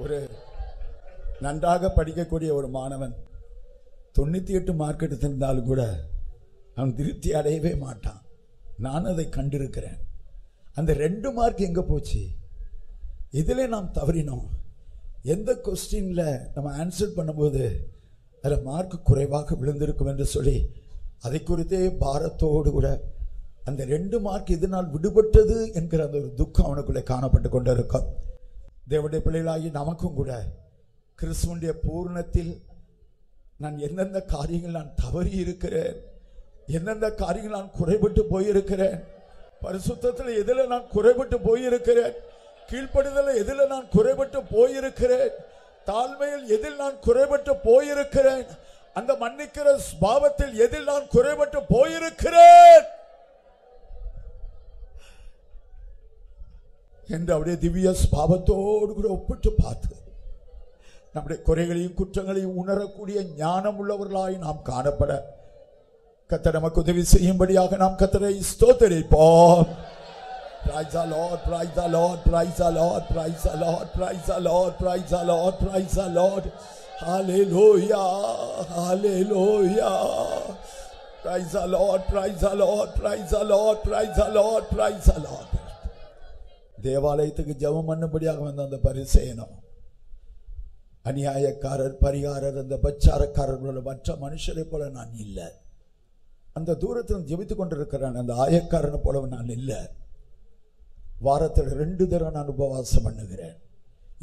ஒரு நன்றாக படிக்கக்கூடிய ஒரு மாணவன் 98 மார்க் எடுத்திருந்தாலும் கூட அவன் திருப்தி அடையவே மாட்டான். நான் அதை கண்டிருக்கிறேன். அந்த 2 மார்க் எங்க போச்சு? இதிலே நாம் தவறினோம். எந்த கொஸ்டின்ல நம்ம ஆன்சர் பண்ணும்போது அதில் மார்க் குறைவாக விழுந்திருக்கும் என்று சொல்லி அதை குறித்தே பாரத்தோடு கூட அந்த 2 மார்க் இதனால் விடுபட்டது என்கிற அந்த ஒரு துக்கம் அவனுக்குள்ளே காணப்பட்டு கொண்டிருக்கும். தேவனுடைய பிள்ளைகளாகி நமக்கும் கூட கிறிஸ்துவனுடைய பூர்ணத்தில் நான் எந்தெந்த காரியங்கள் நான் தவறி இருக்கிறேன், எந்தெந்த காரியங்கள் நான் குறைபட்டு போயிருக்கிறேன், பரிசுத்தத்தில் எதில் நான் குறைபட்டு போயிருக்கிறேன், கீழ்ப்படிதல் எதில் நான் குறைபட்டு போயிருக்கிறேன், தாழ்மையில் எதில் நான் குறைபட்டு போயிருக்கிறேன், அந்த மன்னிக்கிற பாவத்தில் எதில் நான் குறைபட்டு போயிருக்கிறேன் என்று அவருடைய திவ்ய பாவத்தோடு கூட ஒப்பிட்டு பார்த்து நம்முடைய குறைகளையும் குற்றங்களையும் உணரக்கூடிய ஞானம் உள்ளவர்களாய் நாம் காணப்பட கர்த்தர் நமக்கு உதவி செய்யும்படியாக நாம் கர்த்தரை ஸ்தோத்திரிப்போம். Praise the Lord, praise the Lord, praise the Lord, praise the Lord, praise the Lord, praise the Lord, praise the Lord. Hallelujah, hallelujah. Praise the Lord, praise the Lord, praise the Lord, praise the Lord, praise the Lord. தேவாலயத்துக்கு ஜெபம் பண்ணும்படியாக வந்த அந்த பரிசேயனும் அநியாயக்காரர், பரிகாரர், அந்த பச்சாரக்காரர்களோட மற்ற மனுஷரை போல நான் இல்லை. அந்த தூரத்தில் ஜெபித்துக் கொண்டிருக்கிறான். அந்த ஆயக்காரனை போல நான் இல்லை. வாரத்தில் 2 தடவை நான் உபவாசம் பண்ணுகிறேன்.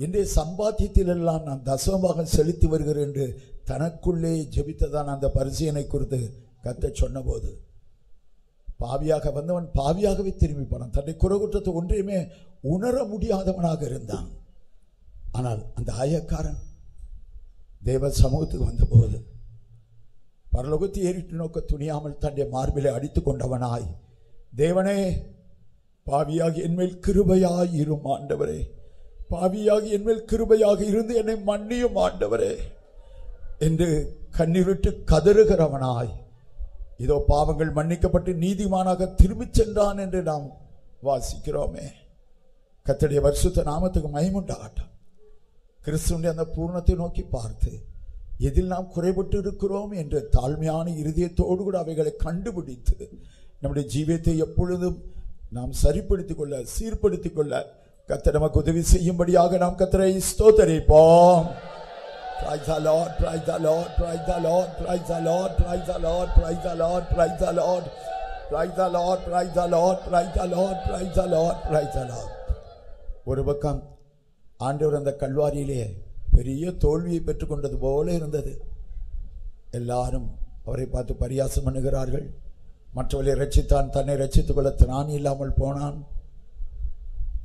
இன்றைய சம்பாத்தியத்தில் எல்லாம் நான் தசமமாக செலுத்தி வருகிறேன் என்று தனக்குள்ளே ஜெபித்ததான் அந்த பரிசேயனை குறித்து கர்த்தர் சொன்ன போது பாவியாக வந்தவன் பாவியாகவே திரும்பி போனான். தன்னுடைய குறைகுற்றத்தை ஒன்றையுமே உணர முடியாதவனாக இருந்தான். ஆனால் அந்த ஆயக்காரன் தேவ சமூகத்துக்கு வந்தபோது பரலோகத்தை ஏறிட்டு நோக்க துணியாமல் தன்னுடைய மார்பிலை அடித்துக் கொண்டவனாய், தேவனே, பாவியாகி என்மேல் கிருபையாய் இரும் ஆண்டவரே, பாவியாகி என்மேல் கிருபையாக இருந்து என்னை மன்னியும் ஆண்டவரே என்று கண்ணீரிட்டு கதறுகிறவனாய், இதோ பாவங்கள் மன்னிக்கப்பட்டு நீதிமானாக திரும்பிச் சென்றான் என்று நாம் வாசிக்கிறோமே. கர்த்தருடைய பரிசுத்த நாமத்துக்கு மகிமை உண்டாகட்டும். கிறிஸ்துவின் அந்த பூர்ணத்தை நோக்கி பார்த்து எதில் நாம் குறைபட்டு இருக்கிறோம் என்று தாழ்மையான இருதயத்தோடு கூட அவைகளை கண்டுபிடித்து நம்முடைய ஜீவியத்தை எப்பொழுதும் நாம் சரிப்படுத்திக் கொள்ள, சீர்படுத்திக் கொள்ள கர்த்தர் நமக்கு உதவி செய்யும்படியாக நாம் கர்த்தரை ஸ்தோத்திரிப்போம். Praise the Lord, praise the Lord, praise the Lord, praise the Lord, praise the Lord, praise the Lord, praise the Lord, praise the Lord, praise the Lord, praise the Lord, praise the Lord, praise the Lord. ஒரு பக்கம் ஆண்டவர் அந்த கல்வாரியிலே பெரிய தோல்வியை பெற்றுக் கொண்டது போல இருந்தது. எல்லாரும் அவரை பார்த்து பரியாசம் பண்ணுகிறார்கள். மற்றவர்களை ரட்சித்தான், தன்னை ரட்சித்துக் கொள்ள திராணி இல்லாமல் போனான்.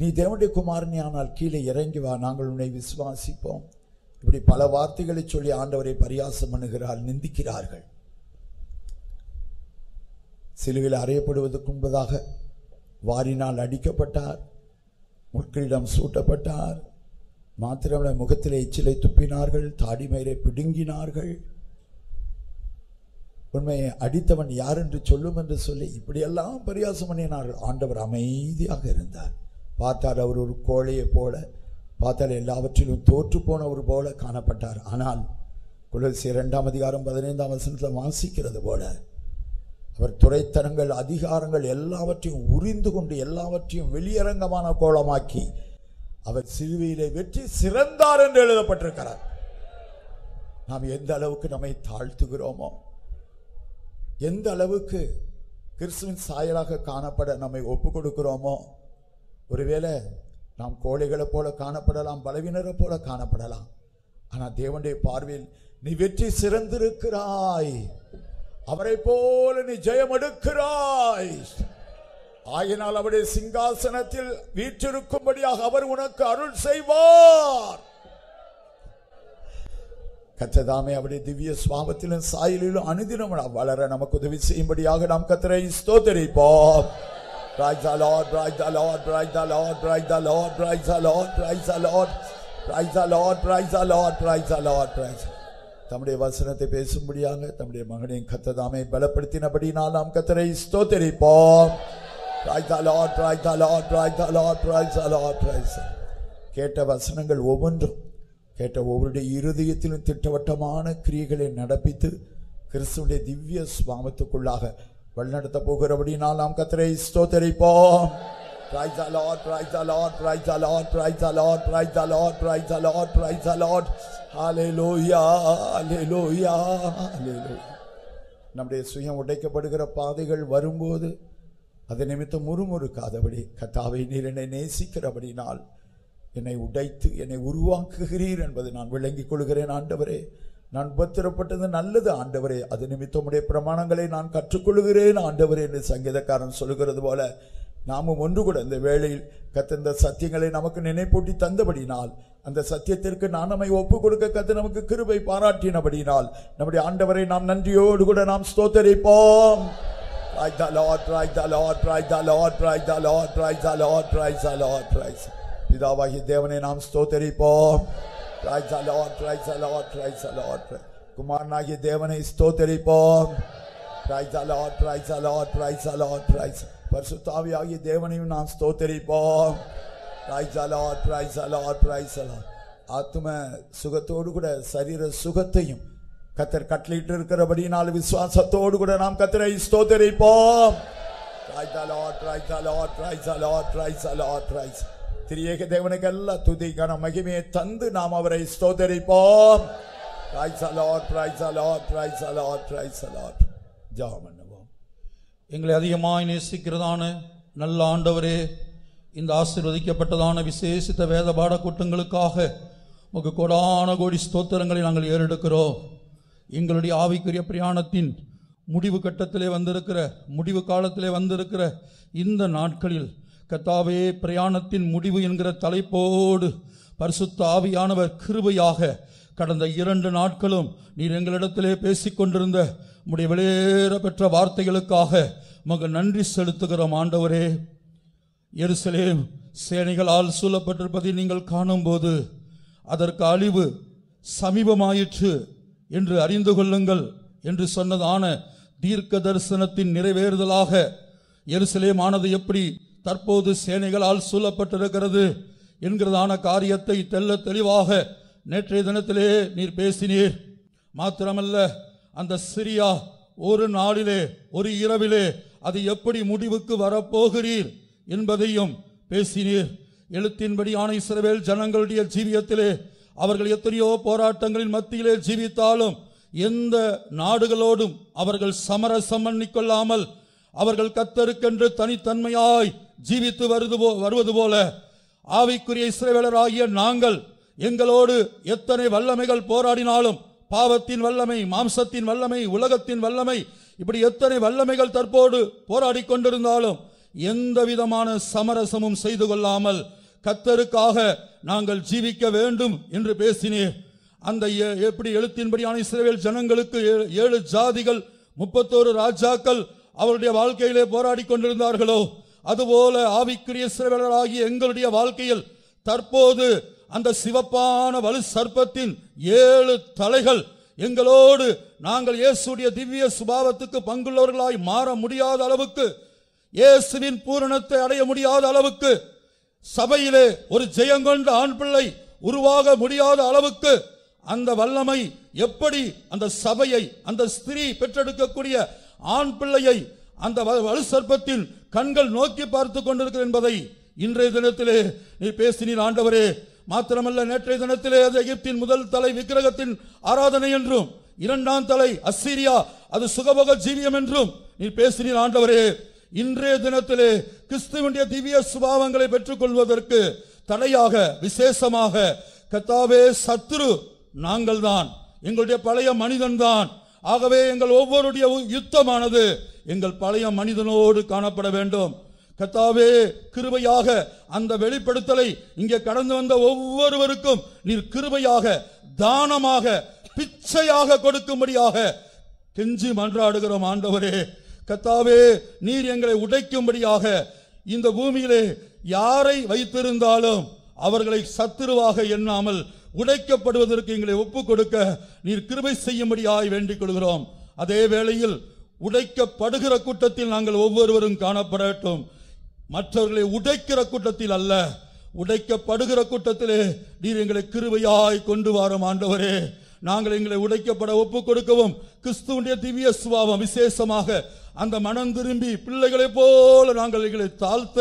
நீ தேவனுடைய குமாரனே ஆனால் கீழே இறங்கி வா, நாங்கள் உன்னை விசுவாசிப்போம். இப்படி பல வார்த்தைகளை சொல்லி ஆண்டவரை பரியாசம் பண்ணுகிறார், நிந்திக்கிறார்கள். சிலுவையில் அறையப்படுவதற்கு முன்பதாக வாரினால் அடிக்கப்பட்டார், முட்களிடம் சூட்டப்பட்டார். மாத்திரமல்ல, முகத்திலே எச்சிலை துப்பினார்கள், தாடிமயிரை பிடுங்கினார்கள். உண்மையை அடித்தவன் யார் என்று சொல்லும் என்று சொல்லி இப்படியெல்லாம் பரியாசம் பண்ணினார்கள். ஆண்டவர் அமைதியாக இருந்தார். பார்த்தார் அவர் ஒரு கோழையை போல, பார்த்தால் எல்லாவற்றிலும் தோற்று போனவர் போல காணப்பட்டார். ஆனால் கொலோசியர் 2:15 வாசிக்கிறது போல அவர் துரைத்தனங்கள், அதிகாரங்கள் எல்லாவற்றையும் உரிந்து கொண்டு எல்லாவற்றையும் வெளியரங்கமான கோலமாக்கி அவர் சிலுவையிலே வெற்றி சிறந்தார் என்று எழுதப்பட்டிருக்கிறார். நாம் எந்த அளவுக்கு நம்மை தாழ்த்துகிறோமோ, எந்த அளவுக்கு கிறிஸ்துவின் சாயலாக காணப்பட நம்மை ஒப்புக் கொடுக்கிறோமோ, ஒருவேளை நாம் கோழைகளை போல காணப்படலாம், பலவீனரை போல காணப்படலாம். ஆனால் தேவனுடைய பார்வையில் நீ வெற்றி சிறந்திருக்கிறாய், அவரை போல நீ ஜெயம் எடுக்கிறாய். ஆகினால் அவருடைய சிங்காசனத்தில் வீற்றிருக்கும்படியாக அவர் உனக்கு அருள் செய்வார். கர்த்ததாமே அவருடைய திவ்ய சுவாபத்திலும் சாயலிலும் அனுதினம் வளர நமக்கு உதவி செய்யும்படியாக நாம் கர்த்தரை ஸ்தோத்திரிப்போம். Praise the Lord, praise the Lord, praise the Lord, praise the Lord, praise the Lord, praise the Lord. Praise the Lord, praise the Lord, praise the Lord, praise. தம்முடைய வசனத்தை பேசும்படியாக தம்முடைய மகனையும் கர்த்ததாமே பலப்படுத்தினபடினால் நாம் கர்த்தரை ஸ்தோத்திரிப்போம். Praise the Lord, praise the Lord, praise the Lord, praise the Lord, praise. கேட்ட வசனங்கள் ஒவ்வொன்றும் கேட்ட ஒவ்வொருடைய இருதயத்திலும் திட்டவட்டமான கிரியைகளை நடப்பித்து கிறிஸ்துவினுடைய திவ்ய சுபாவத்துக்குள்ளாக வழிநடத்த போகிறபடினால் நாம் கர்த்தரை ஸ்தோத்திரிப்போம். Praise the Lord, praise the Lord, praise the Lord, praise the Lord, praise the Lord, praise the Lord, praise the Lord. Hallelujah, hallelujah, hallelujah. நம்முடைய சுயம் உடைக்கப்படுகிற பாதைகள் வரும்போது அதை நிமித்தம் முறுமுறுக்காதபடி கர்த்தாவே நீர் என்னை நேசிக்கிறபடினால் என்னை உடைத்து என்னை உருவாக்குகிறீர் என்பதை நான் விளங்கிக் கொள்கிறேன். ஆண்டவரே, நான் உபத்திரப்பட்டது நல்லது ஆண்டவரே, அது நிமித்தம் உடைய பிரமாணங்களை நான் கற்றுக்கொள்கிறேன் ஆண்டவரே என்று சங்கீதக்காரன் சொல்கிறது போல நாமும் ஒன்று கூட இந்த வேளையில் கர்த்தர் சத்தியங்களை நமக்கு நினைப்பூட்டி தந்தபடினால் அந்த சத்தியத்திற்கு நான் நம்மை ஒப்பு கொடுக்க கர்த்தர் நமக்கு கிருபை பாராட்டினபடினால் நம்முடைய ஆண்டவரை நாம் நன்றியோடு கூட நாம் ஸ்தோத்திரிப்போம். Praise the Lord, praise the Lord, praise the Lord, praise the Lord, praise the Lord, praise the Lord, praise. பிதாவாகிய தேவனை நாம் ஸ்தோத்திரிப்போம். Praise the Lord, praise the Lord, praise the Lord. குமாரனாகிய தேவனை ஸ்தோத்திரிப்போம். Praise the Lord, praise the Lord, praise the Lord, praise. பரிசுத்த ஆவியாகிய தேவனையும் நாம் ஸ்தோத்திரிப்போம். Praise the Lord, praise the Lord, praise the Lord. ஆத்தும சுகத்தோடு கூட சரீர சுகத்தையும் கர்த்தர் கட்டளையிட்டு இருக்கிறபடினால் விசுவாசத்தோடு கூட நாம் கர்த்தரை ஸ்தோத்திரிப்போம். Praise the Lord, praise the Lord, praise the Lord, praise the Lord, praise. திரியேக தேவனுக்கு எல்லா துதி கன மகிமையை தந்து நாம் அவரை ஸ்தோத்திரிப்போம். Praise the Lord, praise the Lord, praise the Lord, praise the Lord. ஜெபம் பண்ணுவோம். எங்களை அதிகமாய் நேசிக்கிறதான நல்ல ஆண்டவரே, இந்த ஆசீர்வதிக்கப்பட்டதான விசேஷித்த வேத பாட கூட்டங்களுக்காக உமக்கு கோடான கோடி ஸ்தோத்திரங்களை நாங்கள் ஏறெடுக்கிறோம். எங்களுடைய ஆவிக்குரிய பிரயாணத்தின் முடிவு கட்டத்திலே வந்திருக்கிற முடிவு காலத்திலே வந்திருக்கிற இந்த நாட்களில் கர்த்தாவே, பிரயாணத்தின் முடிவு என்கிற தலைப்போடு பரிசுத்த ஆவியானவர் கிருபையாக கடந்த 2 நாட்களும் நீர் எங்களிடத்திலே பேசிக்கொண்டிருந்த உம்முடைய வெளியேற பெற்ற வார்த்தைகளுக்காக உமக்கு நன்றி செலுத்துகிறோம். ஆண்டவரே, எருசலேம் சேனைகளால் சூழப்பட்டிருப்பதை நீங்கள் காணும்போது அதற்கு அழிவு சமீபமாயிற்று என்று அறிந்து கொள்ளுங்கள் என்று சொன்னதான தீர்க்க தரிசனத்தின் நிறைவேறுதலாக எருசலேம் ஆனது எப்படி தற்போது சேனைகளால் சூழப்பட்டிருக்கிறது என்கிறதான காரியத்தை தெள்ள தெளிவாக நேற்றைய தினத்திலே நீர் பேசினீர். மாத்திரமல்ல, அந்த சிரியா ஒரு நாளிலே ஒரு இரவிலே அது எப்படி முடிவுக்கு வரப்போகிறீர் என்பதையும் பேசினீர். எழுத்தின்படியான இஸ்ரவேல் ஜனங்களுடைய ஜீவியத்திலே அவர்கள் எத்தனையோ போராட்டங்களின் மத்தியிலே ஜீவித்தாலும் எந்த நாடுகளோடும் அவர்கள் சமரசம் பண்ணிக்கொள்ளாமல் அவர்கள் கர்த்தருக்கென்று தனித்தன்மையாய் ஜீவித்து வருவது போல ஆவிக்குரிய இஸ்ரவேலராகிய நாங்கள் எங்களோடு எத்தனை வல்லமைகள் போராடினாலும், பாவத்தின் வல்லமை, மாம்சத்தின் வல்லமை, உலகத்தின் வல்லமை, இப்படி எத்தனை வல்லமைகள் தற்போது போராடி கொண்டிருந்தாலும் எந்த விதமான சமரசமும் செய்து கொள்ளாமல் கர்த்தருக்காக நாங்கள் ஜீவிக்க வேண்டும் என்று பேசினேன். அந்த எப்படி எழுத்தின்படியான இஸ்ரவேல் ஜனங்களுக்கு 7 ஜாதிகள் 31 ராஜாக்கள் அவருடைய வாழ்க்கையிலே போராடி கொண்டிருந்தார்களோ, அதுபோல ஆவிக்குரிய இஸ்ரவேலராகிய எங்களுடைய வாழ்க்கையில் தற்போது அந்த சிவப்பான வலு சர்ப்பத்தின் 7 தலைகள் எங்களோடு நாங்கள் இயேசுடைய திவ்ய சுபாவத்துக்கு பங்குள்ளவர்களாய் மாற முடியாத அளவுக்கு, இயேசுவின் பூரணத்தை அடைய முடியாத அளவுக்கு, சபையிலே ஒரு ஜெயங்கொண்ட ஆண் பிள்ளை உருவாக முடியாத அளவுக்கு அந்த வல்லமை எப்படி அந்த சபையை, அந்த ஸ்திரீ பெற்றெடுக்கக்கூடிய ஆண் பிள்ளையை அந்த வலு சர்ப்பத்தின் கண்கள் நோக்கி பார்த்து கொண்டிருக்கிறது என்பதை இன்றைய தினத்திலே நீ பேசினீர் ஆண்டவரே. மாத்திரமல்ல, நேற்றைய தினத்திலே அது எகிப்தின் முதல் தலை விக்கிரகத்தின் ஆராதனை என்றும், 2ஆம் தலை அசீரியா அது சுகபோக ஜீவியம் என்றும் நீ பேசினீர் ஆண்டவரே. இன்றைய தினத்திலே கிறிஸ்துவினுடைய திவ்ய சுபாவங்களை பெற்றுக் கொள்வதற்கு தடையாக விசேஷமாக கர்த்தாவே சத்துரு நாங்கள் தான், எங்களுடைய பழைய மனிதன் தான். ஆகவே எங்கள் ஒவ்வொருடைய யுத்தமானது எங்கள் பழைய மனிதனோடு காணப்பட வேண்டும். கர்த்தாவே, கிருபையாக அந்த வெளிப்படுத்தலை இங்கே கடந்து வந்த ஒவ்வொருவருக்கும் நீர் கிருபையாக, தானமாக, பிச்சையாக கொடுக்கும்படியாக கெஞ்சி மன்றாடுகிறோம் ஆண்டவரே. கர்த்தாவே, நீர் எங்களை உடைக்கும்படியாக இந்த பூமியிலே யாரை வைத்திருந்தாலும் அவர்களை சத்துருவாக எண்ணாமல் உடைக்கப்படுவதற்கு எங்களை ஒப்புக் கொடுக்க நீர் கிருபை செய்யும்படியாய் வேண்டிக் கொள்கிறோம். அதே வேளையில் உடைக்கப்படுகிற கூட்டத்தில் நாங்கள் ஒவ்வொருவரும் காணப்படட்டும். மற்றவர்களை உடைக்கிற கூட்டத்தில் அல்ல, உடைக்கப்படுகிற கூட்டத்திலே நீர் எங்களை கிருபையாய் கொண்டு வாரும் ஆண்டவரே. நாங்கள் எங்களை உடைக்கப்பட ஒப்புக் கொடுக்கவும் கிறிஸ்துவுடைய திவ்ய சுபாவம் விசேஷமாக அந்த மனம் திரும்பி பிள்ளைகளை போல நாங்கள் எங்களை தாழ்த்த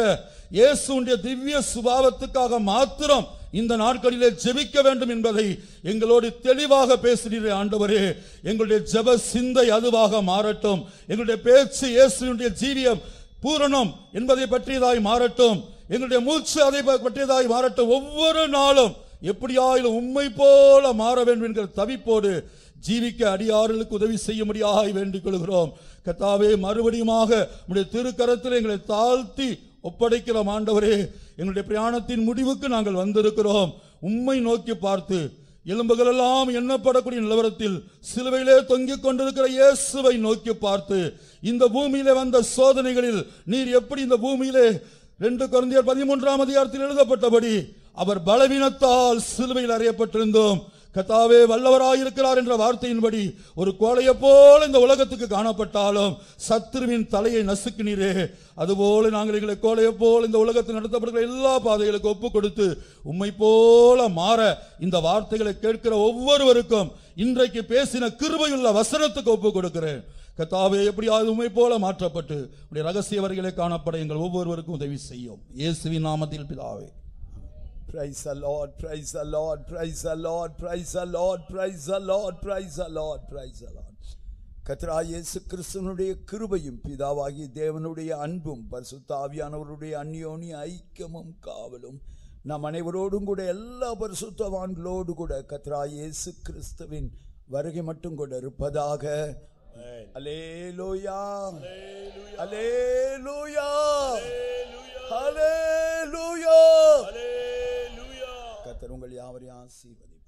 இயேசுடைய திவ்ய சுபாவத்துக்காக மாத்திரம் இந்த நாட்களிலே ஜெபிக்க வேண்டும் என்பதை எங்களோடு தெளிவாக பேசுகிறீரே ஆண்டவரே. எங்களுடைய ஜெப சிந்தை அதுவாக மாறட்டும். எங்களுடைய பேச்சு இயேசுடைய ஜீவியம் பூரணம் என்பதை பற்றியதாய் மாறட்டும். எங்களுடைய மூச்சு அதை பற்றியதாய் மாறட்டும். ஒவ்வொரு நாளும் எப்படியாயிலும் உம்மை போல மாற வேண்டும் என்கிற தவிப்போடு ஜீவிக்க அடியார்களுக்கு உதவி செய்ய முடியாய் வேண்டிக் கொள்கிறோம். கர்த்தாவே, மறுபடியுமாக உம்முடைய திருக்கரத்தில் எங்களை தாழ்த்தி ஒப்படைக்கிறோம் ஆண்டவரே. எங்களுடைய பிரயாணத்தின் முடிவுக்கு நாங்கள் வந்திருக்கிறோம். உம்மை நோக்கி பார்த்து எலும்புகள் எல்லாம் எண்ணப்படக்கூடிய நிலவரத்தில் சிலுவையிலே தொங்கிக் கொண்டிருக்கிற இயேசுவை நோக்கி பார்த்து இந்த பூமியிலே வந்த சோதனைகளில் நீர் எப்படி இந்த பூமியிலே 2 கொரிந்தியர் 13ஆம் அதிகாரத்தில் எழுதப்பட்டபடி அவர் பலவீனத்தால் சிலுவையில் அறையப்பட்டிருந்தோம். கர்த்தாவே, வல்லவராயிருக்கிறார் என்ற வார்த்தையின்படி ஒரு கோழையை போல இந்த உலகத்துக்கு காணப்பட்டாலும் சத்துருவின் தலையை நசுக்கினீரே, அதுபோல நாங்கள் எங்களை கோழையை போல இந்த உலகத்தில் நடத்தப்படுகிற எல்லா பாதைகளுக்கு ஒப்புக் கொடுத்து உம்மை போல மாற இந்த வார்த்தைகளை கேட்கிற ஒவ்வொருவருக்கும் இன்றைக்கு பேசின கிருபையுள்ள வசனத்துக்கு ஒப்புக் கொடுக்கிறேன். கர்த்தாவே, எப்படியாவது உம்மை போல மாற்றப்பட்டு உடைய ரகசிய வரிகளை காணப்பட எங்கள் ஒவ்வொருவருக்கும் உதவி செய்யும். இயேசுவின் நாமத்தில் பிதாவே. Praise the Lord, praise the Lord, praise the Lord, praise the Lord, praise the Lord, praise the Lord, praise the Lord. கர்த்தராகிய இயேசு கிறிஸ்துவினுடைய கிருபையும் பிதாவாகிய தேவனுடைய அன்பும் பரிசுத்த ஆவியானவருடைய அந்யோன்ய ஐக்கியமும் காவலும் நம் அனைவரோடும் கூட எல்லா பரிசுத்தவான்களோடு கூட கர்த்தராகிய இயேசு கிறிஸ்துவின் வருகை மட்டும் கூட இருப்பதாக. அல்லேலூயா, அல்லேலூயா, அல்லேலூயா. கர்த்தர் உங்கள் யாவரையும் ஆசீர்வதிப்பார்.